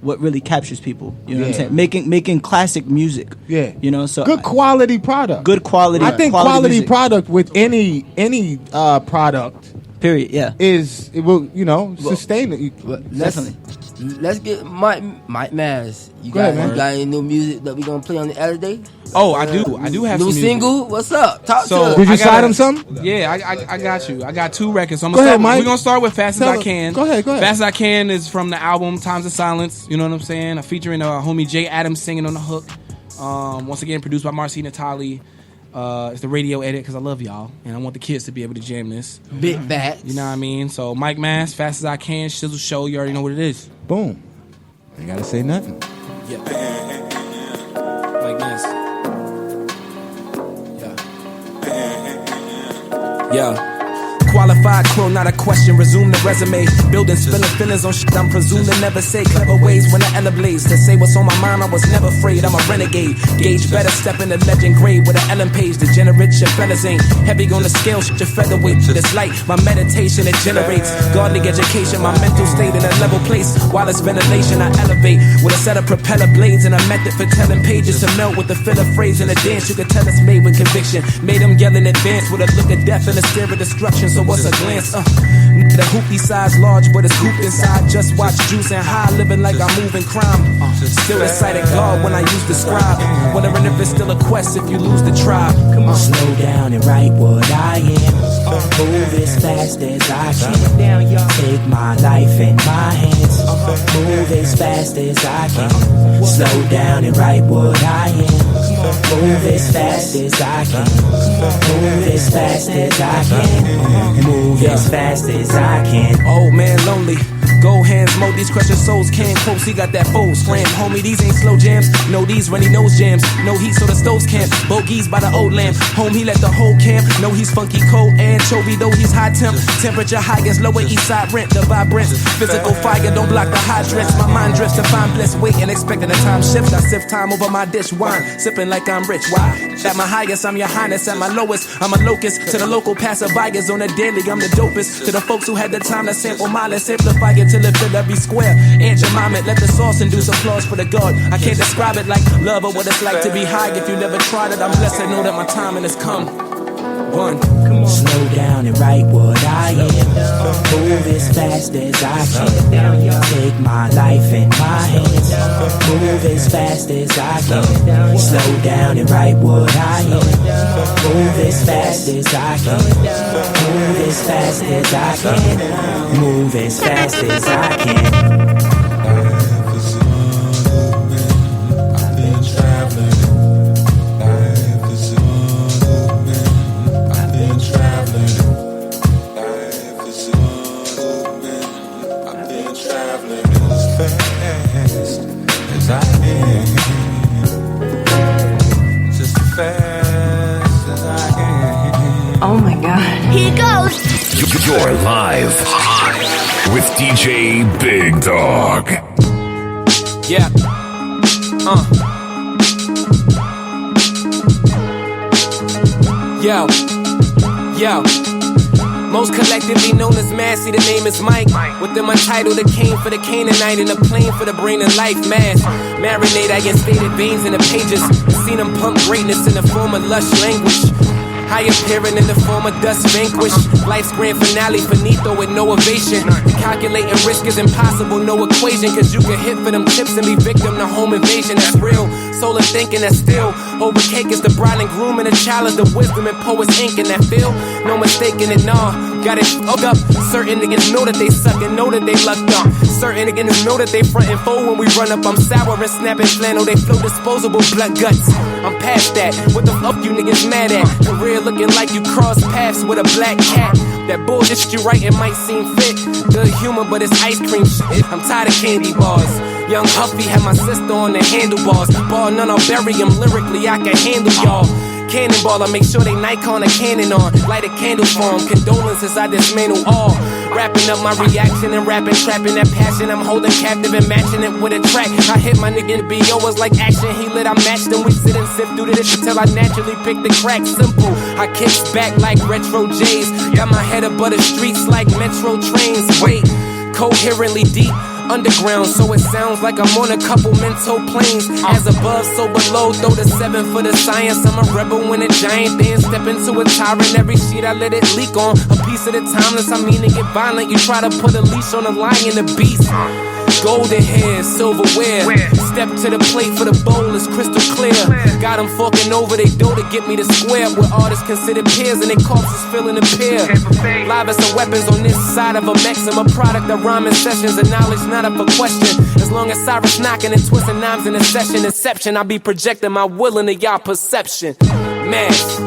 really captures people. You know what I'm saying? Making classic music. Yeah. You know, so good quality product. Good quality. I think quality product with any product. Period. Yeah. It will sustain it. Definitely. Let's get Mike Maz. You got any new music that we gonna play on the other day? Oh, I do have new some single. What's up? Talk to us. Did you sign him something? Yeah, I got you. I got 2 records. So I'm Go ahead, Mike. we're gonna start with Fast As I Can. Go ahead. Fast As I Can is from the album Times of Silence. You know what I'm saying? Featuring homie Jay Adams singing on the hook. Once again, produced by Marcy Natali. It's the radio edit because I love y'all and I want the kids to be able to jam this. Big bats. You know what I mean? So Mike Mass, Fast As I Can, Shizzle Show. You already know what it is. Boom. Ain't gotta say nothing. Yeah. Like this. Yeah. Yeah. Qualified crew, not a question, resume the resume. Building, spilling feelings on shit I'm presuming never say. Clever ways when I enter blaze. To say what's on my mind, I was never afraid, I'm a renegade. Gauge better, step in the legend grade with an Ellen page. Degenerate, your fellas ain't heavy on the scale, shit your featherweight. This light, my meditation, it generates godly education, my mental state in a level place. While it's ventilation, I elevate with a set of propeller blades and a method for telling pages to melt with the filler phrase in a dance. You could tell it's made with conviction. Made them yell in advance with a look of death and a stare of destruction. So what's a glance? The hoopty size large, but it's hooped inside. Just watch juice and high, living like I'm moving crime. Still excited God when I use the scribe. Wondering if it's still a quest if you lose the tribe. Come on, slow down and write what I am. Move as fast as I can. Take my life in my hands. Move as fast as I can. Slow down and write what I am. Move as fast as I can. Move as fast as I can. Move as fast as I can. Old man lonely. Gold hands, mold these crushing souls can't cope. He got that foe scram. Homie, these ain't slow jams. No, these runny nose jams. No heat, so the stoves can't. Bogeys by the old lamp. Home, he let the whole camp. No, he's funky cold. Anchovy, though he's high temp. Temperature high as lower east side rent. The vibrance, physical fire, don't block the hydrants. My mind drifts to find bliss. Waiting, expecting a time shift. I sip time over my dish wine. Sipping like I'm rich. Why? At my highest, I'm your highness. At my lowest, I'm a locust. To the local passerbyers on the daily, I'm the dopest. To the folks who had the time to sample mine, let's amplify it till it fill every square. Aunt Jemima, let the sauce induce applause for the God. I can't describe it like love or what it's like to be high. If you never tried it, I'm blessed to know that my timing has come. One. Slow down and write what I am. Move as fast as I can. Take my life in my hands. Move as fast as I can. Slow down and write what I am. Move as fast as I can. Move as fast as I can. Move as fast as I can. Oh my God. Here goes. You're live with DJ Big Dawg. Yeah. Yo. Most collectively known as Massey, the name is Mike. Within my title, the cane for the Canaanite and the plane for the brain and life. Mass, marinate, I instated veins in the pages. Seen them pump greatness in the form of lush language. High appearing in the form of dust vanquished. Life's grand finale, finito with no ovation. Calculating risk is impossible, no equation. Cause you can hit for them tips and be victim to home invasion. That's real, solar thinking that's still. Over cake is the bride and groom and the child is the wisdom and poet's ink in that feel. No mistaking it, nah. Got it fucked up. Certain niggas know that they suck and know that they lucked up. Certain niggas know that they front and fold when we run up. I'm sour and snapping flannel, they flow disposable blood guts. I'm past that. What the fuck you niggas mad at? Career looking like you cross paths with a black cat. That bullshit you writing might seem fit. Good humor, but it's ice cream shit. I'm tired of candy bars. Young Huffy had my sister on the handlebars. Ball none, I'll bury him lyrically, I can handle y'all. Cannonball, I make sure they Nikon a cannon on. Light a candle for him, condolences, I dismantle all. Wrapping up my reaction and rapping, trapping that passion. I'm holding captive and matching it with a track. I hit my nigga in B.O. was like action. He lit, I matched him. We sit and sift through this until I naturally pick the crack. Simple, I kicks back like retro J's. Got my head above the streets like metro trains. Wait, coherently deep. Underground, so it sounds like I'm on a couple mental planes. As above, so below, throw the 7 for the science. I'm a rebel when a giant then step into a tyrant. Every sheet I let it leak on, a piece of the timeless. I mean to get violent, you try to put a leash on a lion, the beast. Golden hair, silverware. Step to the plate for the bowl, it's crystal clear. Got them forking over they dough to get me to square. Where artists consider peers and they corpses filling the pier. Live as the weapons on this side of a mix. I'm a product of rhyming sessions and knowledge not up for question. As long as Cyrus knocking and twisting knives in a session. Inception, I be projecting my will into y'all perception. Mass.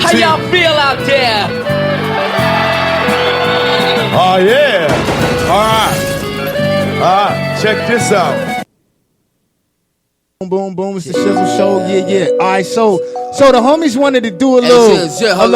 How y'all feel out there? Oh, yeah. All right. Check this out. Boom, boom, boom. It's the Shizzle Show. Yeah. All right, so the homies wanted to do a little. Hold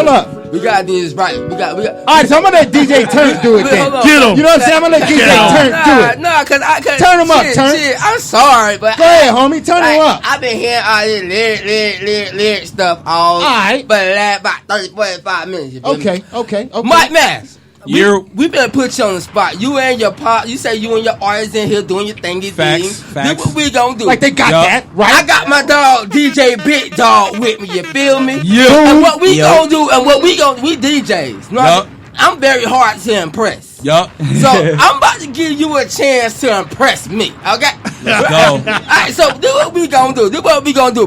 up. We gotta do this right. We got. All right, so I'm gonna let DJ Turnt do it then. Get him. You know what I'm saying? I'm gonna let DJ Turnt do it. Nah, cause turn him up, Turnt. I'm sorry, but go ahead, homie. Turn him up. I've been hearing all this lyric stuff all right, but last about 30-45 minutes. You feel me? Okay. Mike Mass. We better put you on the spot. You and your pop. You say you and your artists in here doing your thingy thing. This what we gonna do? Like they got that right. I got my dog DJ Big Dawg with me. You feel me? Yeah. And what we gonna do? And what we gonna? We DJs. No, I'm very hard to impress. Yup. So I'm about to give you a chance to impress me. Okay. Let's go. All right. So do what we gonna do.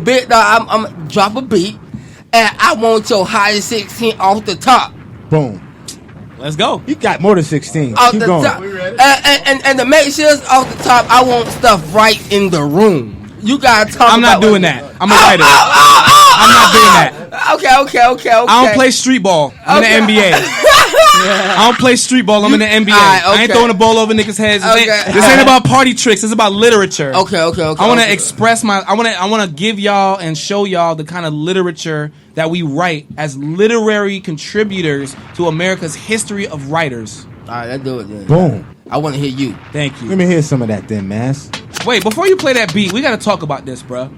Big Dawg. I'm gonna drop a beat, and I want your highest 16 off the top. Boom. Let's go. You got more than 16. Off Keep the going. top. And to make sure it's off the top, I want stuff right in the room. You gotta talk. I'm not doing that. I'm a writer. I'm not doing that. Okay. I don't play street ball. I'm in the NBA. I don't play street ball. I'm in the NBA. I ain't throwing the ball over niggas' heads. This ain't about party tricks. It's about literature. Okay. I want to express my. I want to give y'all and show y'all the kind of literature that we write as literary contributors to America's history of writers. All right, let's do it then. Boom. I want to hear you. Thank you. Let me hear some of that then, Mass. Wait, before you play that beat, we got to talk about this, bro.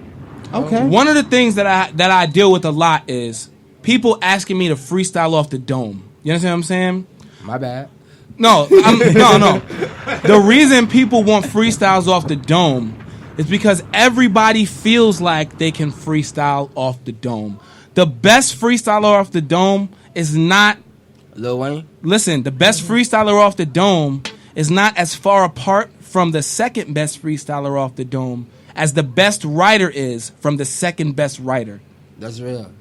Okay. One of the things that I deal with a lot is people asking me to freestyle off the dome. You understand what I'm saying? My bad. No. The reason people want freestyles off the dome is because everybody feels like they can freestyle off the dome. The best freestyler off the dome is not Lil Wayne. Listen, the best freestyler off the dome is not as far apart from the second best freestyler off the dome as the best writer is from the second best writer. That's real.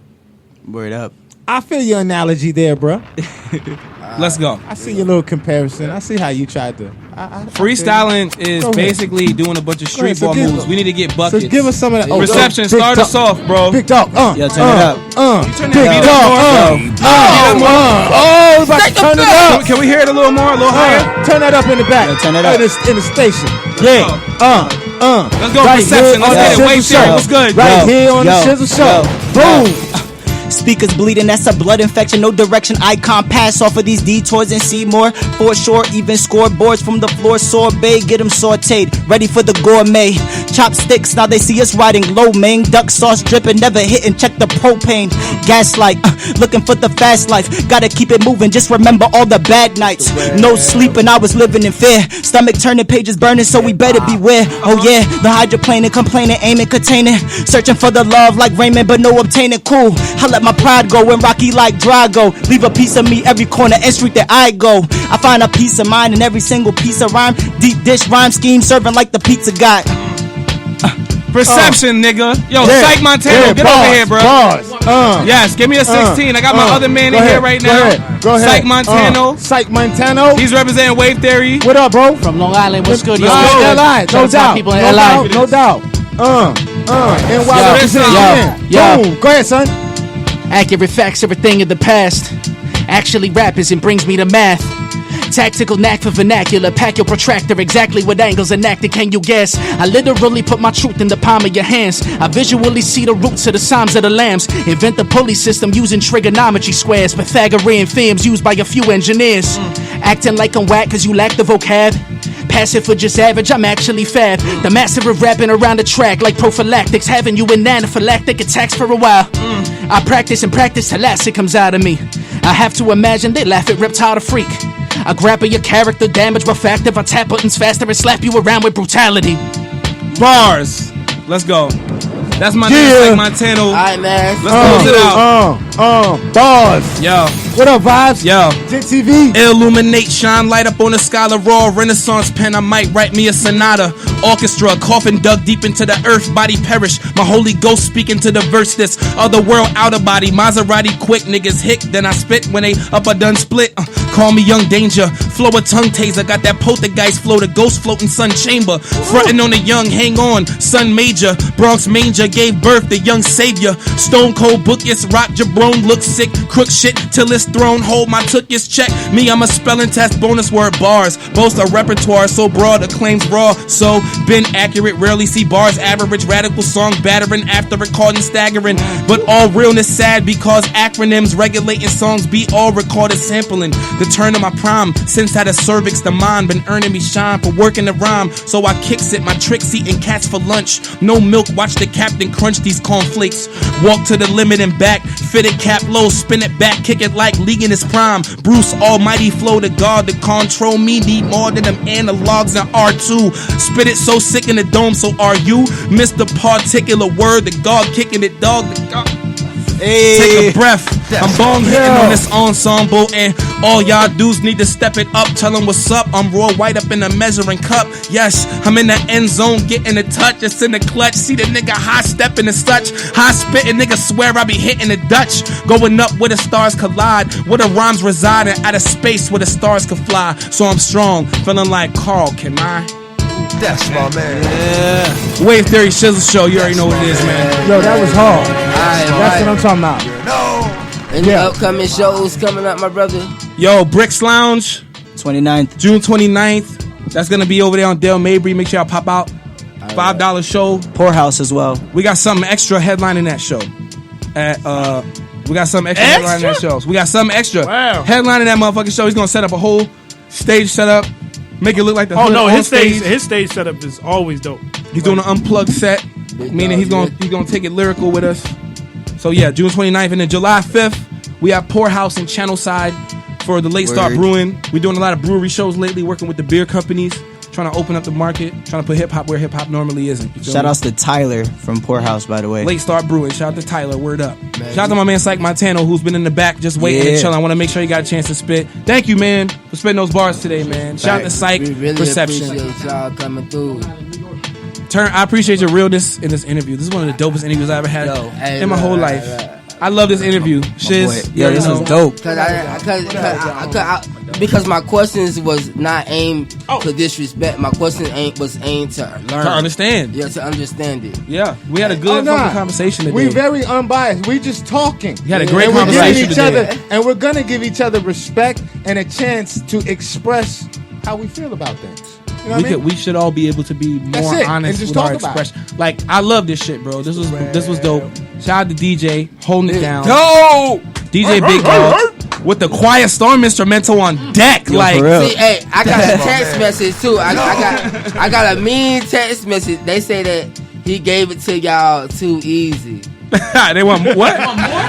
Word up. I feel your analogy there, bro. Let's go. I see your little comparison. I see how you tried to. Freestyling is basically doing a bunch of street ball moves. We need to get buckets. So give us some of that. Reception, start us off, bro. Big Dawg. Yo, turn it up. Big Dawg. Oh, we about to turn it up. Can we hear it a little more, a little higher? Turn that up in the back. Turn it up. In the station. Yeah. Let's go, Reception. Let's get it. Wait, sir. What's good? Right here on the Shizzle Show. Boom. Speakers bleeding, that's a blood infection. No direction, icon pass off of these detours and see more. For sure, even scoreboards from the floor. Sorbet, get them sauteed, ready for the gourmet. Chopsticks, now they see us riding low, man. Duck sauce dripping, never hitting, check the propane. Gaslight, looking for the fast life. Gotta keep it moving, just remember all the bad nights. No sleeping, I was living in fear. Stomach turning, pages burning, so we better beware. Oh yeah, the hydroplaning, complaining, aiming, containing. Searching for the love like Raymond, but no obtaining. Cool, I let my pride go and rocky like Drago. Leave a piece of me every corner and street that I go. I find a peace of mind in every single piece of rhyme. Deep dish rhyme scheme serving like the pizza guy. Perception, nigga. Yo, Psych Montano, get over here, bro. Yes, give me a 16. I got my other man in here right now. Go ahead. Psych Montano. Psych Montano. He's representing Wave Theory. What up, bro? From Long Island, what's good? LI, no doubt. People in LI. No doubt. Boom. Go ahead, son. Accurate facts, everything in the past. Actually rappers and brings me to math. Tactical knack for vernacular. Pack your protractor. Exactly what angles enacted, can you guess? I literally put my truth in the palm of your hands. I visually see the roots of the psalms of the lambs. Invent the pulley system using trigonometry squares. Pythagorean theorems used by a few engineers. Acting like I'm whack cause you lack the vocab. Passive for just average, I'm actually fab. The master of rapping around the track like prophylactics, having you in anaphylactic attacks for a while. I practice till acid comes out of me. I have to imagine they laugh at reptile freak. I grab at your character, damage my fact if I tap buttons faster and slap you around with brutality. Bars. Let's go. That's my name, Psych Montano. Alright, man. Let's close it out. Bars. Yo. What up, Vibes? Yo. Jit TV. Illuminate, shine light up on a scholar raw Renaissance pen. I might write me a sonata. Orchestra, coffin dug deep into the earth, body perish. My Holy Ghost speaking to the verse. This other world, outer body. Maserati quick, niggas hick. Then I spit when they up or done split. Call me Young Danger. Flow a tongue taser, got that poltergeist flow, the ghost floating sun chamber. Frontin' on the young, hang on, son major. Bronx manger gave birth to young savior. Stone cold book, yes, rock jabron, look sick, crook shit till it's thrown. Hold my took, yes, check. Me, I'm a spelling test, bonus word bars. Boast a repertoire so broad, the claims raw. So, been accurate, rarely see bars average. Radical song battering after recording staggering. But all realness sad because acronyms regulating songs be all recorded sampling. The turn of my prime, since had a cervix, the mind been earning me shine for working the rhyme. So I kicks it, my tricks eating cats for lunch. No milk, watch the captain crunch these cornflakes. Walk to the limit and back, fit it cap low, spin it back, kick it like League in his prime. Bruce Almighty flow to God to control me. Need more than them analogs and R2. Spit it so sick in the dome, so are you? Mr. Particular word, the God kicking it, dog. The God. Hey. Take a breath. I'm bone hitting on this ensemble, and all y'all dudes need to step it up. Tell them what's up. I'm raw white up in the measuring cup. Yes, I'm in the end zone, getting the touch. It's in the clutch. See the nigga high stepping and such. High spitting, nigga swear I be hitting the Dutch. Going up where the stars collide, where the rhymes reside, and out of space where the stars could fly. So I'm strong, feeling like Carl. Can I? That's my man. Yeah. Wave Theory Shizzle Show. You already know what it is, man. Yo, that was hard. That's what I'm talking about. Any upcoming shows coming up, my brother? Yo, Bricks Lounge, 29th, June 29th. That's gonna be over there on Dale Mabry. Make sure y'all pop out. $5 show. Poorhouse as well. We got something extra headlining that show. We got something extra headlining that show. We got something extra headlining that motherfucking show. He's gonna set up a whole stage setup. Make it look like the hood on his stage setup is always dope. He's doing an unplugged set, meaning he's gonna take it lyrical with us. So yeah, June 29th, and then July 5th, we have Poorhouse in Channelside for the Late Start Brewing. We're doing a lot of brewery shows lately, working with the beer companies, trying to open up the market, trying to put hip hop where hip hop normally isn't. Shout outs to Tyler from Poorhouse, by the way. Late Start Brewing. Shout out to Tyler. Word up. Man. Shout out to my man Psych Montano, who's been in the back just waiting and chilling. I want to make sure you got a chance to spit. Thank you, man, for spitting those bars today, man. Shout out to Psych. We really Perception. appreciate y'all coming through. Turnt, I appreciate your realness in this interview. This is one of the dopest interviews I ever had in my whole life. I love this interview. Shiz, yeah, this was dope. Because my questions was not aimed to disrespect. My question was aimed to learn. To understand. Yeah, to understand it. Yeah, we had a good fucking conversation today. We're very unbiased. We just talking. We had a great conversation today. And we're going to give each other respect and a chance to express how we feel about things. You know what I mean? We should all be able to be more honest with our expression. Like, I love this shit, bro. This was dope. Shout out to DJ holding it down. Go! DJ Big Dawg with the Quiet Storm instrumental on deck. Yo, like, see, hey, I got a text message too. I got a mean text message. They say that he gave it to y'all too easy. They want what?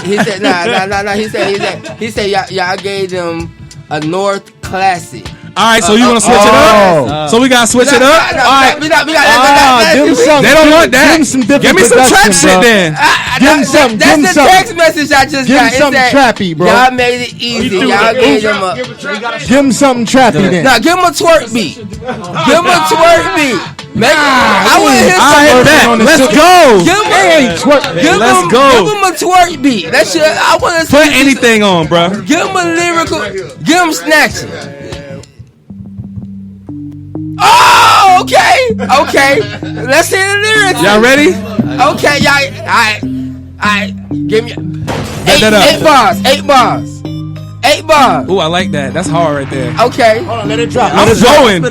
He said, nah. He said y'all gave them a North Classic. All right, so you want to switch it up? So we got to switch it up? All right. They don't want that. Give me some trap shit then. That's the text message I just got. Give him something trappy, bro. Y'all made it easy. Y'all gave them a... Give him something trappy then. Nah, give him a twerk beat. Give him a twerk beat. I want to hear something. Let's go. Let's go. Give him a twerk beat. That shit, I want to put anything on, bro. Give him a lyrical. Give him snatching. Oh, okay. Let's hear the lyrics. Y'all ready? Okay, y'all. Give me 8 bars. 8 bars. Ooh, I like that. That's hard right there. Okay. Hold on, let it drop. I'm going.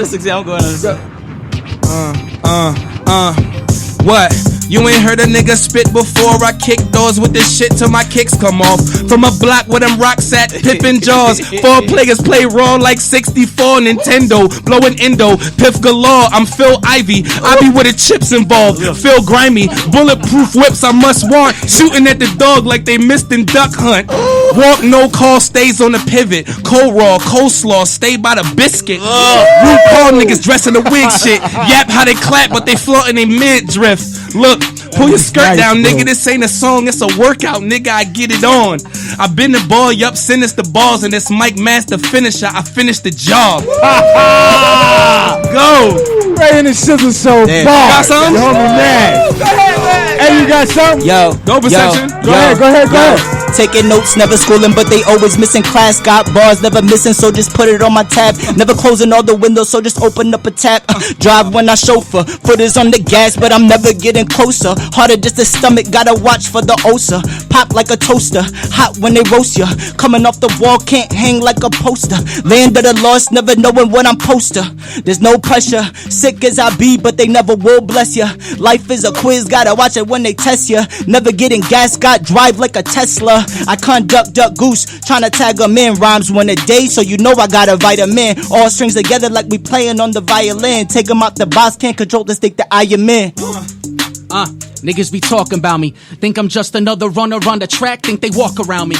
What? You ain't heard a nigga spit before. I kick doors with this shit till my kicks come off. From a block where them rocks at, pippin' jaws. 4 players play raw like 64 Nintendo. Blowing endo, piff galore. I'm Phil Ivey. I be with the chips involved. Phil Grimy, bulletproof whips I must want. Shooting at the dog like they missed in Duck Hunt. Walk no call, stays on the pivot. Cold raw, coleslaw, stay by the biscuit. RuPaul niggas dressing the wig shit. Yap how they clap, but they floating they mid drift. Look, pull your skirt down, nigga. This ain't a song, it's a workout, nigga. I get it on. I been the ball, yup, send us the balls, and this Mike Master finisher. I finished the job. Go. Right in the Shizzle Show. You got something? Yo, man. Hey, you got something? Yo. Go, Perception. Go ahead. Taking notes, never schooling, but they always missing class. Got bars, never missing, so just put it on my tab. Never closing all the windows, so just open up a tap. Drive when I chauffeur, foot is on the gas, but I'm never getting closer. Harder just the stomach, gotta watch for the ulcer. Pop like a toaster, hot when they roast ya. Coming off the wall, can't hang like a poster. Land of the lost, never knowing what I'm poster. There's no pressure, sick as I be, but they never will bless ya. Life is a quiz, gotta watch it when they test ya. Never getting gas, got drive like a Tesla. I conduct duck goose, tryna tag them in. Rhymes one a day, so you know I got a vitamin. All strings together like we playing on the violin. Take them out the box, can't control the stick that I am in. Niggas be talking about me. Think I'm just another runner on the track, think they walk around me.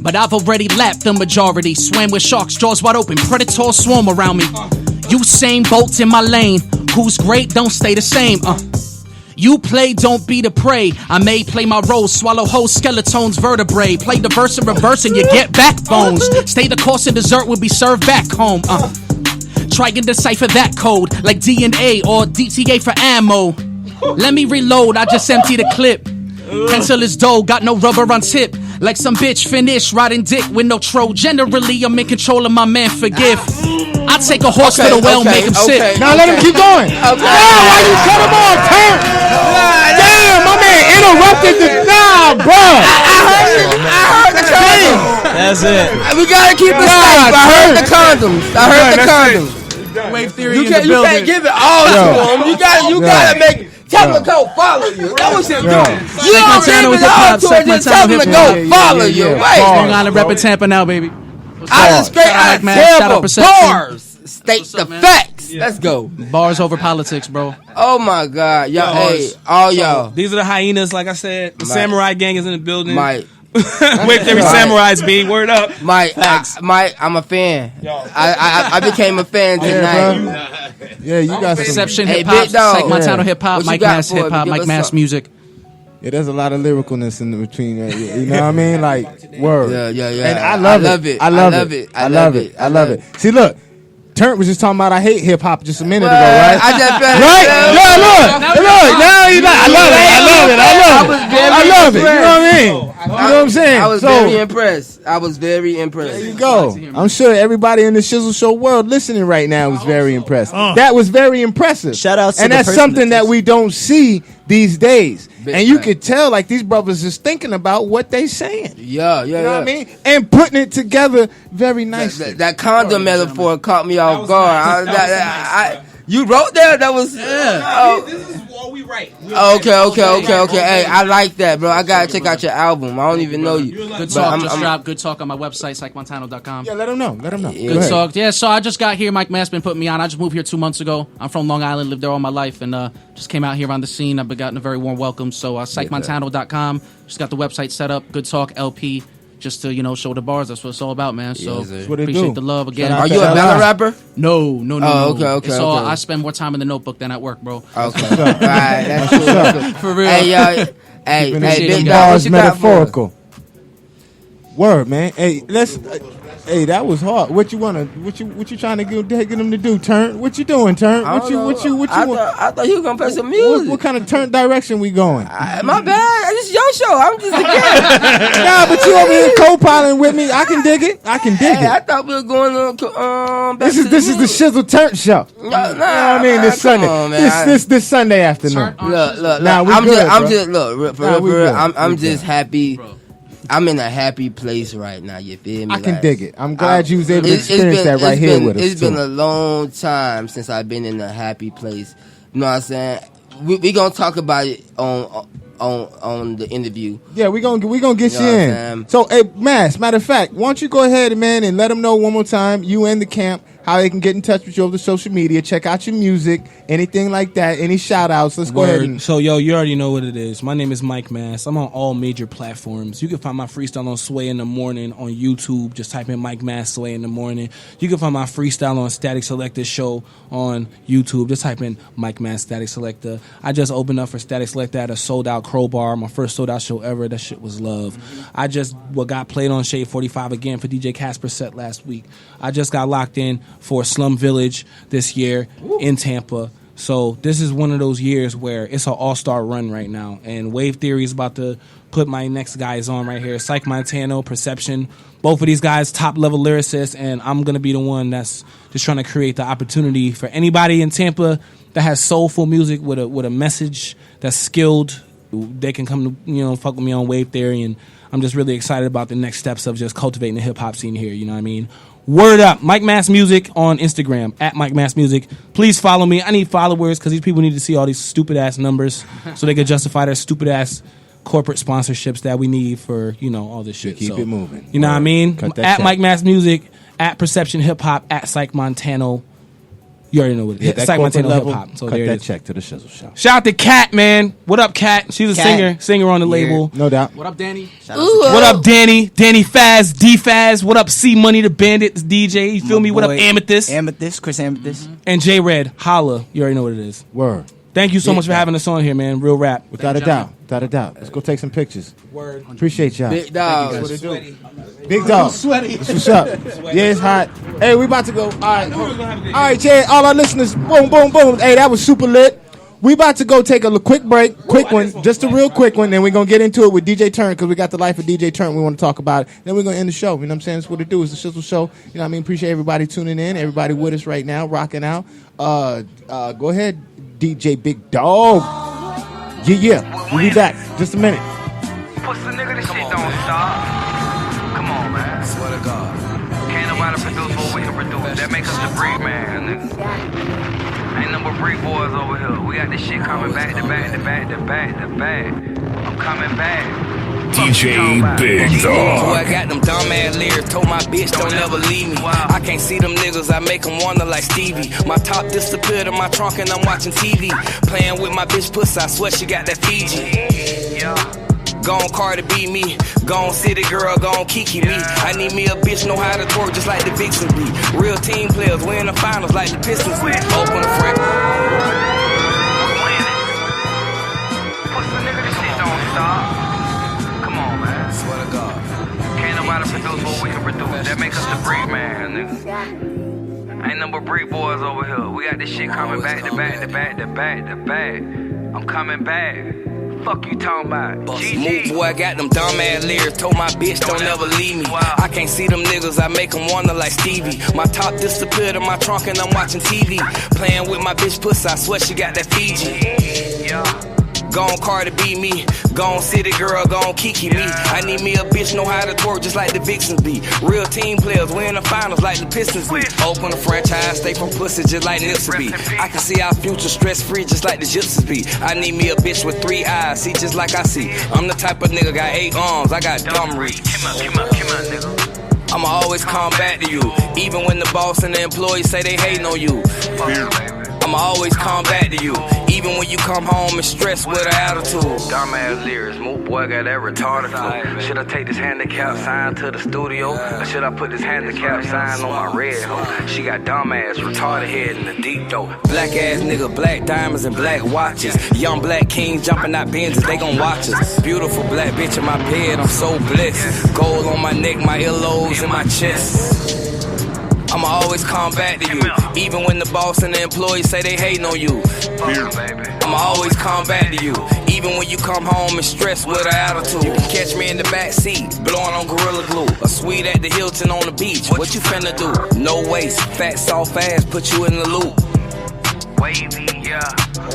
But I've already lapped the majority. Swam with sharks, jaws wide open, predators swarm around me. Usain Bolt's in my lane. Who's great don't stay the same. You play, don't be the prey. I may play my role, swallow whole skeletons, vertebrae. Play the verse and reverse and you get backbones. Stay the course and dessert will be served back home. Try and decipher that code like DNA or DTA for ammo. Let me reload, I just empty the clip. Pencil is dull, got no rubber on tip. Like some bitch finish riding dick with no tro. Generally, I'm in control of my man, forgive. I take a horse to the well, make him sit. Now let him keep going. Why you cut him off, Turnt? Damn, my man interrupted the. Nah, bro. I heard the condoms. That's it. We gotta keep it safe. I heard the condoms. Wave theory. You can't give it all to him. You gotta make. Tell him to go follow you. That was him doing. You don't give it all to him. Just tell him to go follow you. Right. Long Island repping Tampa now, baby. I just straight out of Tampa. Bars. State the facts. Let's go. Bars over politics, bro. Oh my God, y'all. Hey, all y'all. These are the hyenas, like I said. The samurai gang is in the building. Mike. Wait, every samurai's being word up. Mike, I'm a fan. I became a fan tonight. Yeah, you got Perception some. Hip Hop, Psych Montana Hip Hop, What Mike you got Mass for it? Hip Hop, Give Mike us Mass some. music. Yeah, there's a lot of lyricalness in between. You know what I mean? Like, word. Yeah. And I love it. I love it. See, look. Turnt was just talking about I hate hip hop just a minute ago, right? I just right? Yeah, look. Now he's like, I love it. You know what I mean? You know what I'm saying? I was very impressed. There you go. I'm sure everybody in the Shizzle Show world listening right now is very impressed. That was very impressive. Shout out to and the that's person something that we don't see these days. And you fact. could tell like these brothers is thinking about what they saying. Yeah. You know what I mean? And putting it together very nicely. That condom metaphor caught me off guard. You wrote that? That was. This is what we write. Okay. Hey, I like that, bro. I gotta check out your album. I don't even know you. Good Talk just dropped. Good Talk on my website, psychmontano.com. Yeah, let them know. Good Talk. Yeah, so I just got here. Mike Mass been putting me on. I just moved here 2 months ago. I'm from Long Island, lived there all my life, and just came out here on the scene. I've been gotten a very warm welcome. So psychmontano.com. Just got the website set up. Good Talk LP. Just to show the bars. That's what it's all about, man. So appreciate the love again. Are you a battle rapper? No. Okay. It's all, I spend more time in the notebook than at work, bro. Okay. All right, that's cool. For real. Hey, Big Dawg, bars what you got for us? metaphorical. Word, man. Hey, let's. Hey, that was hard. What you trying to get them to do, Turnt? What you doing, Turnt? What you want? I thought you were gonna play some music. What kind of Turnt direction we going? My bad. This is your show. I'm just a guest. Nah, but you over here co-piloting with me. I can dig it. Hey, I thought we were going on. This is the Shizzle Turnt show. No, you know what I mean? This Sunday. On, man. This Sunday afternoon. Look. Nah, I'm just happy. I'm in a happy place right now. You feel me? I can dig it. I'm glad you was able to experience that right here with us. It's been a long time since I've been in a happy place. You know what I'm saying? We gonna talk about it on the interview. Yeah, we gonna get you in. So, hey, matter of fact, why don't you go ahead, man, and let them know one more time, you and the camp, how they can get in touch with you over the social media, check out your music, anything like that, any shout outs. Let's go ahead and So you already know what it is. My name is Mike Mass. I'm on all major platforms. You can find my freestyle on Sway in the Morning on YouTube. Just type in Mike Mass Sway in the Morning. You can find my freestyle on Static Selector Show on YouTube. Just type in Mike Mass Static Selector. I just opened up for Static Selector at a sold out Crowbar, my first sold out show ever. That shit was love. I just got played on Shade 45 again for DJ Casper's set last week. I just got locked in for Slum Village this year in Tampa. So this is one of those years where it's an all-star run right now. And Wave Theory is about to put my next guys on right here. Psych Montano, Perception. Both of these guys, top-level lyricists. And I'm going to be the one that's just trying to create the opportunity for anybody in Tampa that has soulful music with a message that's skilled. They can come to, fuck with me on Wave Theory. And I'm just really excited about the next steps of just cultivating the hip-hop scene here. You know what I mean? Word up, Mike Mass Music on Instagram, at Mike Mass Music. Please follow me. I need followers because these people need to see all these stupid-ass numbers so they can justify their stupid-ass corporate sponsorships that we need for, all this shit. Keep it moving. You know what I mean? At check. Mike Mass Music, at Perception Hip Hop, at Psych Montano. You already know what it is. That Psych Montano level, Hip Hop. So cut there that it is. check to the Shizzle Show. Shout out to Kat, man. What up, Kat? She's a singer on the label. No doubt. What up, Danny? What up, Danny? Danny Faz, D Faz. What up, C Money, the Bandit, the DJ? You feel me? What up, Amethyst? Chris Amethyst. And J Red, holla. You already know what it is. Word. Thank you so much for having us on here, man. Real rap. Without a doubt. Let's go take some pictures. Word. Appreciate y'all. Big Dawg. That's what it do. Big Dawg. Sweaty. That's what's up. Yeah, it's hot. Hey, we about to go. All right, Chad. All our listeners. Boom, boom, boom. Hey, that was super lit. We about to go take a quick break. Quick one. Just a real quick one. Then we're going to get into it with DJ Turnt because we got the life of DJ Turnt we want to talk about. Then we're going to end the show. You know what I'm saying? That's what it do. It's the Shizzle Show. You know what I mean? Appreciate everybody tuning in. Everybody with us right now. Rocking out. Go ahead, DJ Big Dawg. Yeah. We'll be back. Just a minute. Pussy nigga, this shit don't stop. Come on, man. Swear to God. Can't nobody produce what we can produce. That makes us the breed, man, nigga. Ain't no but breed boys over here. We got this shit coming back to back to back to back to back. I'm coming back. DJ Big Dawg. Boy, I got them dumb ass lyrics. Told my bitch don't ever leave me. I can't see them niggas. I make them wonder like Stevie. My top disappeared in my trunk and I'm watching TV. Playing with my bitch pussy. I swear she got that Fiji. Gone Cardi B me. Gone City Girl. Gone Kiki me. I need me a bitch know how to twerk just like the Vixen be. Real team players. We in the finals like the Pistons be. Open the front. Pussy nigga, this shit don't stop. Swear to God. Can't nobody produce what we can produce. That makes us the breed, man, nigga. Ain't no but breed boys over here. We got this shit coming back to back to back to back to back. I'm coming back. Fuck you talking about? Move, boy, I got them dumb ass lyrics. Told my bitch don't ever leave me. I can't see them niggas. I make them wonder like Stevie. My top disappeared in my trunk and I'm watching TV. Playing with my bitch pussy. I swear she got that Fiji. Gone Cardi B me. Gone City Girl, gone Kiki me. I need me a bitch know how to twerk just like the Vixens be. Real team players, we in the finals like the Pistons be. Open the franchise, stay from pussy just like Nipsey be. I can see our future stress free just like the Gypsies be. I need me a bitch with 3 eyes, see just like I see. I'm the type of nigga got 8 arms, I got dumb reach. nigga. I'ma always come back to you, even when the boss and the employees say they hating on you. I'ma always come back to you, even when you come home and stressed with an attitude. Dumbass lyrics, move boy got that retarded flow. Should I take this handicap sign to the studio? Or should I put this handicap sign on my red hoe? She got dumbass, retarded head in the deep though. Black ass nigga, black diamonds and black watches. Young black kings jumping out Benzes, they gon' watch us. Beautiful black bitch in my bed, I'm so blessed. Gold on my neck, my earlobes in my chest. I'ma always come back to you, even when the boss and the employees say they hating on you. I'ma always come back to you, even when you come home and stressed with an attitude. You can catch me in the back seat, blowing on Gorilla Glue. A suite at the Hilton on the beach, what you finna do? No waste, fat, soft ass, put you in the loop. Wavy, yeah.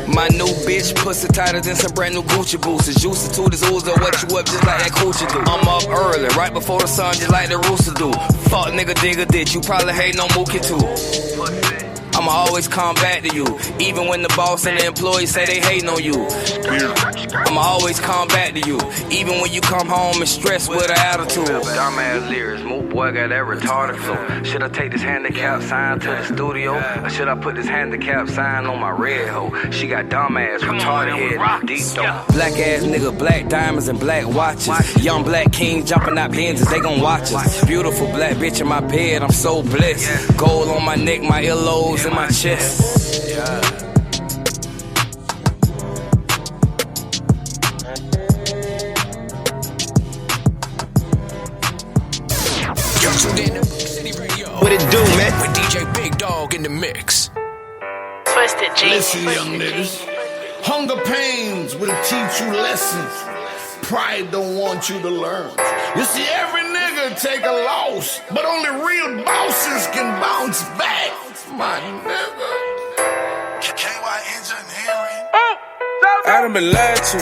My new bitch, pussy tighter than some brand new Gucci boots. It's juicy to this ooze, wet you up just like that coochie do. I'm up early, right before the sun, just like the rooster do. Fuck nigga, digger ditch, you probably hate no Mookie too. I'ma always come back to you, even when the boss and the employees say they hating on you. I'ma always come back to you, even when you come home and stressed with an attitude. Dumbass lyrics, move boy got that retarded flow. Should I take this handicap sign to the studio? Or should I put this handicap sign on my red hoe? She got dumbass, retarded head, deep though. Black ass nigga, black diamonds and black watches. Young black king jumping out Benzes, they gon' watch us. Beautiful black bitch in my bed, I'm so blessed. Gold on my neck, my earlobes in my chest. Yeah. What it do, man? With DJ Big Dawg in the mix. Twist Twisted G. Listen, young niggas. Hunger pains will teach you lessons. Pride don't want you to learn. You see, every nigga take a loss, but only real bosses can bounce back. My nigga. KY Engineering. I done been lied to.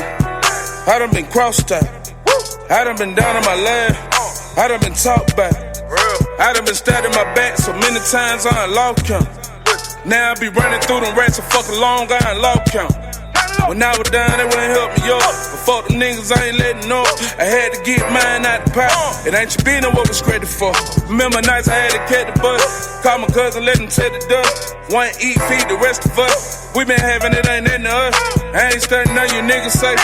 I done been crossed out. I done been down on my land. I done been talked about. I done been stabbed in my back so many times I ain't lost count. Now I be running through them rats so fucking long I ain't lost count. When I was down, they wouldn't help me up. But fuck them niggas, I ain't letting up. I had to get mine out the pot. It ain't you been what was credit for. Remember nights I had to catch the bus. Call my cousin, let him take the dust. One eat, feed the rest of us. We been having it, ain't nothing to us. I ain't studying none of you niggas say.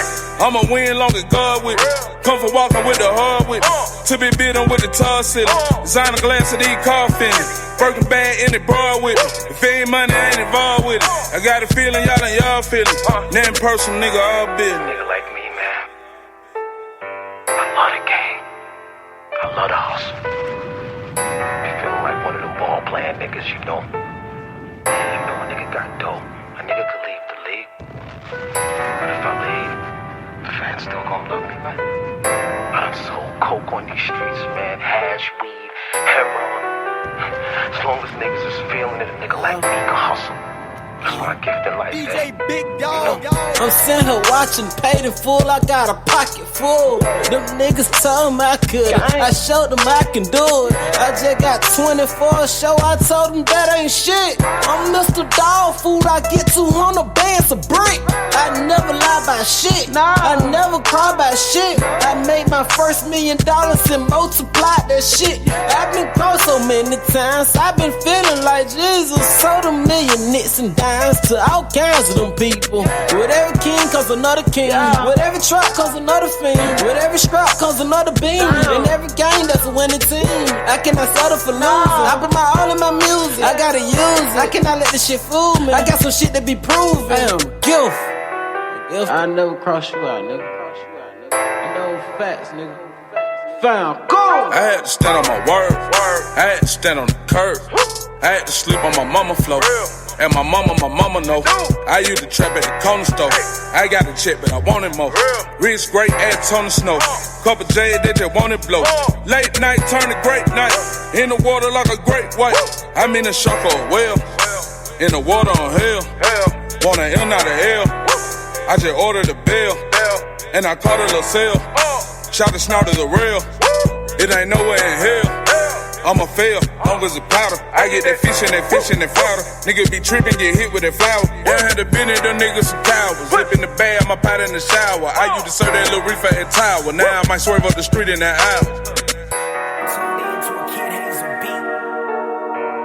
I'ma win long as God with me. Come for walking with the hard with me. To be beaten with the tar ceiling. Designer glass of these car finish. Birkin bag in the broad with it. If it ain't money, I ain't involved with it. I got a feeling y'all and y'all feeling. Now in person, nigga, all business. Nigga like me, man. I love the game. I love the hustle. You feeling like one of them ball playing niggas, you know. You know a nigga got dope. A nigga could leave the league. But if I leave, the fans still gon' love me, man. I done sold coke on these streets, man. Hash, weed, heroin. As long as niggas is feeling it, a nigga like me can hustle. That's my gift in life. DJ Big Dawg. I'm sitting here watching Paid in Full. I got a pocket full. Them niggas told me I could. I showed them I can do it. I just got 24 show. I told them that ain't shit. I'm Mr. Dog Food. I get 200 bands a brick. I never lie about shit. I never cry about shit. I made my first $1 million and multiplied that shit. I've been caught so many times. I've been feeling like Jesus. Sold a million nits and dimes to all kinds of them people. With every king comes another king. With every truck comes another fiend. With every scrap comes another beam. In every game that's a winning team. I cannot settle for losing. I put my all in my music. I gotta use it. I cannot let this shit fool me. I got some shit to be proven. I am gift. I never cross you out, nigga. I know facts, nigga. Found go. I had to stand on my word. I had to stand on the curb. I had to sleep on my mama floor. And my mama know. I used to trap at the corner store. I got a check, but I wanted more. Rich, great ass on the snow. Couple J's that just wanted blow. Late night turn to great night. In the water like a great white. I'm in a shark or a whale. In the water on hell. Want an L, not a L. I just ordered a bill. And I caught a little sale. Shot the snout of the rail. It ain't nowhere in hell. I'ma fail, long as a powder. I get that fish and that powder. Nigga be tripping, get hit with that flour. One had to bend it, them niggas some cowards. Zip in the bag, my pot in the shower. I used to serve that little reefer at Tower. Now I might swerve up the street in that hour.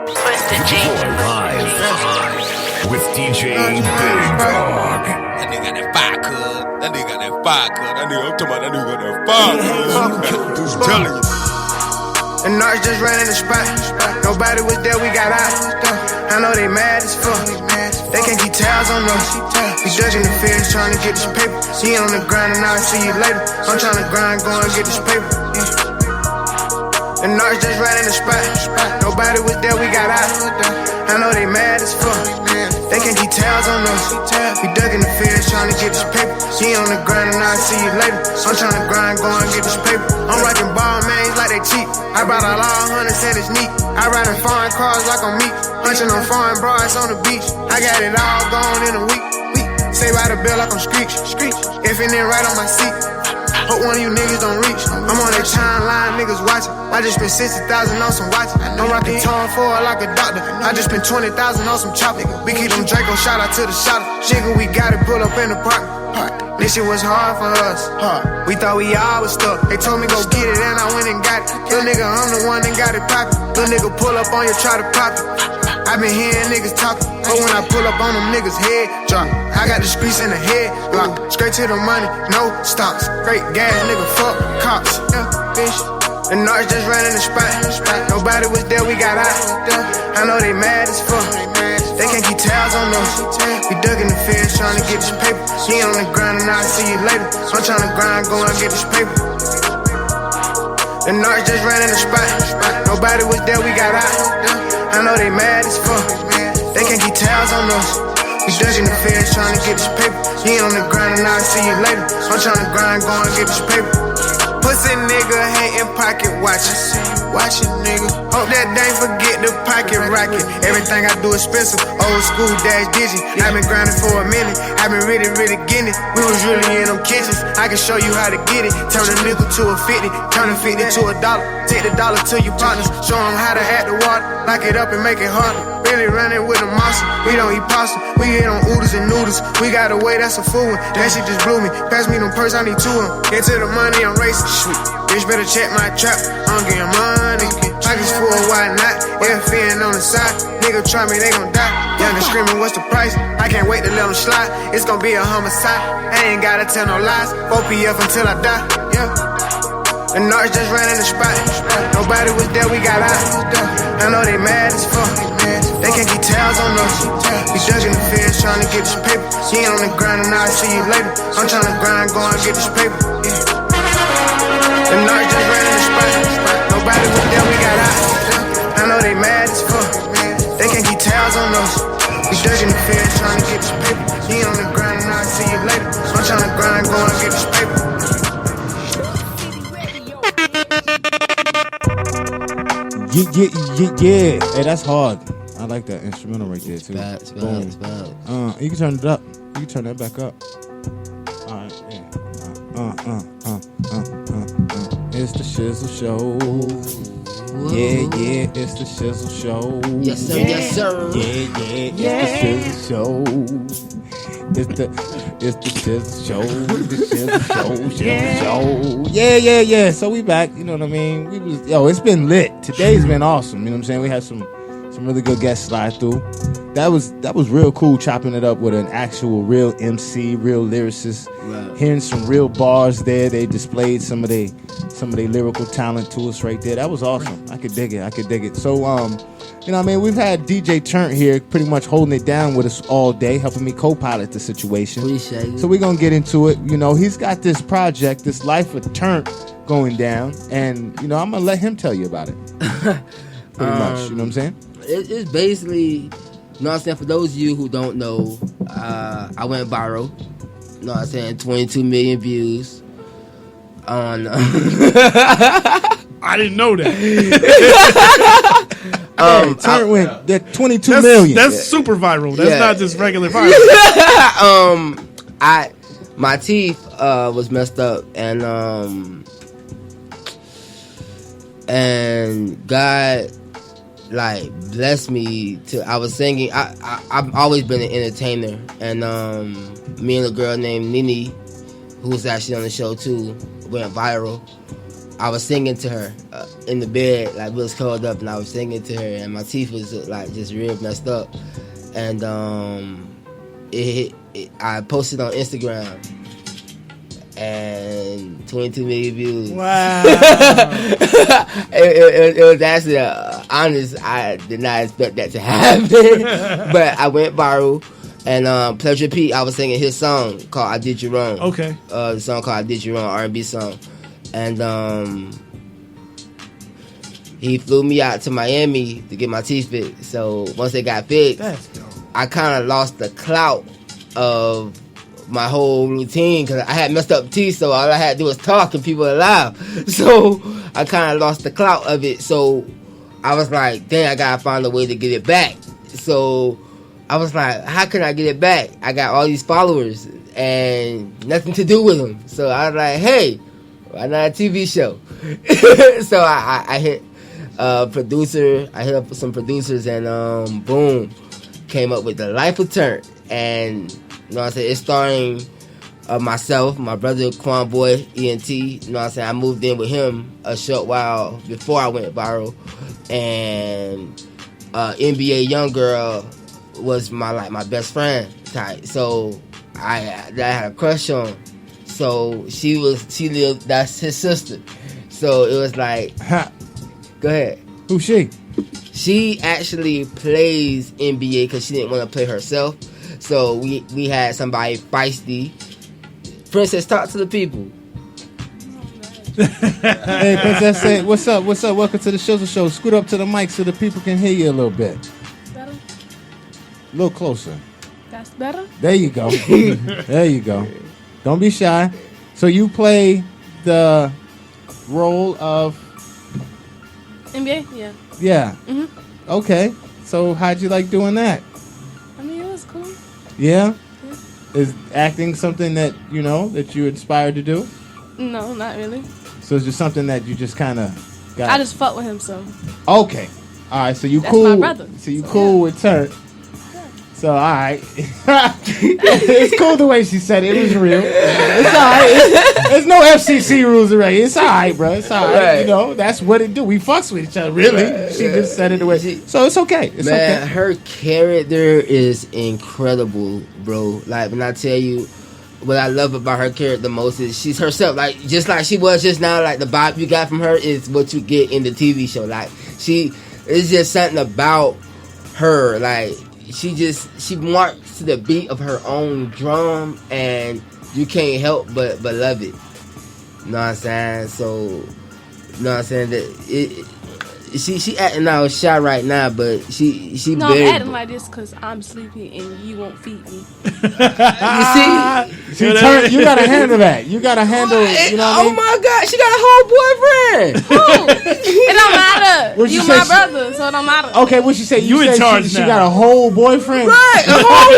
Twisted G. Live with DJ Big Dawg. That nigga got that fire, cuz. That nigga got that fire, cuz. That nigga, I'm talking about that nigga got that fire, cuz. I'm telling you. The Narcs just ran in the spot. Nobody was there, we got out. I know they mad as fuck. They can't keep tabs on us. We judging the fears, trying to get this paper. He on the grind and I'll see you later. I'm trying to grind, go and get this paper. The Narcs just ran in the spot. Nobody was there, we got out. I know they mad as fuck. They can't keep tabs on us. We dug in the fields trying to get this paper. He on the grind and I'll see you later. I'm trying to grind, go and get this paper. I'm rocking ball mains like they cheap. I brought out all hundreds and it's neat. I ride in foreign cars like I'm meat. Hunching on foreign broads on the beach. I got it all gone in a week. Say by the bell like I'm Screech. If it ain't right on my seat. Hope one of you niggas don't reach. I'm on that timeline, niggas watching. I just spent 60,000 on some watches. I'm rocking Tom Ford like a doctor. I just spent 20,000 on some chopper. We keep them Draco, shout out to the shotter. Jiggle, we got it, pull up in the park. This shit was hard for us. We thought we all was stuck. They told me go get it and I went and got it. Little nigga, I'm the one that got it poppin'. Little nigga pull up on you, try to pop it. I been hearing niggas talkin', but when I pull up on them niggas head drop. I got the streets in the head block. Straight to the money, no stops. Great gas, nigga, fuck cops. Yeah, bitch. The Narcs just ran in the spot. Nobody was there, we got out. I know they mad as fuck. They can't keep tabs on us. We dug in the fields trying to get this paper. He on the grind and I'll see you later. I'm trying to grind, go and get this paper. The Narcs just ran in the spot. Nobody was there, we got out. I know they mad as fuck. They can't keep tabs on us. You dodging the feds trying to get this paper. You ain't on the grind and I'll see you later. I'm trying to grind, go and get this paper. Pussy nigga hating pocket watching. Watch it, nigga. Hope that dang forget the pocket rocket. Everything I do expensive. Old school dash digi. I been grinding for a minute. I been really getting it. We was really in them kitchens. I can show you how to get it. Turn a nickel to a 50. Turn a 50 to a dollar. Take the dollar to your partners. Show them how to act the water. Lock it up and make it harder. Really running with a monster. We don't eat pasta. We eat on oodles and noodles. We got a way, that's a fool one. That shit just blew me. Pass me them purse, I need two of them. Get to the money, I'm racing. Shoot. Bitch better check my trap. I'm getting money. Pockets full, why not? FN on the side. Nigga try me, they gon' die. Youngin' screaming, what's the price? I can't wait to let them slide. It's gon' be a homicide. I ain't gotta tell no lies. 4PF until I die. Yeah. The Narcs just ran in the spot. Nobody was there, we got out. I know they mad as fuck. They can't keep tabs on us. We judging the feds trying to get this paper. You ain't on the grind and I'll see you later. I'm trying to grind, go and get this paper. Yeah. The Narcs just ran in the spot. Nobody was there, we got out. I know they mad as fuck. They can't keep tabs on us. We judging the feds trying to get this paper. You ain't on the grind and I'll see you later. I'm trying to grind, go and get this paper. Yeah. Hey, that's hard. I like that instrumental right there too. It's bad. You can turn it up. You can turn that back up. All right, yeah. It's the Shizzle Show. Yeah, it's the Shizzle Show. Yes, sir. Yes, sir. Yeah, it's the Shizzle Show. It's the Shizzle Show. The Shizzle Show. Yeah. So we back. You know what I mean? It's been lit. Today's been awesome. You know what I'm saying? We had some really good guests slide through. That was real cool, chopping it up with an actual real MC, real lyricist. Right. Hearing some real bars there. They displayed some of their lyrical talent to us right there. That was awesome. I could dig it. So you know what I mean? We've had DJ Turnt here pretty much holding it down with us all day, helping me co-pilot the situation. Appreciate it. So we're going to get into it. You know, he's got this project, this Life of Turnt going down, and, you know, I'm going to let him tell you about it. Pretty much, you know what I'm saying? It's basically, you know what I'm saying, for those of you who don't know, I went viral. You know what I'm saying? 22 million views on... I didn't know that. Turnt went 22 million. That's super viral. That's not just regular viral. My teeth was messed up, and God like blessed me to. I was singing. I've always been an entertainer, and me and a girl named Nini, who was actually on the show too, went viral. I was singing to her in the bed, like we was curled up, and I was singing to her, and my teeth was like just real messed up, and I posted on Instagram, and 22 million views. Wow! it was actually honest. I did not expect that to happen, but I went viral. And Pleasure P, I was singing his song called "I Did You Wrong." Okay. The song called "I Did You Wrong," R&B song. And he flew me out to Miami to get my teeth fixed. So once they got fixed, I kind of lost the clout of my whole routine because I had messed up teeth. So all I had to do was talk and people would laugh. So I kind of lost the clout of it. So I was like, dang, I gotta find a way to get it back. So I was like, how can I get it back? I got all these followers and nothing to do with them. So I was like, hey, why not a TV show? So I hit producer. I hit up some producers, and boom, came up with The Life of Turnt. And you know what I'm saying? It's starring myself, my brother Quan Boy, ENT. You know what I'm saying? I moved in with him a short while before I went viral, and NBA Young Girl was my best friend type. So I had a crush on. So she lived, that's his sister. So it was like, go ahead. Who's she? She actually plays NBA because she didn't want to play herself. So we had somebody feisty. Princess, talk to the people. Hey, Princess, say, what's up? Welcome to the Shizzle Show. Scoot up to the mic so the people can hear you a little bit. A little closer. That's better. There you go. There you go. Don't be shy. So you play the role of NBA, yeah. Yeah. Mhm. Okay. So how'd you like doing that? I mean, it was cool. Yeah. Is acting something that that you inspired to do? No, not really. So it's just something that you just kind of got. I just fuck with him, so. Okay. All right. So you That's cool. my brother. So you cool with Turnt. So all right. It's cool the way she said it. It was real. It's all right. There's no FCC rules already. It's all right, bro. It's all right. That's what it do. We fucks with each other. Really. She just said it the way. So it's okay. It's Man, okay. her character is incredible, bro. Like when I tell you what I love about her character the most is she's herself. Like just like she was just now. Like the vibe you got from her is what you get in the TV show. Like it's just something about her. Like she marks to the beat of her own drum, and you can't help but love it. You know what I'm saying? So, you know what I'm saying? That she acting all shy right now, but she No, very. I'm acting like this because I'm sleepy and you won't feed me. You see? You gotta handle that. You gotta handle. You know what I mean? Oh my God, she got a whole boyfriend. It don't matter. What'd you You say my she- brother, so it don't matter. Okay, what she say? You in said charge she now. got a whole boyfriend. Right, a whole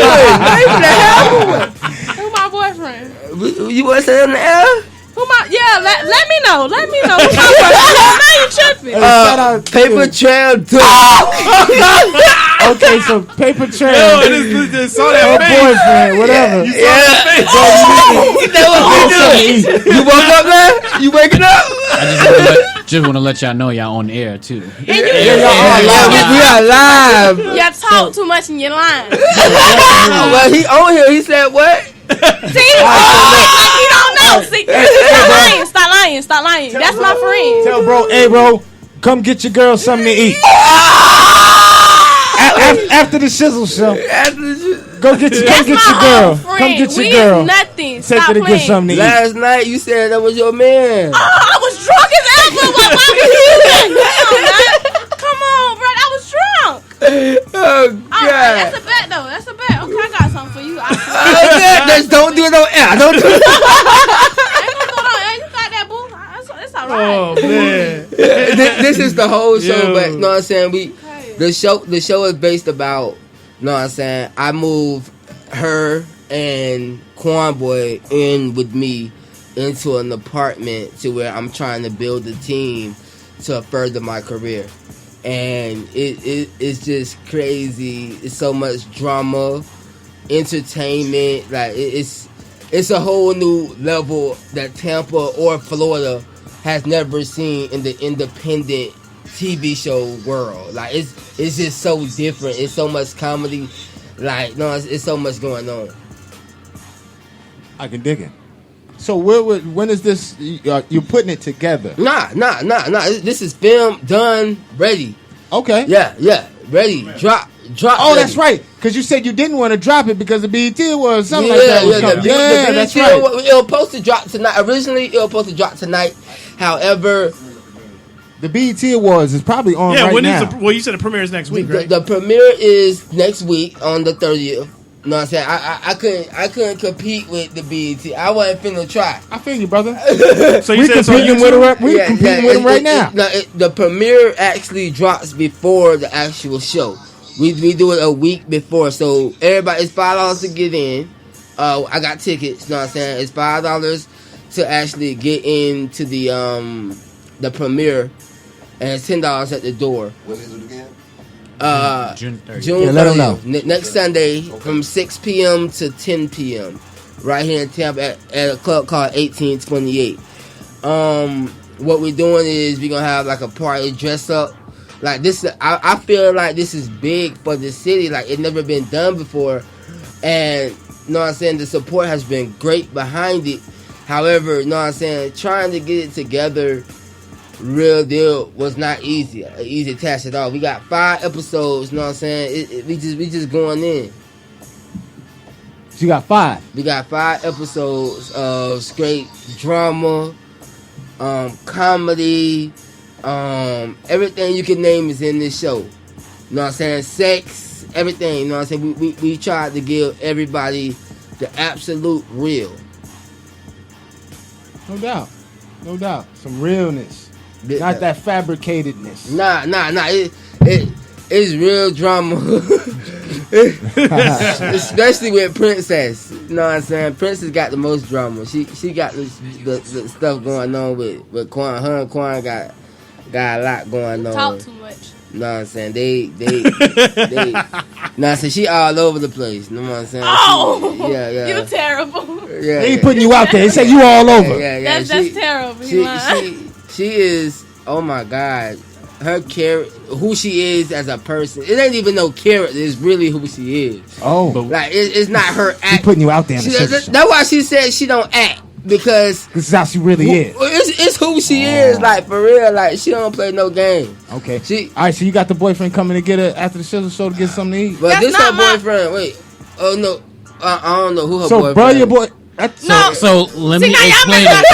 one. Who my boyfriend? You want to say on the air? Who my? Yeah, let me know. Let me know. Who my boyfriend? Now you tripping? Paper Trail Dog. Okay, so Paper Trail. Yo, just saw that her face. boyfriend, whatever. You saw that face. You know what we do? You woke up, man? You waking up? I just want to let y'all know y'all on the air too. We are live. You talk too much and you're lying. Well, he on here. He said what? See? You don't know. See? Stop lying. That's my friend. Tell bro, hey bro, come get your girl something to eat. After the Shizzle show. Go get your girl. Friend. Come get your We girl. is nothing. Take Stop her to get playing. something to eat. Last night you said that was your man. Oh, I was drunk as ever. Why would you do that? Come on, bro. I was drunk. Oh God. That's a bet, though. That's a bet. Okay, I got something for you. Just don't do it on air. Don't do it. I ain't gonna do it on air. You got that, boo. It's all right. Oh man. This is the whole show, Yo. but you know what I'm saying? The show is based about, you know what I'm saying? I move her and Quan Boy in with me into an apartment to where I'm trying to build a team to further my career. And it's just crazy. It's so much drama, entertainment. Like it's a whole new level that Tampa or Florida has never seen in the independent TV show world. Like it's just so different. It's so much comedy. Like no, it's so much going on. I can dig it. So when is this? You're putting it together? Nah. This is filmed, done, ready. Okay. Yeah, ready. Drop. Oh, ready. that's right. Because you said you didn't want to drop it because the BET was something like that was coming. Yeah, that's right. It was supposed to drop tonight. Originally, it was supposed to drop tonight. However, the BET Awards is probably on right when now. is well, you said the premiere is next week, right? The premiere is next week on the 30th. You know what I'm saying? I couldn't compete with the BET. I wasn't finna try. I feel you, brother. So you we said it's on competing with YouTube? her. We competing with them right now. The premiere actually drops before the actual show. We do it a week before, so everybody, it's $5 to get in. I got tickets. You know what I'm saying? It's $5 to actually get into the premiere, and it's $10 at the door. When is it again? June 30th. June 30th. Let 'em know. Next Sunday from 6 p.m. to 10 p.m. right here in Tampa at a club called 1828. What we're doing is we're gonna have like a party dress up. Like this, I feel like this is big for the city. Like it's never been done before, and you know what I'm saying. The support has been great behind it. However, you know what I'm saying. Trying to get it together, real deal, was not easy. An easy task at all. We got 5 episodes. You know what I'm saying. We just going in. You got 5. We got 5 episodes of straight drama, comedy, everything you can name is in this show. You know what I'm saying? Sex, everything. You know what I'm saying? We tried to give everybody the absolute real. No doubt. Some realness, not that fabricatedness. Nah. It's real drama, especially with Princess. You know what I'm saying? Princess got the most drama. She got the stuff going on with Quan. Her and Quan got a lot going on. Talk too much. You know what I'm saying? They nah, so she all over the place. You know what I'm saying? Oh, yeah. You terrible. Yeah, they ain't putting you out there. They say you all over. Yeah. That's terrible. She is. Oh my God. Her character, who she is as a person, it ain't even no character. It's really who she is. Oh, like it's not her act. She putting you out there. That's why she said she don't act, because this is how she really is. It's who she is. Like for real. Like she don't play no game. Okay. All right. So you got the boyfriend coming to get her after the Shizzle show to get something to eat. But this her boyfriend. Wait. Oh no. I don't know who her boyfriend. So bro, your boy. So let me explain it.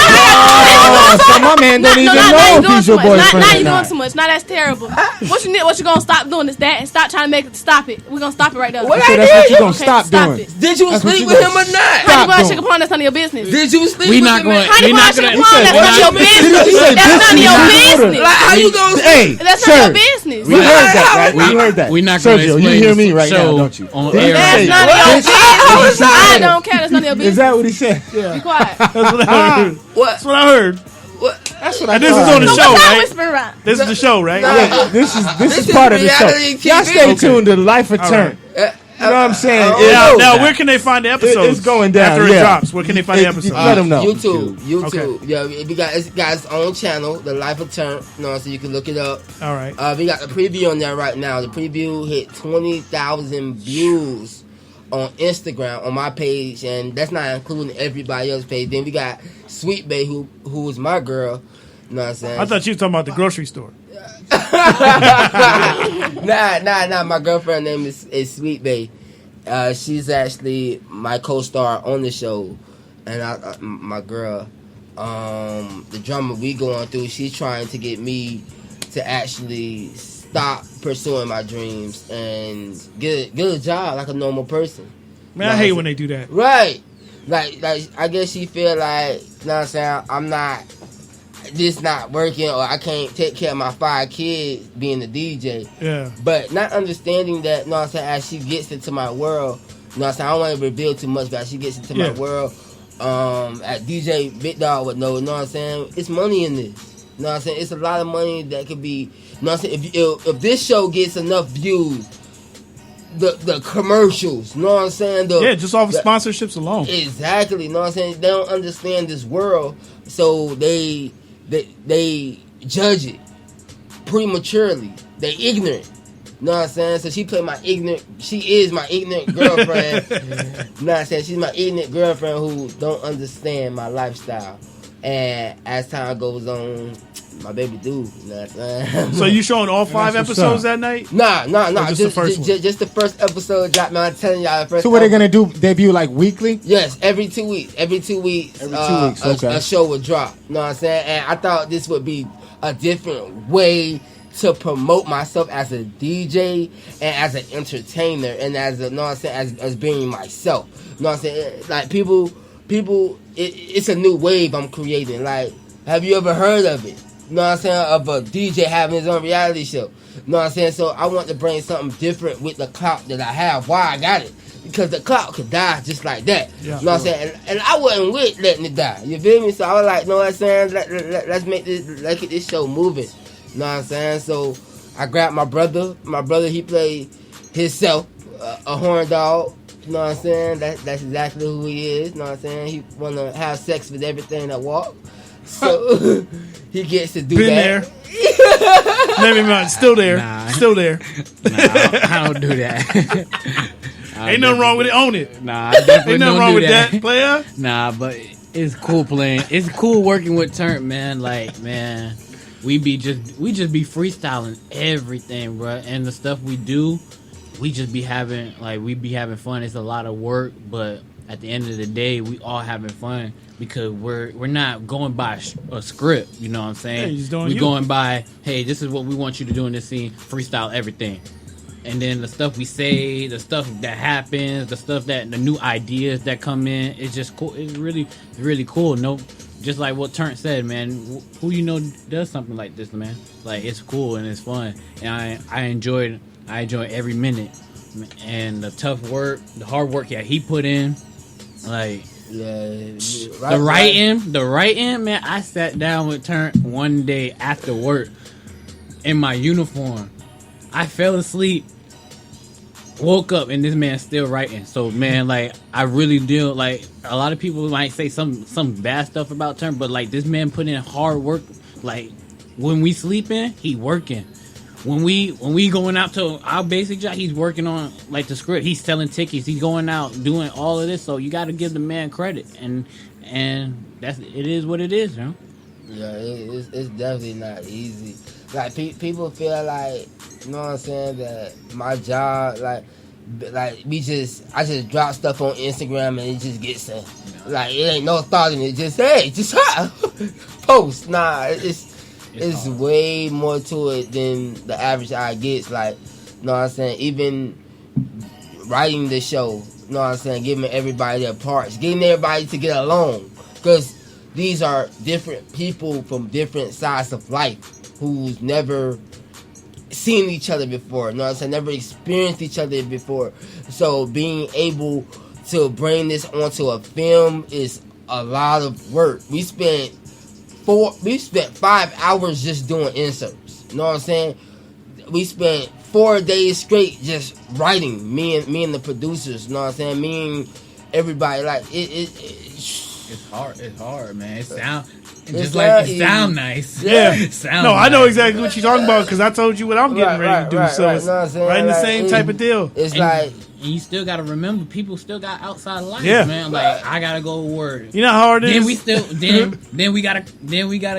So my man don't even know if he's your boyfriend. Now you doing too much. Now that's terrible. What you gonna stop doing is that, and stop trying to make it stop it. We're gonna stop it right there. What so that's what you gonna stop doing. It. Did you sleep with him or not? Honey bun, sugar plum, that's none of your business. Did you sleep we with not him? going. Honey bun, sugar plum, that's none of your business. That's none of your business. Like how you gonna? Hey, that's none of your business. We heard that, right? We heard that. We're not going to Sergio, explain. you hear me right now, don't you? On air. That's none of your business. I don't care. That's none of your business. Is that what he said? Be quiet. That's what I heard. That's what I heard. What? That's what I And this is on the show, right? Right? This is the show, right? Yeah, this is part of the show. Y'all stay tuned to Life of Turnt. You know what I'm saying? Now, where can they find the episodes? It's going down after it drops. Where can they find the episodes? Let them know. YouTube. Okay. Yeah, it's got its own channel, The Life of Turnt. You know, so you can look it up. All right. We got the preview on there right now. The preview hit 20,000 views on Instagram on my page, and that's not including everybody else's page. Then we got Sweet Bae, who was my girl. You know what I'm saying? I thought you were talking about the grocery store. Nah. My girlfriend name is Sweet Bae. She's actually my co-star on the show, and my girl. The drama we going through, she's trying to get me to actually stop pursuing my dreams and get a job like a normal person. Man, I hate when they do that. Right. Like I guess she feel like, you know what I'm saying, I'm not, this not working, or I can't take care of my 5 kids being a DJ. Yeah. But not understanding that, you know what I'm saying, as she gets into my world, you know what I'm saying, I don't want to reveal too much, but as she gets into my world, at DJ Big Dawg would know, you know what I'm saying, it's money in this. You know what I'm saying? It's a lot of money that could be, you know what I'm saying, if this show gets enough views, the commercials, you know what I'm saying? Just off of sponsorships alone. Exactly, you know what I'm saying? They don't understand this world, so they judge it prematurely. They ignorant. You know what I'm saying? So she is my ignorant girlfriend. You know what I'm saying? She's my ignorant girlfriend who don't understand my lifestyle. And as time goes on, my baby do. You know what I'm saying? So you showing all 5 episodes that night? Nah. Just the first one? Just the first episode dropped. Man, I'm telling y'all the first. So what they gonna do? Debut like weekly? Yes, every 2 weeks. Every 2 weeks. Okay. A show would drop. You know what I'm saying? And I thought this would be a different way to promote myself as a DJ and as an entertainer and as a, you know what I'm saying, as being myself. You know what I'm saying? Like people, it's a new wave I'm creating. Like, have you ever heard of it? You know what I'm saying? Of a DJ having his own reality show. You know what I'm saying? So I want to bring something different with the clout that I have. Why I got it? Because the clout could die just like that. Yeah, you know what I'm saying? And I wasn't with letting it die. You feel me? So I was like, you know what I'm saying? Let's make this, let's get this show moving. You know what I'm saying? So I grabbed my brother. My brother, he played himself, a horn dog. You know what I'm saying? That's exactly who he is. You know what I'm saying? He want to have sex with everything that walk. So he gets to do Been that. there. Never mind. Still there. Nah. Still there. I don't do that. Ain't nothing wrong with it. Own it. Nah, I definitely Ain't nothing don't wrong do with that. that, player. Nah, but it's cool playing. It's cool working with Turnt, man. Like, man, we just be freestyling everything, bro. And the stuff we do, we be having fun. It's a lot of work, but at the end of the day, we all having fun because we're not going by a script. You know what I'm saying? Yeah, he's doing we're you. going by, hey, this is what we want you to do in this scene. Freestyle everything. and then the stuff we say, the stuff that happens, the new ideas that come in, it's just cool. It's really cool. No, just like what Turnt said, man. Who you know does something like this, man? Like, it's cool and it's fun, and I enjoy every minute, and the tough work, the hard work he put in, like. Yeah, The writing, man. I sat down with Turnt one day after work in my uniform. I fell asleep, woke up, and this man's still writing. So, man, like, I really do. Like, a lot of people might say some bad stuff about Turnt, but like, this man put in hard work. Like, when we sleeping, he working. When we going out to our basic job, he's working on like the script. He's selling tickets. He's going out doing all of this. So you got to give the man credit, and it is what it is, you know. Yeah, it's definitely not easy. Like people feel like, you know what I'm saying, that my job, like I just drop stuff on Instagram and it just gets like it ain't no thought in it. Just post. Nah, it's way more to it than the average eye gets. Like, you know what I'm saying? Even writing the show, you know what I'm saying? Giving everybody their parts, getting everybody to get along. Because these are different people from different sides of life who's never seen each other before. You know what I'm saying? Never experienced each other before. So being able to bring this onto a film is a lot of work. We spent 5 hours just doing inserts. You know what I'm saying? We spent 4 days straight just writing. Me and the producers. You know what I'm saying? Me and everybody. Like it's hard. It's hard, man. It sound nice. Yeah. I know nice. exactly what you're talking about because I told you what I'm getting ready to do. So it's right in the same type of deal. It's and you still got to remember, people still got outside life, yeah. man. Like, I gotta go to work. You know how hard it then is. We still then we gotta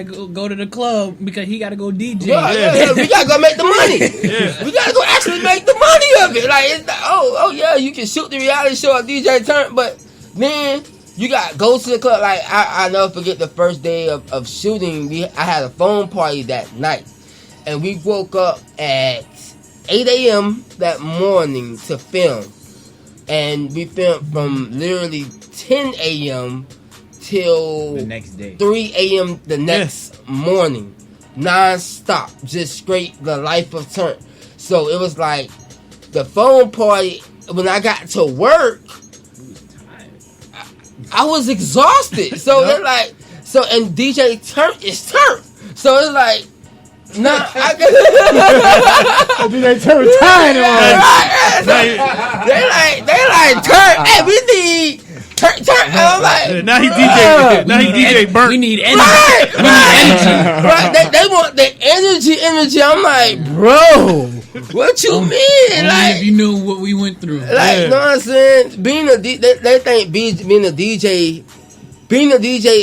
go to the club because he gotta go DJ. Yeah. We gotta go make the money. Yeah. We gotta go actually make the money of it. Like, it's oh yeah, you can shoot the reality show at DJ Turnt, but then you got to go to the club. Like, I never forget the first day of shooting. I had a phone party that night, and we woke up at 8 a.m. that morning to film. And we filmed from literally 10 a.m. till the next day, 3 a.m. the next morning. Non-stop. Just straight the life of Turnt. So it was like the phone party. When I got to work, I was exhausted. So they're like, and DJ Turnt is Turnt. So it's like, nah, DJ Turnt tired of They like Turnt. Hey, we need Turnt. I'm like, now he DJ Burnt. We need energy. Right. They want the energy. I'm like, bro, what you mean? Like, if you knew what we went through. Like, you know what I'm saying? They think being a DJ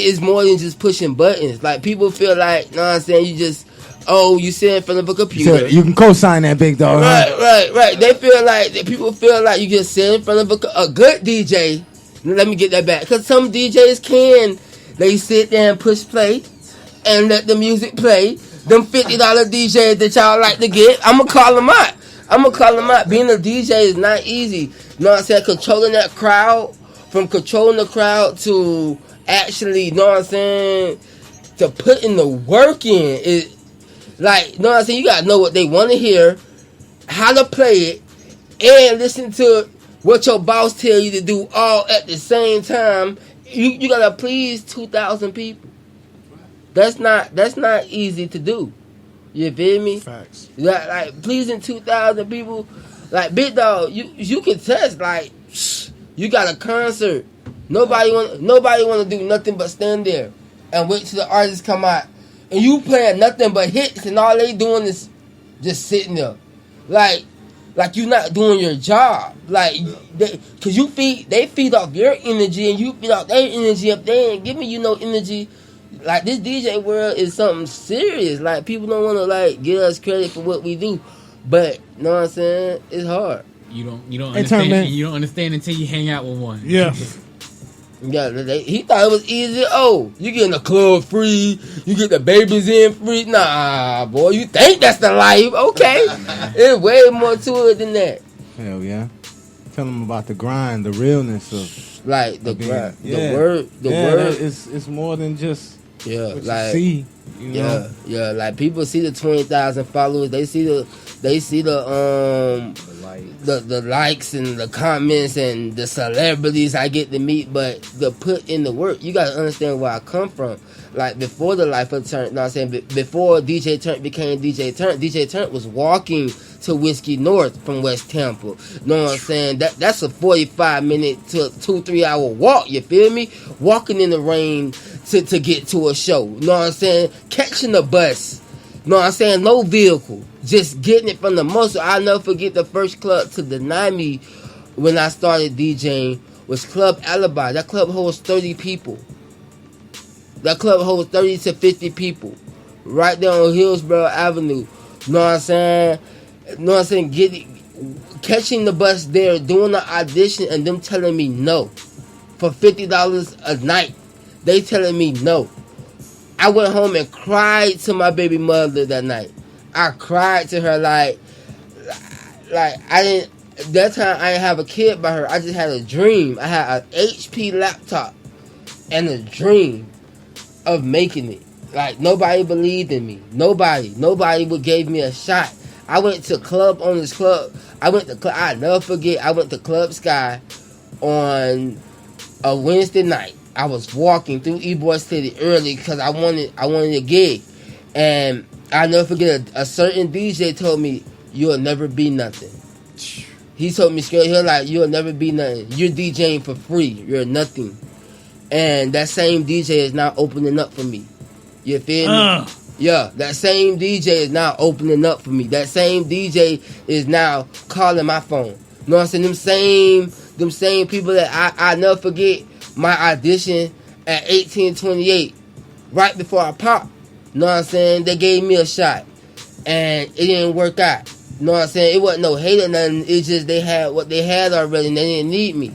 is more than just pushing buttons. Like, people feel like, you know what I'm saying, you sit in front of a computer. So you can co-sign that, Big Dawg. Right. People feel like you just sit in front of a good DJ. Let me get that back. Because some DJs they sit there and push play and let the music play. Them $50 DJs that y'all like to get, I'm going to call them out. Being a DJ is not easy. You know what I'm saying? Controlling that crowd, from controlling the crowd to actually, you know what I'm saying, to put in the work in. Is like, you know what I'm saying? You got to know what they want to hear, how to play it, and listen to what your boss tell you to do all at the same time. You got to please 2,000 people. That's not easy to do. You feel me? Facts. Like pleasing 2,000 people. Like, Big Dawg, you can test. Like, you got a concert. Nobody want to do nothing but stand there and wait till the artists come out. And you playing nothing but hits, and all they doing is just sitting there. Like you're not doing your job. Like, because they feed off your energy, and you feed off their energy. If they ain't giving you no energy, like, this DJ world is something serious. Like, people don't want to, like, give us credit for what we do. But, you know what I'm saying? It's hard. You don't understand. You don't understand until you hang out with one. Yeah. Yeah, he thought it was easy. Oh, you get in the club free, you get the babies in free. Nah, boy, you think that's the life? Okay, it's way more to it than that. Hell yeah. Tell them about the grind, the realness of like the grind, yeah. the word. It's more than just what you see. You know? Yeah. Like people see the 20,000 followers, they see the likes and the comments and the celebrities I get to meet, but the put in the work. You gotta understand where I come from. Like before the life of Turnt, you know what I'm saying? Before DJ Turnt became DJ Turnt was walking to Whiskey North from West Tampa. You know what I'm saying? That's a 45-minute to 2-3 hour walk, you feel me? Walking in the rain to get to a show. You know what I'm saying? Catching the bus. You know what I'm saying? No vehicle. Just getting it from the muscle. I'll never forget the first club to deny me when I started DJing was Club Alibi. That club holds 30 people. That club holds 30 to 50 people. Right there on Hillsborough Avenue. You know what I'm saying? You know what I'm saying? Catching the bus there, doing the audition, and them telling me no. For $50 a night. They telling me no. I went home and cried to my baby mother that night. I cried to her like I didn't. That time I didn't have a kid by her. I just had a dream. I had an HP laptop and a dream of making it. Like nobody believed in me. Nobody would give me a shot. I went to Club Owners Club. I'll never forget. I went to Club Sky on a Wednesday night. I was walking through Ybor City early because I wanted a gig, and I'll never forget a certain DJ told me, "You'll never be nothing." He told me straight, "He'll like you'll never be nothing. You're DJing for free. You're nothing." And that same DJ is now opening up for me. You feel me? Yeah, that same DJ is now opening up for me. That same DJ is now calling my phone. You know what I'm saying? Them same people that I never forget my audition at 1828, right before I popped. You know what I'm saying? They gave me a shot, and it didn't work out. You know what I'm saying? It wasn't no hate or nothing. It's just they had what they had already, and they didn't need me.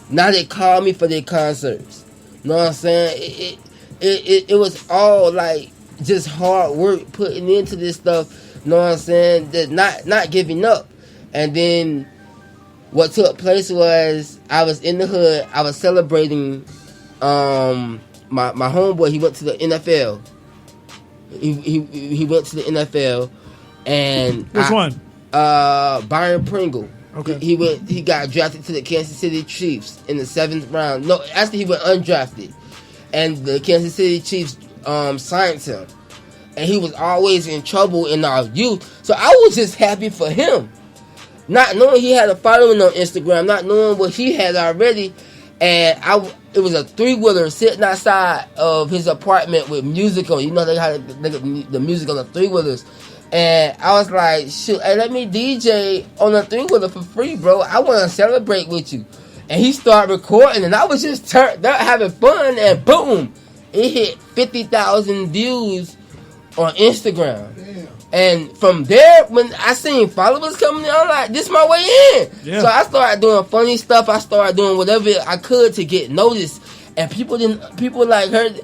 Now they call me for their concerts. You know what I'm saying? It was all like just hard work putting into this stuff. You know what I'm saying? Just not giving up. And then what took place was I was in the hood. I was celebrating my homeboy. He went to the NFL. He went to the NFL, and which one? Byron Pringle. Okay. He got drafted to the Kansas City Chiefs in the 7th round. No, actually he went undrafted, and the Kansas City Chiefs signed him, and he was always in trouble in our youth. So I was just happy for him, not knowing he had a following on Instagram, not knowing what he had already, and it was a 3-wheeler sitting outside of his apartment with music on. You know they had the music on the 3-wheelers. And I was like, shoot, hey, let me DJ on a 3-wheeler for free, bro. I want to celebrate with you. And he started recording, and I was just turned up having fun, and boom, it hit 50,000 views on Instagram. Damn. And from there, when I seen followers coming in, I'm like, this is my way in. Yeah. So I started doing funny stuff. I started doing whatever I could to get noticed. And people like heard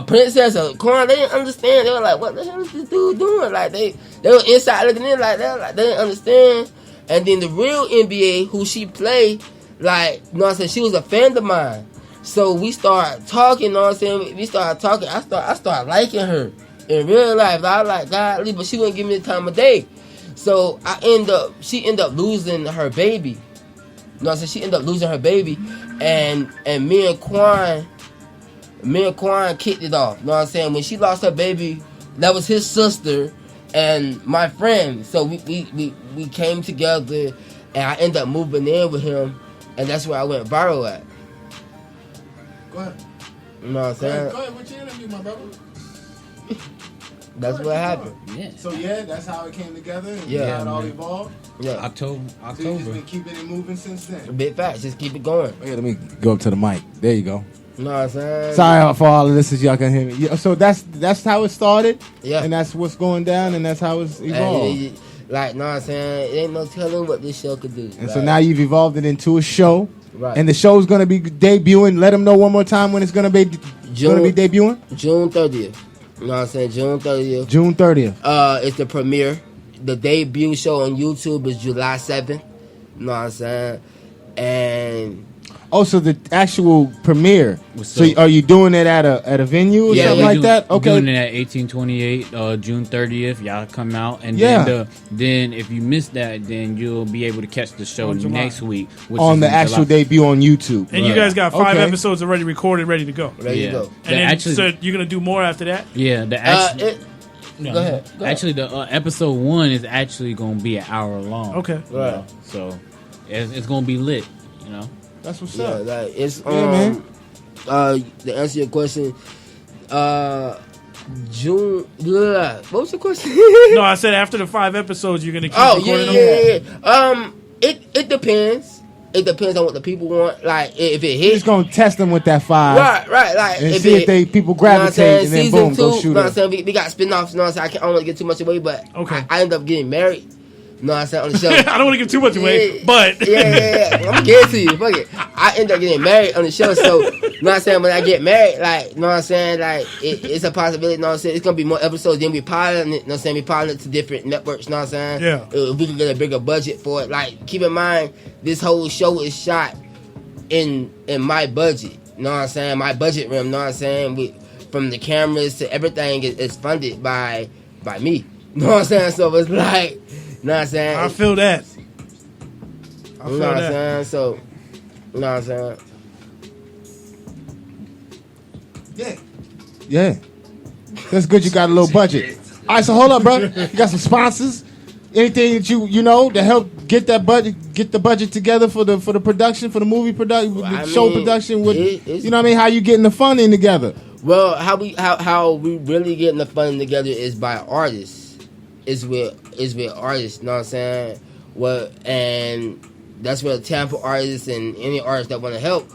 Princess or Corn, they didn't understand. They were like, what the hell is this dude doing? Like they were inside looking in like that, they didn't understand. And then the real NBA who she played, like, you know what I'm saying, she was a fan of mine. So we started talking, you know what I'm saying? We started talking. I started liking her in real life. I was like, godly, but she wouldn't give me the time of day. So she ended up losing her baby. You know what I'm saying? She ended up losing her baby, and me and Quan kicked it off. You know what I'm saying? When she lost her baby, that was his sister and my friend. So we came together, and I ended up moving in with him, and that's where I went viral at. Go ahead. You know what I'm saying? Go ahead with your interview, my brother. That's what happened. Yeah. So that's how it came together. And yeah. How it all evolved. Yeah. October. So you've just been keeping it moving since then. Big facts. Just keep it going. Okay, let me go up to the mic. There you go. You know what I'm saying? Sorry for all of this, as y'all can hear me. Yeah, so that's how it started. Yeah. And that's what's going down, and that's how it's evolved. Like, know what I'm saying? It ain't no telling what this show could do. And so now you've evolved it into a show. Right. And the show's gonna be debuting. Let them know one more time when it's gonna be debuting. June 30th. You know what I'm saying? June 30th. June 30th. It's the premiere. The debut show on YouTube is July 7th. You know what I'm saying? And so the actual premiere. So are you doing it at a venue or something like that? Okay. Doing it at 1828, June 30th. Y'all come out, and then if you miss that, then you'll be able to catch the show next week on the actual debut on YouTube. And you guys got 5 episodes already recorded, ready to go. Ready to go. And then, so you're gonna do more after that? Yeah. Go ahead. Actually, the episode 1 is actually gonna be an hour long. Okay. Right. So it's gonna be lit. You know. That's what's up. Like it's man. To answer your question, June. What was your question? No, I said after the 5 episodes, you're gonna keep recording them. It depends. It depends on what the people want. Like if it hits, you're just gonna test them with that 5, right. Like and see if people gravitate, and then boom, go shoot. You know what I'm saying? We got spin-offs. You know what I'm saying? I don't want to get too much away, but I end up getting married. You know what I'm saying? On the show. I don't want to give too much away, but yeah. I'm gonna get it to you. Fuck it. I end up getting married on the show, so you know what I'm saying? When I get married, like, you know what I'm saying? Like, it's a possibility. You know what I'm saying? It's gonna be more episodes. Then we piloting it. You know what I'm saying? We piloting it to different networks. You know what I'm saying? Yeah. If we can get a bigger budget for it, like, keep in mind, this whole show is shot in my budget. You know what I'm saying? My budget room. You know what I'm saying? From the cameras to everything is funded by me. You know what I'm saying? So it's like. You know what I'm saying? I feel that. You know what I'm saying? So, you know what I'm saying? Yeah. That's good. You got a little budget. All right, so hold up, bro. You got some sponsors? Anything that you know to help get the budget together for the production, for the movie production, show production? With you know what I mean? How you getting the funding together? Well, how we really getting the funding together is by artists. Is with artists, you know what I'm saying? And that's where Tampa artists and any artists that want to help,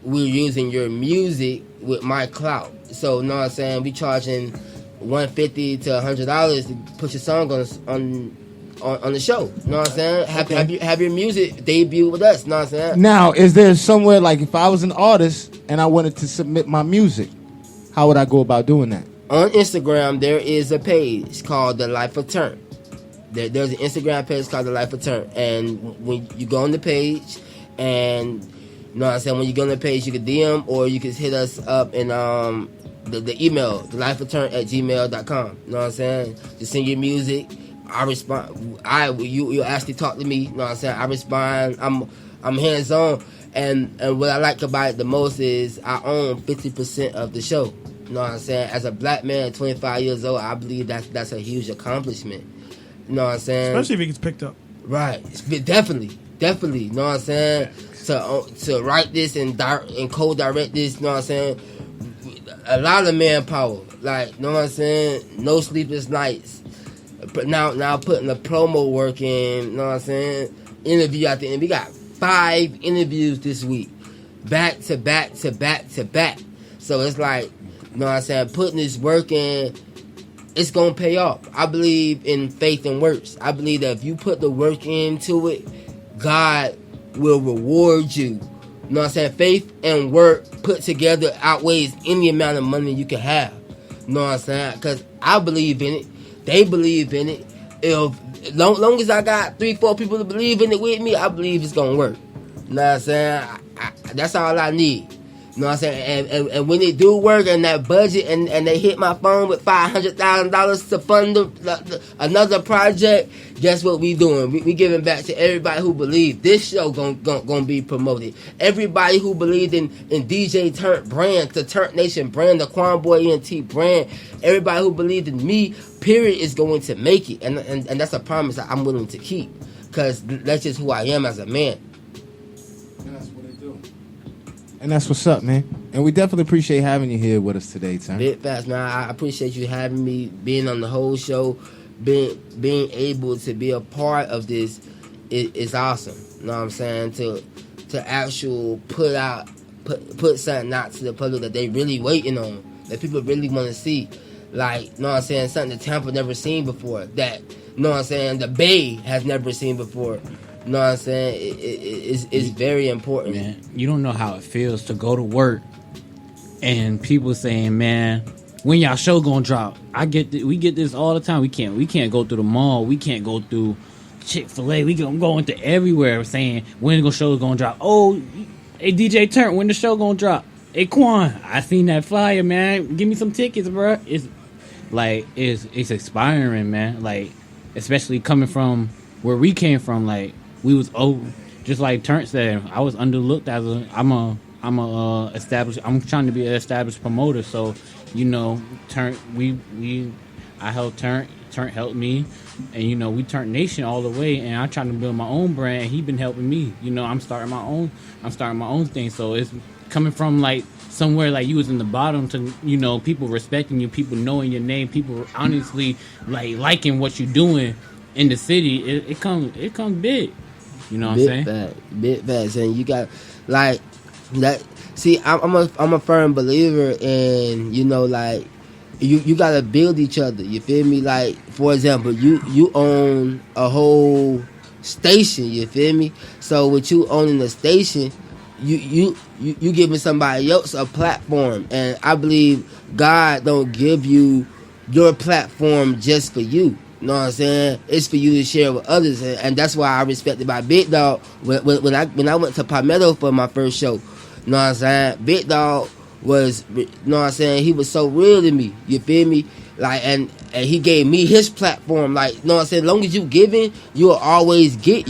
we're using your music with my clout. So, you know what I'm saying? We charging $150 to $100 to put your song on the show. You know what I'm saying? Have your music debut with us. You know what I'm saying? Now, is there somewhere, like, if I was an artist and I wanted to submit my music, how would I go about doing that? On Instagram, there is a page called The Life of Turnt. There's an Instagram page called The Life of Turnt. And when you go on the page, and you know what I'm saying, when you go on the page, you can DM or you can hit us up in the email, thelifeofturnt@gmail.com. You know what I'm saying? Just send your music. I respond. You actually talk to me. You know what I'm saying? I respond. I'm hands on. And what I like about it the most is I own 50% of the show. You know what I'm saying? As a black man, 25 years old, I believe that's a huge accomplishment. You know what I'm saying? Especially if it gets picked up. Right. Definitely. You know what I'm saying? To write this and co-direct this, you know what I'm saying? A lot of manpower. Like, you know what I'm saying? No sleepless nights. But now putting the promo work in, you know what I'm saying? Interview at the end. We got 5 interviews this week. Back to back to back to back. So it's like, you know what I'm saying? Putting this work in, it's going to pay off. I believe in faith and works. I believe that if you put the work into it, God will reward you. You know what I'm saying? Faith and work put together outweighs any amount of money you can have. You know what I'm saying? Because I believe in it. They believe in it. If long as I got 3-4 people to believe in it with me, I believe it's going to work. You know what I'm saying? That's all I need. You know what I'm saying? And when they do work and that budget and they hit my phone with $500,000 to fund another project, guess what we doing? We giving back to everybody who believed this show gonna be promoted. Everybody who believed in DJ Turnt brand, the Turnt Nation brand, the Quan Boy ENT brand. Everybody who believed in me, period, is going to make it. And that's a promise that I'm willing to keep. Because that's just who I am as a man. And that's what's up, man. And we definitely appreciate having you here with us today, Turnt. Big fast, man. I appreciate you having me, being on the whole show, being able to be a part of this is awesome. You know what I'm saying? To actual put something out to the public that they really waiting on, that people really want to see. Like, you know what I'm saying? Something that Tampa never seen before. That, you know what I'm saying, the Bay has never seen before. You know what I'm saying? It's very important. Man, you don't know how it feels to go to work and people saying, "Man, when y'all show gonna drop?" We get this all the time. We can't go through the mall. We can't go through Chick-fil-A. We going to everywhere saying when the show gonna drop. Oh, hey DJ Turnt, when the show gonna drop? Hey Quan, I seen that flyer, man. Give me some tickets, bro. It's like it's inspiring, man. Like especially coming from where we came from. Like we was just like Turnt said, I was underlooked as I'm trying to be an established promoter. So you know, Turnt, I helped Turnt helped me, and we Turnt Nation all the way, and I'm trying to build my own brand, and he been helping me. I'm starting my own thing. So it's coming from like somewhere like you was in the bottom to people respecting you, people knowing your name, people honestly like liking what you're doing in the city. It comes big. You know what I'm saying? Big facts, and you got like that. See, I'm a firm believer in like you gotta build each other. You feel me? Like for example, you own a whole station. You feel me? So with you owning the station, you giving somebody else a platform, and I believe God don't give you your platform just for you. You know what I'm saying? It's for you to share with others, and that's why I respected my Big Dawg when I went to Palmetto for my first show. You know what I'm saying? Big Dawg was, you know what I'm saying, he was so real to me. You feel me? Like, and he gave me his platform. Like, you know what I'm saying? As long as you giving, you'll always get.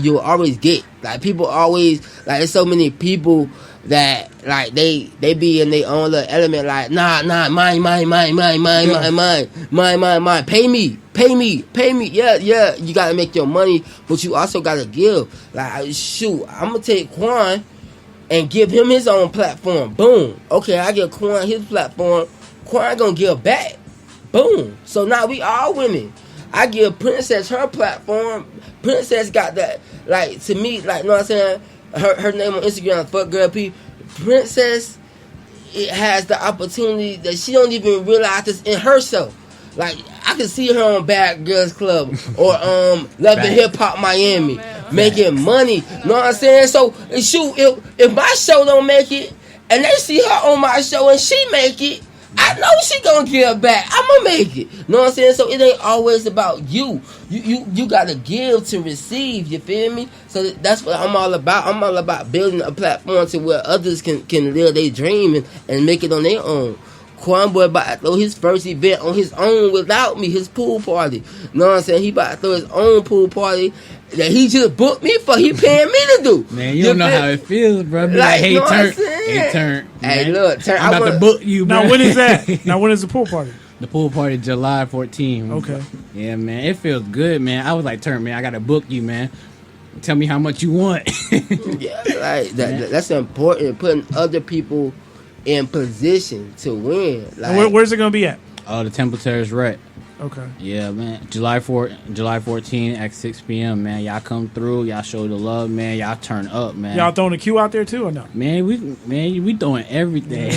Like, people always, like, there's so many people that, like, they be in their own little element, like, nah, mine, pay me. Yeah, you gotta make your money, but you also gotta give. Like, shoot, I'm gonna take Quan and give him his own platform. Boom. Okay, I give Quan his platform. Quan gonna give back. Boom. So now we all winning. I give Princess her platform. Princess got that. Like, to me, like, you know what I'm saying? Her name on Instagram, Fuck Girl P. Princess, it has the opportunity that she don't even realize this in herself. Like, I can see her on Bad Girls Club or Love the Hip Hop Miami making money. You know what I'm saying? So, shoot, if my show don't make it and they see her on my show and she make it, I know she gonna give back. I'ma make it. You know what I'm saying? So it ain't always about you. You gotta give to receive. You feel me? So that's what I'm all about. I'm all about building a platform to where others can live their dream and make it on their own. Quan boy about to throw his first event on his own without me, his pool party. You know what I'm saying? He about to throw his own pool party that he just booked me for. He paying me to do. Man, you don't know how it feels, bro. Be like, hey, Turnt. Hey, look, Turnt. I'm about to book you, bro. Now, when is that? Now, when is the pool party? The pool party, July 14th. Okay. Yeah, man. It feels good, man. I was like, Turnt, man, I got to book you, man. Tell me how much you want. Yeah, like, that's important. Putting other people in position to win. Like, where's it going to be at? The Temple Terrace Rec. Okay. Yeah, man. July 14 at 6 p.m., man. Y'all come through. Y'all show the love, man. Y'all turn up, man. Y'all throwing a queue out there too or no? Man, we throwing everything.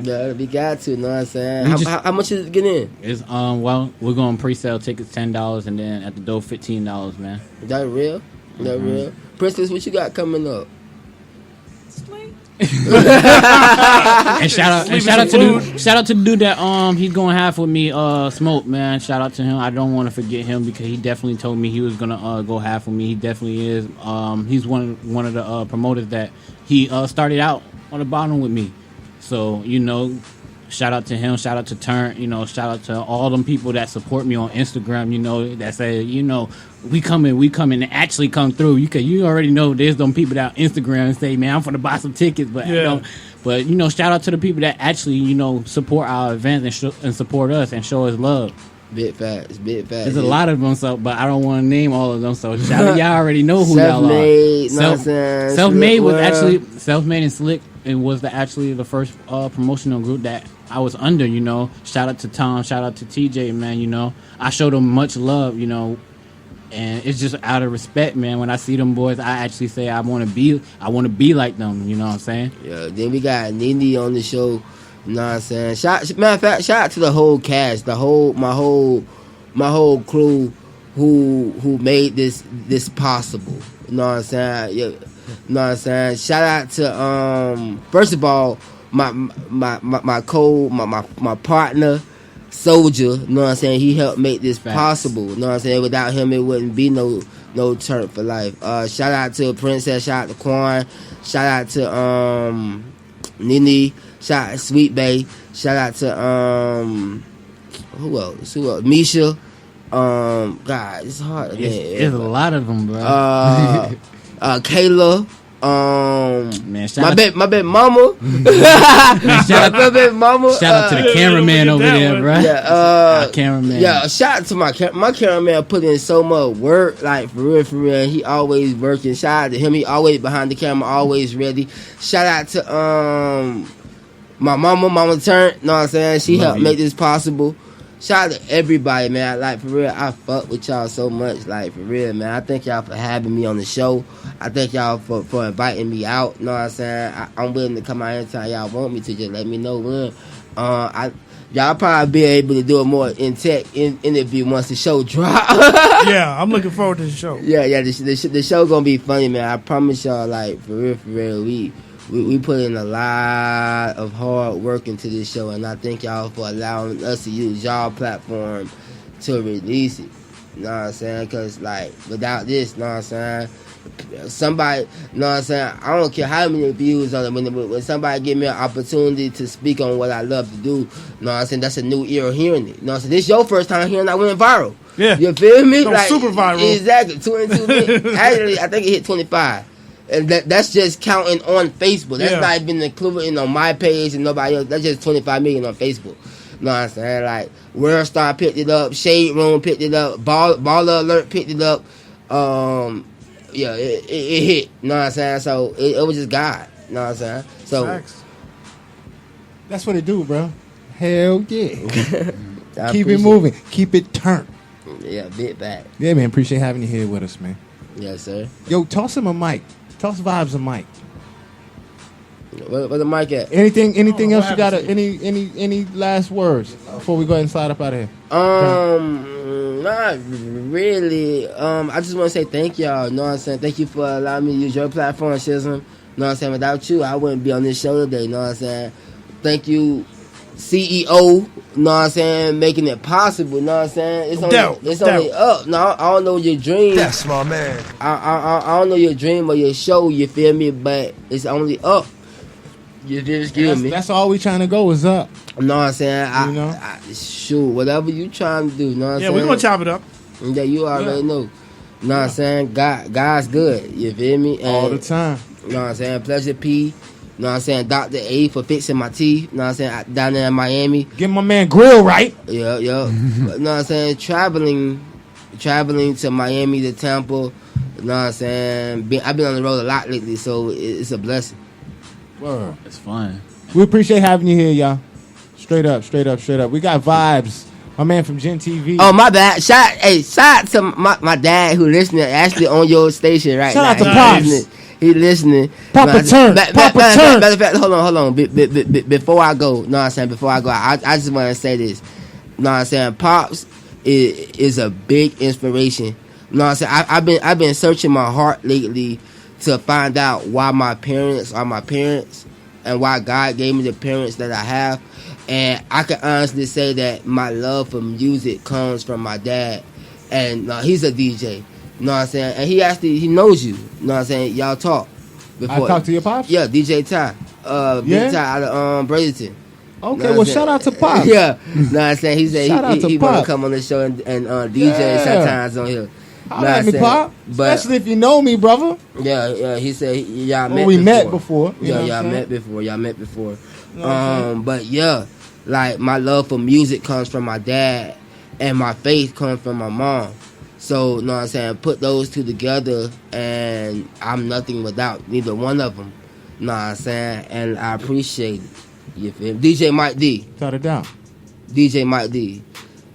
Yeah, we got to, you know what I'm saying? How much is it get in? It's well, we're going pre-sale tickets $10 and then at the door $15, man. Is that real? Is that real? Princess, what you got coming up? and shout out to the dude that he's going half with me, Smoke, man. Shout out to him. I don't want to forget him because he definitely told me he was gonna go half with me. He definitely is. He's one of the promoters that he started out on the bottom with me. So shout out to him. Shout out to Turnt. Shout out to all them people that support me on Instagram. That say we coming and actually come through. You already know there's them people that on Instagram and say, man, I'm gonna buy some tickets, but shout out to the people that actually support our events and support us and show us love. Big facts. There's a lot of them, but I don't want to name all of them. So shout out, y'all already know who y'all are. Self-made was actually Self-Made and Slick. It was actually the first promotional group that I was under. Shout out to Tom. Shout out to TJ, man. I showed them much love. And it's just out of respect, man. When I see them boys, I actually say I want to be like them. You know what I'm saying? Yeah. Then we got Nini on the show. You know what I'm saying? Matter of fact, shout out to the whole cast, my whole crew. who made this possible. You know what I'm saying? Yeah. You know what I'm saying? Shout out to first of all my partner Soldier. You know what I'm saying? He helped make this possible. You know what I'm saying? Without him, it wouldn't be no Turnt for life. Shout out to Princess. Shout out to Quan. Shout out to Nene. Shout out to Sweet Bay. Shout out to who else? Misha. God, it's hard. It's a lot of them, bro. Kayla. Man, my bad mama. Shout out to the cameraman over there, bro. Yeah, cameraman. Yeah, shout out to my cameraman. Put in so much work, like for real. He always working. Shout out to him. He always behind the camera, always ready. Shout out to my mama Turnt. Know what I'm saying? She helped make this possible. Shout out to everybody, man. Like, for real, I fuck with y'all so much. Like, for real, man. I thank y'all for having me on the show. I thank y'all for inviting me out. You know what I'm saying? I'm willing to come out anytime y'all want me to. Just let me know when. Y'all probably be able to do a more in-tech interview once the show drop. Yeah, I'm looking forward to the show. Yeah, the show gonna be funny, man. I promise y'all, like, for real, we put in a lot of hard work into this show, and I thank y'all for allowing us to use y'all platform to release it. You know what I'm saying? Because, like, without this, you know what I'm saying? Somebody, you know what I'm saying? I don't care how many views on it. When somebody give me an opportunity to speak on what I love to do, you know what I'm saying? That's a new ear hearing it. You know what I'm saying? This is your first time hearing I went viral. Yeah. You feel me? No, like, super viral. Exactly. 22 minutes. Actually, I think it hit 25. And that's just counting on Facebook. That's not even included on my page and nobody else. That's just 25 million on Facebook. You know what I'm saying? Like, World Star picked it up, Shade Room picked it up, Baller Alert picked it up. Yeah, it hit. You know what I'm saying? So it was just God. You know what I'm saying? So Facts. That's what it do, bro. Hell yeah. Keep it moving. Keep it turned. Yeah, bit back. Yeah, man. Appreciate having you here with us, man. Yes, sir. Yo, toss him a mic. Toss Vibes a mic. Where the mic at? Anything else you got? Any last words before we go ahead and slide up out of here? Not really. I just want to say thank y'all. You know what I'm saying? Thank you for allowing me to use your platform, Shizzle. You know what I'm saying? Without you, I wouldn't be on this show today. You know what I'm saying? Thank you, CEO. You know what I'm saying? Making it possible. You know what I'm saying? It's only up. No, I don't know your dream. That's my man. I don't know your dream or your show. You feel me? But it's only up. You just give me. That's all we trying to go is up. You know what I'm saying? Shoot, whatever you trying to do. You know what I'm saying? Yeah, we're going to chop it up. Yeah, you already know. You know what I'm saying? God's good. You feel me? And, all the time. You know what I'm saying? Pleasure P. You know what I'm saying? Dr. A for fixing my teeth. You know what I'm saying? Down there in Miami. Get my man Grill right. Yeah. You know what I'm saying? Traveling to Miami to Tampa. You know what I'm saying? I've been on the road a lot lately, so it's a blessing. Word. It's fun. We appreciate having you here, y'all. Straight up. We got Vibes. My man from Gen TV. Oh, my bad. Shout out to my dad who listening, actually on your station right now. Shout out to Pops. He listening. Papa Turnt. Matter of fact, hold on. Before I go, know what I'm saying? I just want to say this. Know what I'm saying? Pops is a big inspiration. Know what I'm saying? I've been searching my heart lately to find out why my parents are my parents and why God gave me the parents that I have. And I can honestly say that my love for music comes from my dad. And he's a DJ. You know what I'm saying? And he knows you. You know what I'm saying? Y'all talk. I talk to your pops? Yeah, DJ Ty. Big Ty out of Bradenton. Okay, well, shout out to Pops. Yeah. You know what I'm saying? He said he want to come on the show and DJ sometimes on here. Holla at me, Pop. Especially if you know me, brother. Yeah. He said y'all met we before. met before. Y'all met before. But yeah, like my love for music comes from my dad, and my faith comes from my mom. So, you know what I'm saying? Put those two together, and I'm nothing without neither one of them. You know what I'm saying? And I appreciate it. You feel me? DJ Mike D. Cut it down. DJ Mike D.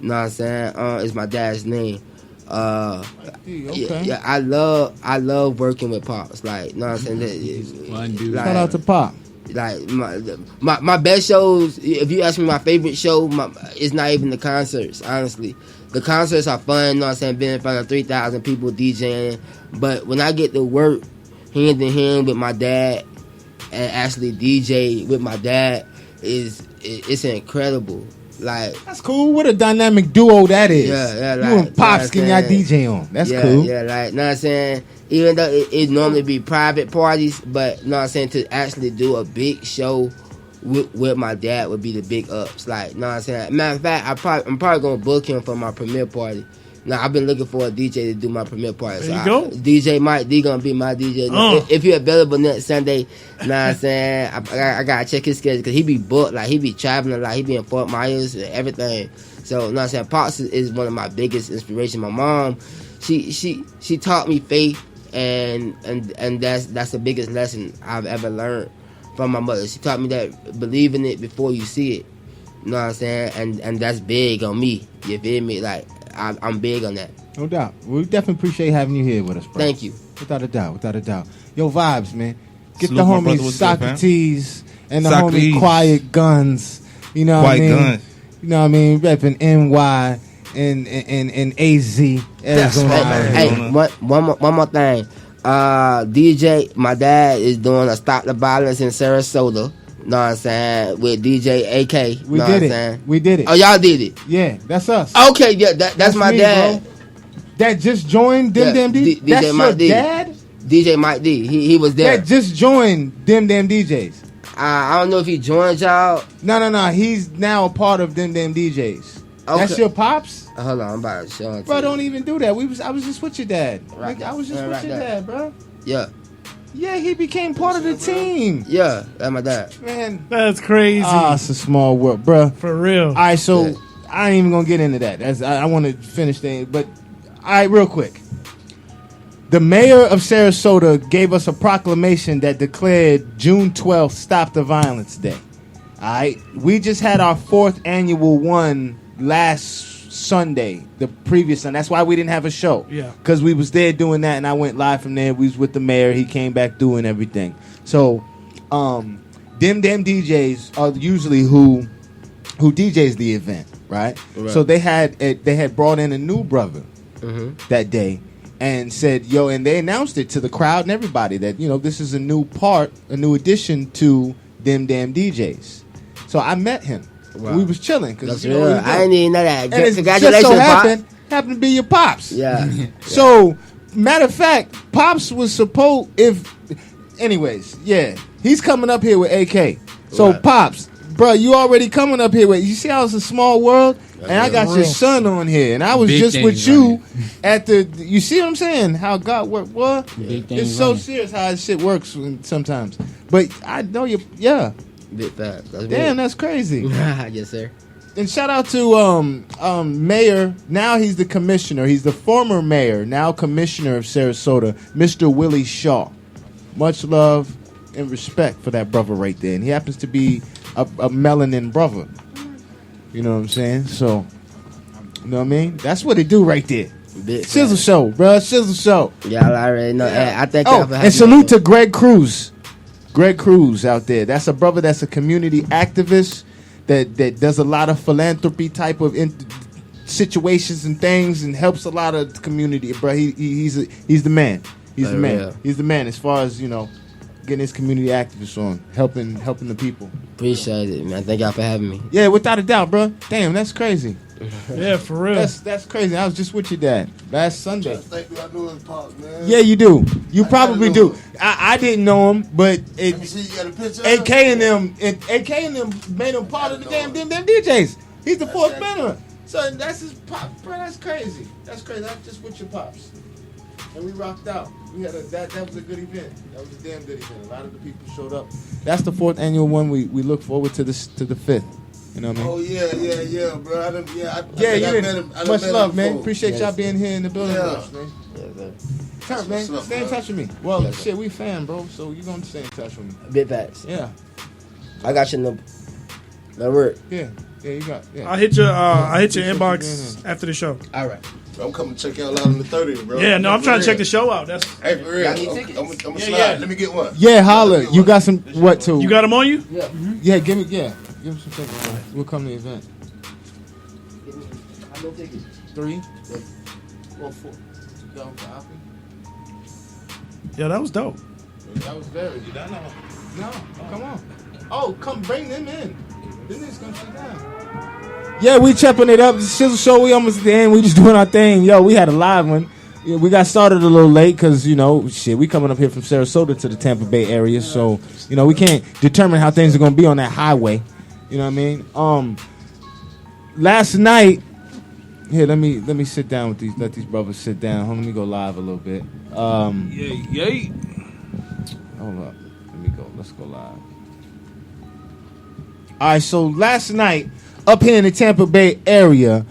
You know what I'm saying? It's my dad's name. Okay. Yeah, I love working with Pops. Like, you know what I'm saying? Fun dude. Shout out to Pop. Like my best shows. If you ask me my favorite show, it's not even the concerts. Honestly, the concerts are fun. You know what I'm saying? Being in front of 3,000 people DJing. But when I get to work hand in hand with my dad and actually DJ with my dad, it's incredible. Like, that's cool. What a dynamic duo that is. Yeah, you and Pops getting y'all DJ on. That's cool. Yeah, like, know what I'm saying? Even though it normally be private parties, but know what I'm saying, to actually do a big show with my dad would be the big ups. Like, know what I'm saying? Matter of fact, I'm probably gonna book him for my premiere party. Now, I've been looking for a DJ to do my premiere party. There you go. DJ Mike D gonna be my DJ. If you're available next Sunday, know what I'm saying, I gotta check his schedule because he be booked. Like, he be traveling a lot. He be in Fort Myers and everything. So, know what I'm saying, Pops is one of my biggest inspirations. My mom, she taught me faith, and that's the biggest lesson I've ever learned from my mother. She taught me that believe in it before you see it. You know what I'm saying? And that's big on me. You feel me? Like, I'm big on that. No doubt. We definitely appreciate having you here with us, bro. Thank you. Without a doubt. Yo, Vibes, man. Get Salute the my homie brother. What's good, fam? Socrates and the Socrates. homie Quiet Guns. You know what I mean? Guns. You know what I mean? Repping NY and AZ. Arizona. Hey, one more thing. DJ, my dad is doing a Stop the Violence in Sarasota. Know what I'm saying? With DJ AK. We did it. Oh, y'all did it? Yeah, that's us. Okay, yeah, that's my me, dad. Bro. That just joined Them DJs? That's DJ Mike your D. dad? DJ Mike D. He was there. That just joined Them DJs. I don't know if he joined y'all. No. He's now a part of Them DJs. Okay. That's your pops? Hold on, I'm about to show it to Bro, you. don't even do that. I was just with your dad. Right Like, I was just there. with Right your there. dad, bro. Yeah. Yeah, he became part of the team. Yeah, that's my dad. Man, that's crazy. It's a small world, bro. For real. All right, so I ain't even gonna get into that. I want to finish things, but all right, real quick. The mayor of Sarasota gave us a proclamation that declared June 12th Stop the Violence Day. All right, we just had our 4th annual one last Sunday, the previous Sunday. That's why we didn't have a show. Yeah. Because we was there doing that, and I went live from there. We was with the mayor. He came back doing everything. So, them DJs are usually who DJs the event, right? So they had brought in a new brother that day and said, yo, and they announced it to the crowd and everybody that, you know, this is a new addition to them DJs. So I met him. Wow. We was chilling because I didn't even know that. And it Congratulations, just so Pops. happened to be your pops. Yeah. So, matter of fact, Pops was supposed anyways, yeah, he's coming up here with AK. So, Right. Pops, bro, you already coming up here with. You see how it's a small world, and I got your son on here, and I was Big just things with you running. at the. You see what I'm saying? How God works. What? Big things It's so running. serious how this shit works sometimes. But I know you. Yeah. Bit fat. Damn, that's crazy. Yes, sir. And shout out to Mayor. Now he's the commissioner. He's the former mayor, now commissioner of Sarasota, Mr. Willie Shaw. Much love and respect for that brother right there. And he happens to be a melanin brother. You know what I'm saying? So, you know what I mean? That's what they do right there. Shizzle Show, bro. Shizzle Show. Y'all already know. I think. And salute to Greg Cruz. Greg Cruz out there. That's a brother that's a community activist that does a lot of philanthropy type of situations and things and helps a lot of the community. Bro, he's the man. He's the man. Yeah. He's the man as far as, you know, getting his community activists on, helping the people. Appreciate it, man. Thank y'all for having me. Yeah, without a doubt, bro. Damn, that's crazy. Yeah, for real. That's crazy. I was just with your dad last Sunday. I knew his pops, man. Yeah, you do. You probably do. I didn't know him, but Let me see, you got a picture of AK him? and them made him part of the damn DJs. He's the fourth member. So that's his pop, bro. That's crazy. That's crazy. That's just with your pops. And we rocked out. We had that was a good event. That was a damn good event. A lot of the people showed up. That's the 4th annual one. We look forward to the 5th. You know what I mean? Oh, yeah, bro. I You didn't. Much love, man. Appreciate y'all being here in the building with us, man. Turnt, man. What's up, Stay in bro? touch with me. Well, shit, we fan, bro. So you gonna stay in touch with me? Bit facts. Yeah. I got your number. That work. Yeah, you got. Yeah. I'll hit your inbox after the show. All right. I'm coming to check y'all out on the 30th, bro. Yeah, no, I'm trying to check the show out. That's hey, for real. I'm gonna slide. Let me get one. Yeah, holla. You got some what too? You got them on you? Yeah. Yeah, give me some tickets. Man. We'll come to the event. How many tickets? 3. Well, 4. Yeah, that was dope. That was very. Did I know? No, come on. Oh, come bring them in. Then it's gonna sit down. Yeah, we chopping it up. The Shizzle show, we almost at the end. We just doing our thing. Yo, we had a live one. Yeah, we got started a little late because, you know, we coming up here from Sarasota to the Tampa Bay area. So, you know, we can't determine how things are going to be on that highway. You know what I mean? Last night, here, let me sit down with let these brothers sit down. Hold on, let me go live a little bit. Yay. Hold up. Let me go. Let's go live. All right, so last night, up here in the Tampa Bay area,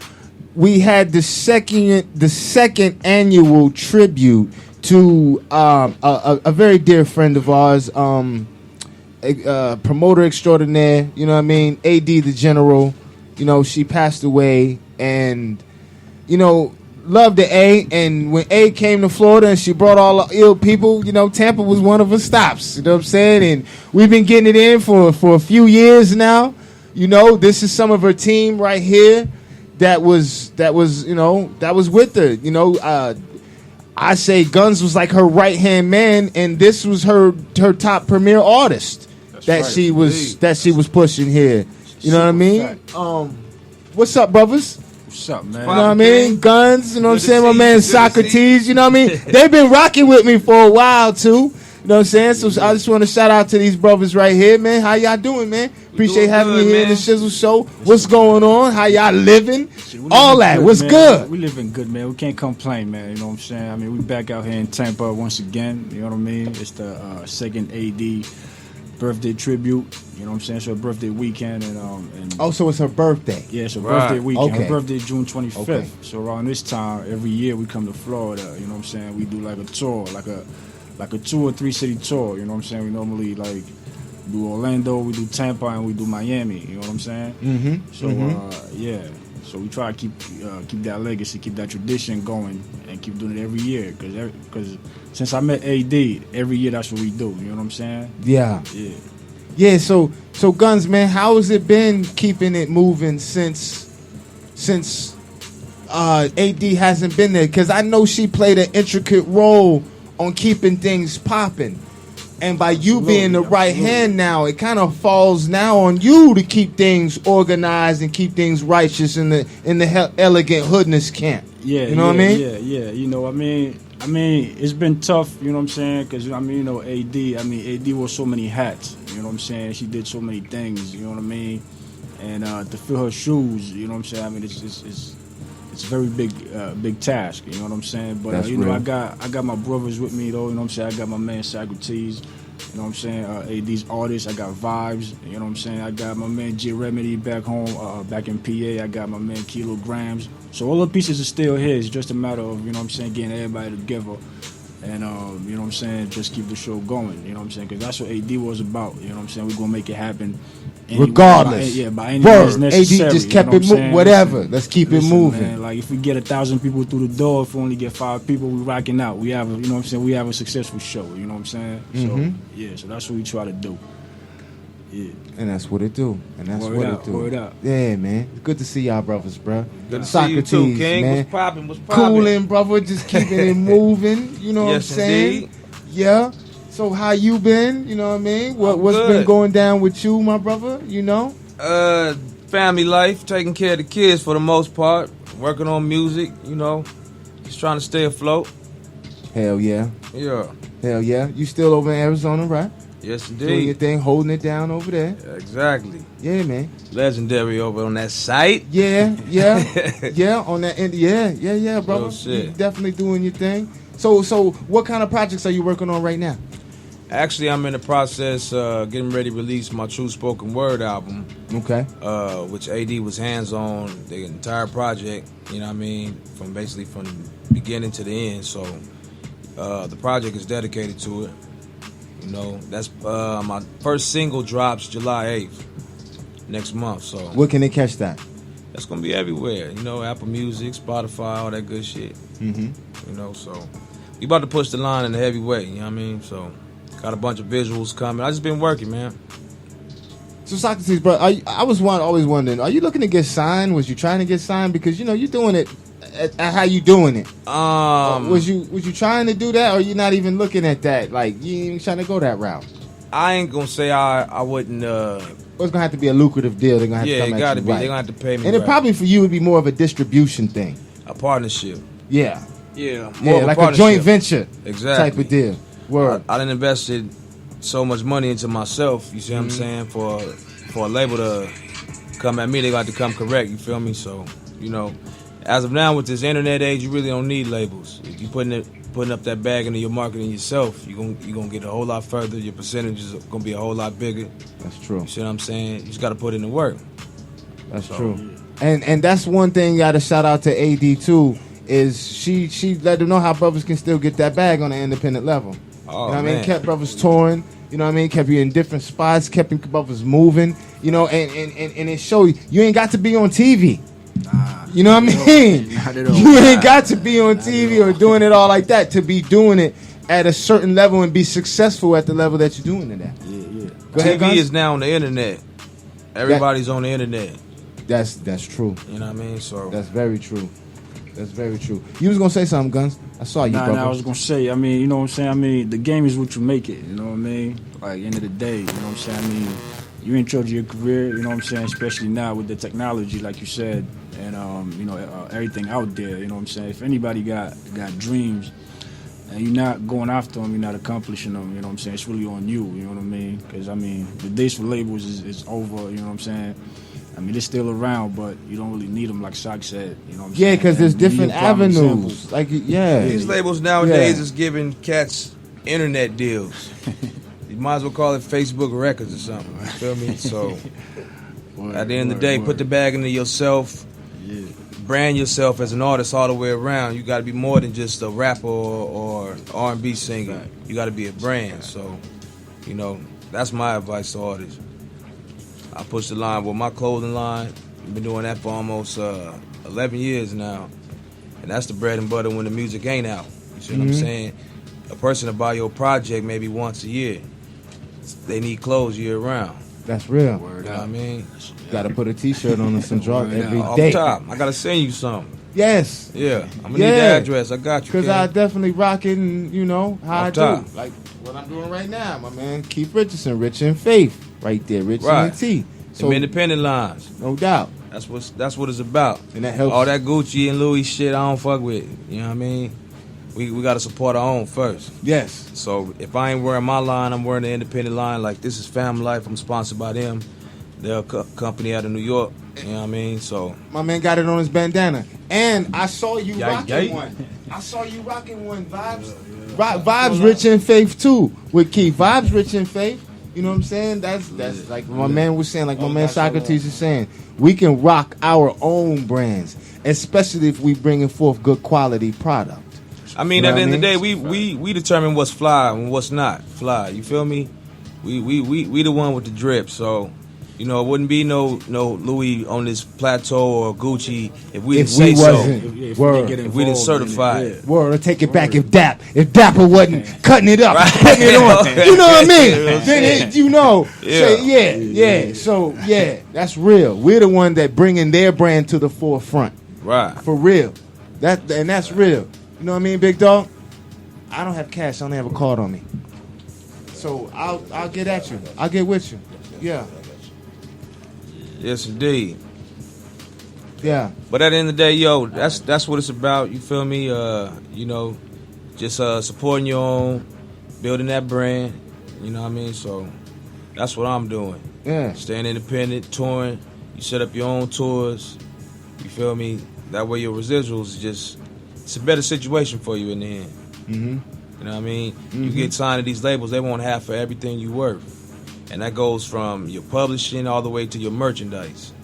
we had the second annual tribute to a very dear friend of ours, promoter extraordinaire. You know what I mean? AD the General. You know, she passed away, and you know, loved the A. And when A came to Florida and she brought all the ill people, you know, Tampa was one of her stops. You know what I'm saying? And we've been getting it in for a few years now. You know, this is some of her team right here. That was with her. You know, I say Guns was like her right hand man, and this was her top premier artist she was pushing here. You know what I mean? What's up, brothers? What's up, man? You know what I mean? Guns. You know what I'm saying? My man Socrates. You know what I mean? They've been rocking with me for a while too. You know what I'm saying? So I just want to shout out to these brothers right here, man. How y'all doing, man? Appreciate having me here in the Shizzle Show. What's going on? How y'all living? All that. What's good? We living good, man. We can't complain, man. You know what I'm saying? I mean, we back out here in Tampa once again. You know what I mean? It's the second AD birthday tribute. You know what I'm saying? It's her birthday weekend. And oh, so it's her birthday? Yeah, it's her birthday weekend. Okay. Her birthday is June 25th. Okay. So around this time, every year we come to Florida. You know what I'm saying? We do like a tour, like a 2 or 3 city tour. You know what I'm saying? We normally like do Orlando, we do Tampa, and we do Miami. You know what I'm saying? Mm-hmm. So yeah. So we try to keep that legacy, keep that tradition going, and keep doing it every year. Because since I met AD, every year that's what we do. You know what I'm saying? Yeah. Yeah. Yeah. So Guns, man, how has it been keeping it moving since AD hasn't been there? Because I know she played an intricate role on keeping things popping. And by you being the right hand now, it kind of falls now on you to keep things organized and keep things righteous in the elegant hoodness camp. Yeah, you know what I mean? Yeah. You know, I mean, it's been tough. You know what I'm saying? Because I mean, you know, AD wore so many hats. You know what I'm saying? She did so many things. You know what I mean? And to fill her shoes, you know what I'm saying? I mean, it's a very big task, you know what I'm saying? But you know, I got my brothers with me though, you know what I'm saying? I got my man Socrates, you know what I'm saying? AD's artists, I got Vibes, you know what I'm saying? I got my man J Remedy back home, back in PA. I got my man Kilograms. So all the pieces are still here. It's just a matter of, you know what I'm saying, getting everybody together. And, you know what I'm saying, just keep the show going, you know what I'm saying? Because that's what AD was about, you know what I'm saying? We're going to make it happen. Regardless. By any means necessary. AD just kept it moving, whatever. Let's keep it moving. Man, like, if we get 1,000 people through the door, if we only get 5 people, we rocking out. We have, you know what I'm saying, we have a successful show, you know what I'm saying? Mm-hmm. So, yeah, so that's what we try to do. Yeah. And that's what it do. Word up. Yeah, man. It's good to see y'all brothers, bro. Good to Socrates, see you too, King. man. What's poppin'? Cooling, brother. Just keeping it moving. You know what I'm saying? Indeed. Yeah. So how you been? You know what I mean? What's been going down with you, my brother? You know? Family life, taking care of the kids for the most part. Working on music, you know. Just trying to stay afloat. Hell yeah. Yeah. Hell yeah. You still over in Arizona, right? Yes, indeed. Doing your thing, holding it down over there. Yeah, exactly. Yeah, man. Legendary over on that site. Yeah. On that end. Yeah, brother. Oh, shit. You definitely doing your thing. So what kind of projects are you working on right now? Actually, I'm in the process getting ready to release my True Spoken Word album. Okay. Which AD was hands on the entire project, you know what I mean? From beginning to the end. So the project is dedicated to it. You know, that's my first single drops July 8th next month. So where can they catch that? That's gonna be everywhere. You know, Apple Music, Spotify, all that good shit. Mm-hmm. You know, so we about to push the line in the heavyweight. You know what I mean? So got a bunch of visuals coming. I just been working, man. So Socrates, bro, I was always wondering, are you looking to get signed? Was you trying to get signed? Because you're doing it at how you doing it. Was you trying to do that, or you not even looking at that? Like you ain't even trying to go that route. I ain't gonna say I wouldn't. It's gonna have to be a lucrative deal. They're gonna have to come it at gotta you be. right. They're gonna have to pay me. And it probably for you would be more of a distribution thing, a partnership. Yeah. Yeah. Yeah, like a joint venture exactly type of deal. Word. I done invested so much money into myself. You see what I'm saying? For a label to come at me, they got to come correct. You feel me? So as of now with this internet age, you really don't need labels. If you putting up that bag into your marketing yourself, you're gonna get a whole lot further. Your percentages are gonna be a whole lot bigger. That's true. You see what I'm saying? You just got to put in the work. That's true. And that's one thing you got to shout out to AD too. Is she let them know how brothers can still get that bag on the independent level. Oh, you know what I man. mean? Kept brothers touring. You know what I mean? Kept you in different spots. Kept brothers moving. You know, and it showed you ain't got to be on TV. You know what I mean? You ain't got to be on TV or doing it all like that to be doing it at a certain level and be successful at the level that you're doing it at. Yeah. Go ahead, TV Guns. is now on the internet. Everybody's on the internet. That's true. You know what I mean? So that's very true. That's very true. You was gonna say something, Guns. I saw you, brother. I was gonna say, I mean, you know what I'm saying? I mean, the game is what you make it, you know what I mean? Like, end of the day, you know what I'm saying? I mean, you're in charge of your career, you know what I'm saying? Especially now with the technology, like you said, and, everything out there, you know what I'm saying? If anybody got dreams and you're not going after them, you're not accomplishing them, you know what I'm saying? It's really on you, you know what I mean? Because, I mean, the days for labels is over, you know what I'm saying? I mean, they're still around, but you don't really need them, like Sock said. You know what I'm saying? Yeah, because there's And you different need prime avenues. examples. Like, yeah. These labels nowadays is giving cats internet deals. You might as well call it Facebook Records or something. You feel me? So at the end of the day, put the bag into yourself. Brand yourself as an artist all the way around. You got to be more than just a rapper or R&B singer. You got to be a brand. So, that's my advice to artists. I push the line with my clothing line. I've been doing that for almost 11 years now. And that's the bread and butter when the music ain't out. You see what I'm saying? A person to buy your project maybe once a year. They need clothes year round. That's real. You know what I mean? Got to put a T-shirt on and some drop every Off day. top, I got to send you something. Yes. Yeah. I'm going to need the address. I got you. Because I definitely rock it and, how I top. do. Like what I'm doing right now, my man. Keith Richardson, Rich in Faith. Right there, Rich and T. So independent lines. No doubt. That's what it's about. And that helps. All that Gucci and Louis shit I don't fuck with. You know what I mean? We got to support our own first. Yes. So if I ain't wearing my line, I'm wearing the independent line. Like, this is Fam Life. I'm sponsored by them. They're a company out of New York. You know what I mean? So my man got it on his bandana. And I saw you rocking yay. one. I saw you rocking one. Vibes Rich in Faith too with Keith. Vibes Rich in Faith. You know what I'm saying? That's like my man was saying, like my man Socrates is saying. We can rock our own brands, especially if we bringing forth good quality product. I mean, at the end of the day, we determine what's fly and what's not fly. You feel me? We the one with the drip. So, it wouldn't be no Louis on this plateau or Gucci if we didn't say so. If we didn't certify it. Word, or take it back if Dapper wasn't cutting it up, putting it on. You know what I mean? Then So that's real. We're the one that bringing their brand to the forefront. Right. For real. That's real. You know what I mean, Big Dawg? I don't have cash. I only have a card on me. So I'll get at you. I'll get with you. Yeah. Yes, indeed. Yeah. But at the end of the day, that's what it's about. You feel me? Just supporting your own, building that brand. You know what I mean? So that's what I'm doing. Yeah. Staying independent, touring. You set up your own tours. You feel me? That way your residuals it's a better situation for you in the end. Mm-hmm. You know what I mean? You get signed to these labels, they want half for everything you worth. And that goes from your publishing all the way to your merchandise.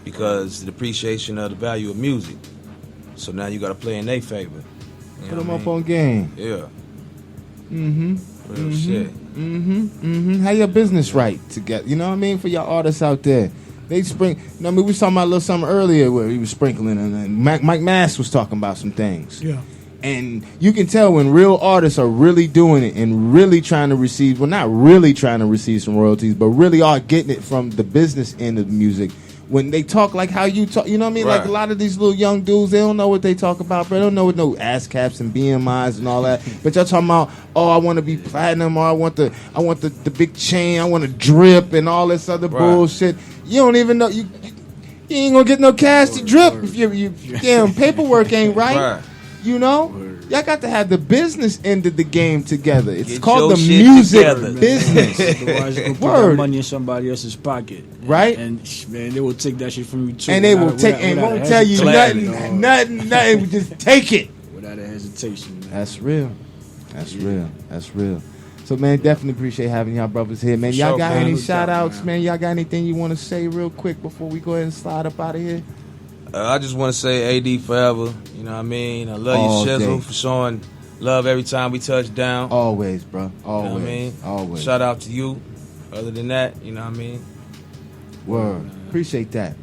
Because the depreciation of the value of music. So now you got to play in their favor. Put them up on game. Yeah. Mm-hmm. Real shit. Mm-hmm. Mm-hmm. How your business right together. You know what I mean? For your artists out there. They sprinkle. I mean, we was talking about a little something earlier where he was sprinkling, and then Mike Mass was talking about some things. Yeah. And you can tell when real artists are really doing it and really trying to receive, well, not really trying to receive some royalties, but really are getting it from the business end of music. When they talk like how you talk, you know what I mean? Right. Like a lot of these little young dudes, they don't know what they talk about, bro. They don't know what no ass caps and BMIs and all that. But y'all talking about, oh, I want to be platinum, or I want the big chain, I want to drip and all this other bullshit. You don't even know you ain't gonna get no cash to drip if you damn paperwork ain't right. You know, y'all got to have the business end of the game together. It's called the music business. Otherwise, you can put that money in somebody else's pocket, right? And man, they will take that shit from you too. And they will take and won't tell you nothing. Just take it without a hesitation. Man. That's real. That's real. So, man, definitely appreciate having y'all brothers here, man. Y'all got any shout outs, man? Y'all got anything you want to say real quick before we go ahead and slide up out of here? I just want to say AD forever. You know what I mean? I love you, Shizzle, for showing love every time we touch down. Always, bro. Always. You know what I mean? Always. Shout out to you. Other than that, you know what I mean? Word. Appreciate that.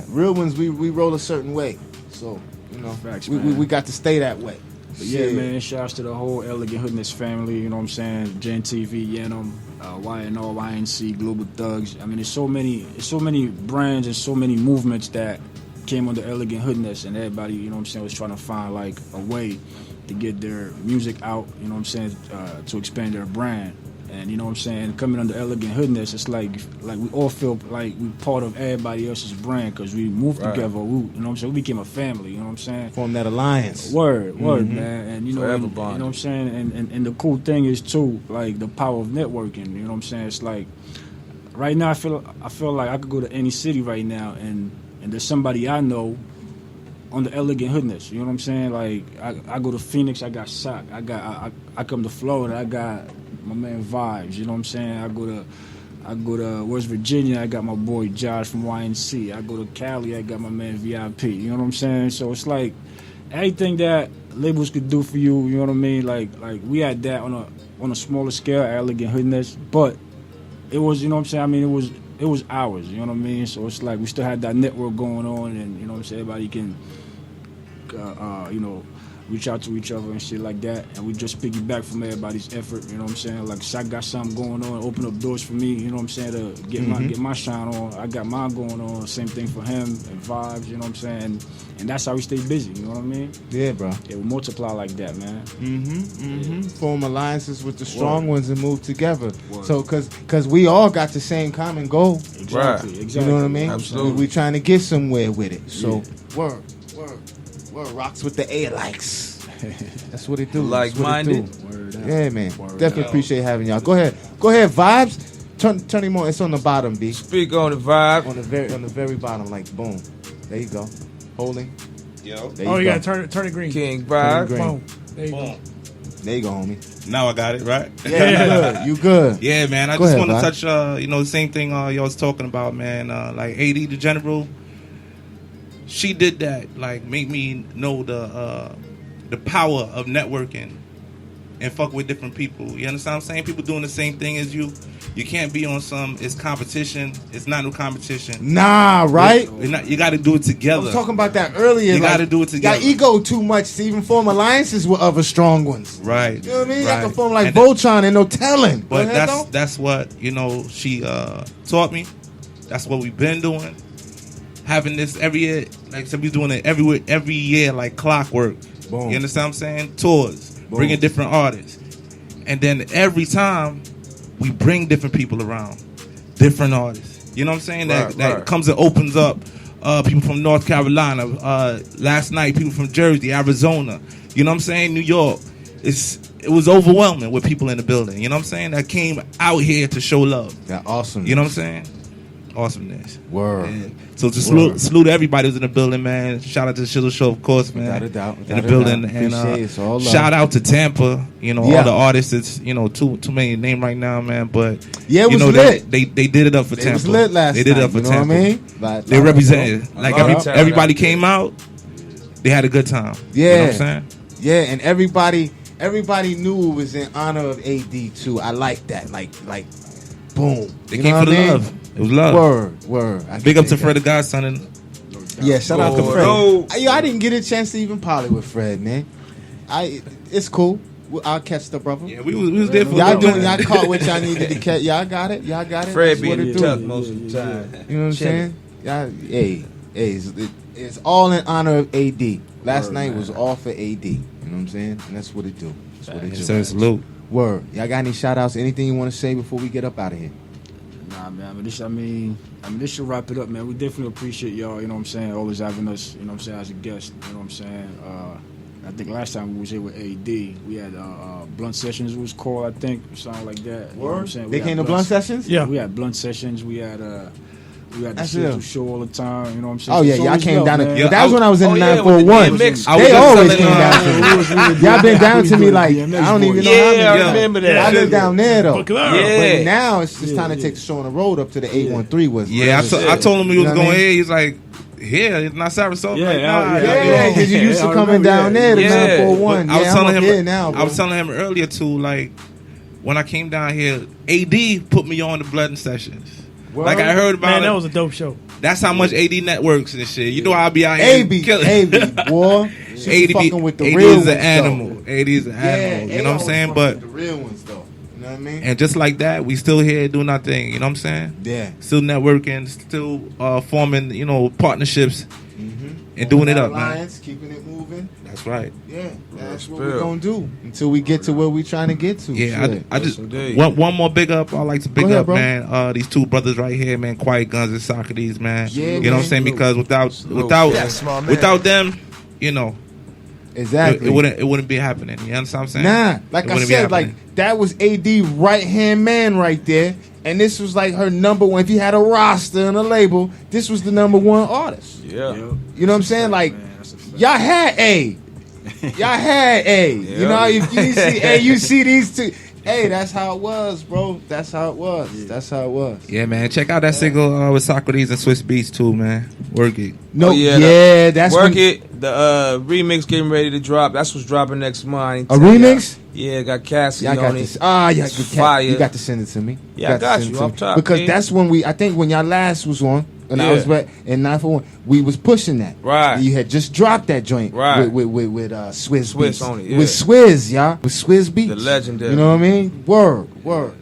Real ones, we roll a certain way. So, you know, facts, we got to stay that way. But yeah, man, shouts to the whole Elegant Hoodness family, you know what I'm saying? Gen TV, Yenum, YNO, YNC, Global Thugs. I mean, there's so many brands and so many movements that came under Elegant Hoodness, and everybody, you know what I'm saying, was trying to find like a way to get their music out, you know what I'm saying, to expand their brand. And you know what I'm saying, coming under Elegant Hoodness, it's like we all feel like we part of everybody else's brand because we moved together. You know what I'm saying, we became a family. You know what I'm saying, formed that alliance. Word, man. And you know, you know what I'm saying. And the cool thing is too, like the power of networking. You know what I'm saying. It's like right now, I feel like I could go to any city right now, and there's somebody I know on the Elegant Hoodness. You know what I'm saying. Like I go to Phoenix, I got Sock. I come to Florida, I got my man Vibes, you know what I'm saying? I go to West Virginia, I got my boy Josh from YNC. I go to Cali, I got my man VIP, you know what I'm saying? So it's like anything that labels could do for you, you know what I mean? Like we had that on a smaller scale at Elegant Hoodness, but it was, you know what I'm saying? I mean, it was ours, you know what I mean? So it's like we still had that network going on, and you know what I'm saying, everybody can you know, reach out to each other and shit like that, and we just piggyback from everybody's effort, you know what I'm saying? Like, Shaq got something going on, open up doors for me, you know what I'm saying, to get my shine on. I got mine going on, same thing for him, and Vibes, you know what I'm saying? And that's how we stay busy, you know what I mean? Yeah, bro. It will multiply like that, man. Form alliances with the strong ones and move together. So, cause we all got the same common goal. Exactly. You know what I mean? Absolutely. We trying to get somewhere with it. So, word. Rocks with the A-likes. That's what it do. Like-minded. Yeah, man. Definitely appreciate having y'all. Go ahead, Vibes. Turn him on. It's on the bottom, B. Speak on the vibe. On the very bottom, like boom. There you go. Holding. Yo. You gotta turn it green. King vibe. Boom. There you go. There you go, homie. Now I got it, right? Yeah, you good. Yeah, man. I just want to touch, the same thing y'all was talking about, man. Like AD the General, she did that. Like, make me know the power of networking and fuck with different people. You understand what I'm saying? People doing the same thing as you. You can't be on it's competition. It's not no competition. Nah, right? You got to do it together. I was talking about that earlier. You got to do it together. Got ego too much to even form alliances with other strong ones. Right. You know what I mean? Right. I can form like Voltron and no telling. But that's what, she taught me. That's what we've been doing. Having this every year, like I said, we doing it every year like clockwork. Boom. You understand what I'm saying? Tours, bringing different artists. And then every time we bring different people around, different artists. You know what I'm saying? That comes and opens up people from North Carolina. Last night, people from Jersey, Arizona. You know what I'm saying? New York. It was overwhelming with people in the building. You know what I'm saying? That came out here to show love. Yeah, awesome. You know what I'm saying? Awesomeness. Word. Yeah. So to salute everybody who's in the building, man. Shout out to the Shizzle Show, of course, man. Without a doubt. In the building. And shout out to Tampa. All the artists. It's too many to name right now, man. But it was lit. They did it up for Tampa. It was lit last night. They did it up for Tampa. You know what I mean? They represented. Like everybody came out. They had a good time. Yeah. You know what I'm saying? Yeah, and everybody knew it was in honor of AD too. I like that. Like boom. They came for the love. It was love. Word. Big up to Fred the Godson. Yeah, shout out to Fred. No. I didn't get a chance to even poly with Fred, man. It's cool. I'll catch the brother. Yeah, we was there for y'all caught what y'all needed to catch. Y'all got it. Fred being in tuck most of the time. You know what I'm saying? Y'all, it's all in honor of AD. Last night was all for AD. You know what I'm saying? And that's what it do. That's what it do. Sir, salute. Word. Y'all got any shout outs? Anything you want to say before we get up out of here? Nah, man. This should wrap it up, man. We definitely appreciate y'all. You know what I'm saying? Always having us. You know what I'm saying? As a guest. You know what I'm saying? I think last time we was here with AD, we had Blunt Sessions was called, I think, something like that. You know what I'm saying? They came to Blunt Sessions? Yeah. We had Blunt Sessions. We had the Shizzle show all the time. You know what I'm saying? Oh, yeah, y'all came down to... Yeah, that was when I was in the 941. They always came down to me. Y'all been down to me like, I don't even know how many. I remember that. I live down there, though. Yeah. But now it's just time to take the show on the road up to the 813 was. Yeah, I told him we was going here. He's like... Here, it's not Sarasota. Yeah, because you used to coming down there to 941. I was telling him now. I was telling him earlier too, like when I came down here, AD put me on the Blood and Sessions. Word? Like I heard about Man, it. that was a dope show. That's how much AD networks and shit. You know I'll be out here killing. AB, boy. AD fucking with the AD real is an ones, animal. though. AD is an animal. You know what I'm saying? But the real ones though. You know what I mean? and just like that, we still here doing our thing. You know what I'm saying? Yeah. Still networking, still forming, partnerships. And doing it up, alliance, man. Keeping it moving. That's right. Yeah, that's what we're gonna do until we get to where we're trying to get to. Yeah, I just one more big up. I like to big up, man. These two brothers right here, man. Quiet Guns and Socrates, man. Yeah, you know what I'm saying? Because without them, exactly, it wouldn't be happening. You understand what I'm saying? Nah, like I said, like that was AD right hand man right there, and this was like her number one. If you had a roster and a label, this was the number one artist. Yeah. You know what I'm saying? Like, y'all had A. Y'all had A. You know, if you see A, you see these two. Hey, that's how it was, bro. That's how it was. That's how it was. Yeah, man. Check out that single with Socrates and Swiss Beats too, man. Work it. No, that's Work It. The remix getting ready to drop. That's what's dropping next month. A remix? Yeah, got Cassie on it. Fire. You got to send it to me. Yeah, I got you. Up top. Because that's when I think when y'all last was on, and I was in 941, we was pushing that. Right. You had just dropped that joint. Right. With Swizz Beats. on it. Yeah. With Swizz, y'all. With Swizz Beats. The legendary. You know what I mean? Word.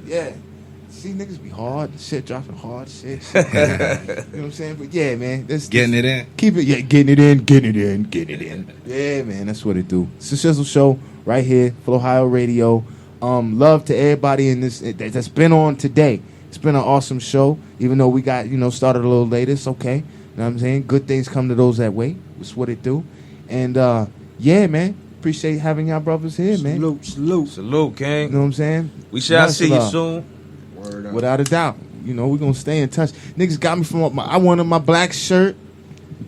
Yeah. See, niggas be hard. Shit, dropping hard shit. You know what I'm saying? But yeah, man. Getting it in. Keep it. Yeah, getting it in. Yeah, man. That's what it do. It's the Shizzle Show right here, for Ohio Radio. Love to everybody in this that's been on today. It's been an awesome show, even though we got, started a little later. It's okay. You know what I'm saying? Good things come to those that way. That's what it do. And, yeah, man. Appreciate having y'all brothers here, man. Salute, King. You know what I'm saying? We shall see you soon. Without a doubt. We're going to stay in touch. Niggas got me from I wanted my black shirt.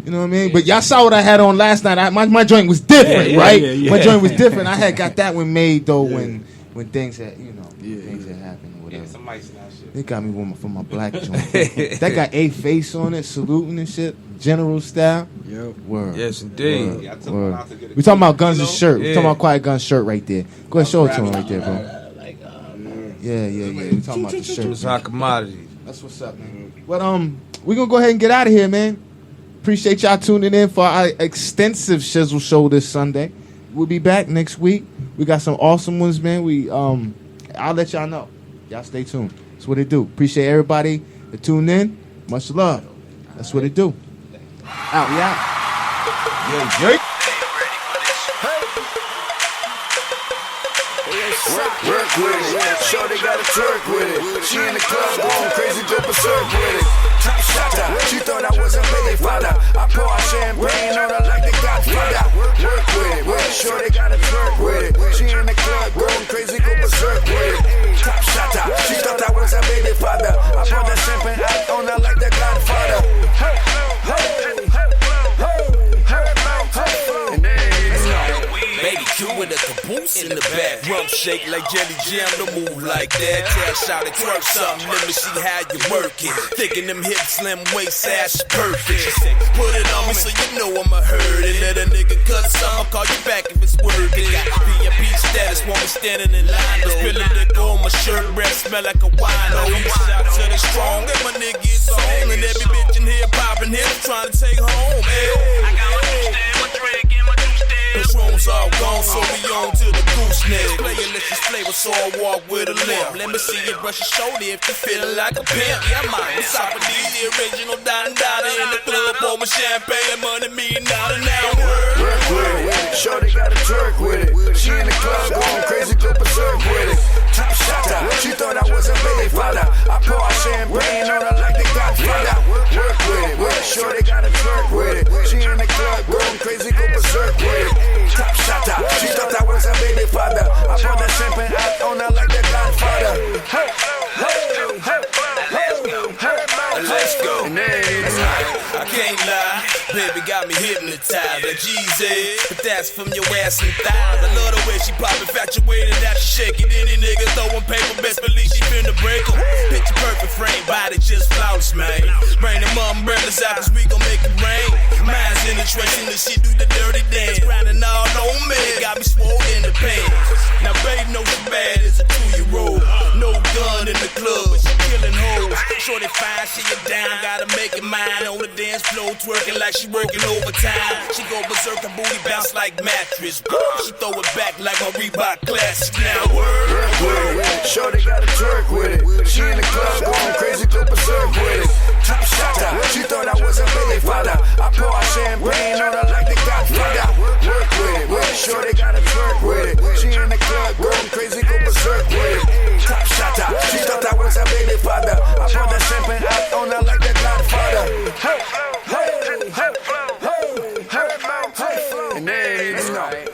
You know what I mean? But y'all saw what I had on last night. My joint was different, right? Yeah. My joint was different. I had got that one made, though, when things had, things had happened or whatever. Yeah, somebody snatched it. They got me for my black joint. That got A face on it, saluting and shit. General style. Yep. Word. Yes, indeed. Word. We talking about Guns' shirt. We talking about Quiet Guns' shirt right there. Go ahead, show it to him right there, bro. Yeah. We talking about the shirt. It's hot commodity. That's what's up, man. But we're gonna go ahead and get out of here, man. Appreciate y'all tuning in for our extensive Shizzle show this Sunday. We'll be back next week. We got some awesome ones, man. I'll let y'all know. Y'all stay tuned. That's what it do. Appreciate everybody that tuned in. Much love. That's what it do. Out, we out. Yeah, Jake. Work with it, shorty got a twerk with it. She in the club going crazy, go berserk with it. Top shotter, she thought I was a baby father. I pour out champagne on her like the Godfather. Work with it, shorty got a twerk with it. She in the club going crazy, go berserk with it. Top shotter, she thought I was a baby father. I pour that champagne out on her like the Godfather. Baby Q with a caboose. ass in the back. Rump shake like jelly jam, don't move like that. Tell shot it, twerk something, let me see how you work it. Thinking them hips, slim waist, ass is perfect. She say, put it on me so you know I'ma hurt it. Let a nigga cut some, I'll call you back if it's working. Got VIP status, want me standing in line. Spilling liquor on my shirt, breath smell like a wino. Shout to the strong, and my nigga is on. And every bitch in here popping hips, trying to take home. I got my juice stand, my drink, and my juice stand. Patrons all gone, so we on to the gooseneck. Play your liquor's flavor, so I walk with a limp. Let me see you brush your shoulder if you feeling like a pimp. Yeah, man, what's up with these, the original Don Dada in the club, pour my champagne, money me not an hour. Work with it, shorty got a twerk with it. She in the club going crazy, go berserk with it. Top shot, she thought I was a baby father. I pour out champagne on her like the Godfather. Work with it, shorty got a twerk with it. She in the club going crazy, go berserk with it. Top shot, she thought I was a baby father. I pour that champagne out on her like the Godfather. Let's go. I can't lie, baby got me hypnotized like Jesus, but that's from your ass and thighs. I love the way she pop infatuated that she shake it. Any nigga throwing paper, best believe she finna break em. Picture perfect frame, body just flawless, man. Bring them umbrellas out, cause we gon' make it rain. Mine's in the trench, and the shit do the dirty dance. Grinding all on me, got me swole in the pants. Now baby know she bad as a 2-year-old. No gun in the club, but she killing hoes. Shorty fine, she get down, gotta make it mine. On the dance floor, twerking like she working overtime. She go berserk, her booty bounce like mattress. She throw it back like a Reebok classic. Now work with it, shorty got a twerk with it. She in the club going crazy, go berserk with it. Top shot, she thought I was a baby father. I pour out champagne on her like the Godfather. Work with it, shorty got a twerk with it. She in the club going crazy, go berserk with it. Top shot, she thought I was a baby father. I pour that champagne out on her like the Godfather. And there you go.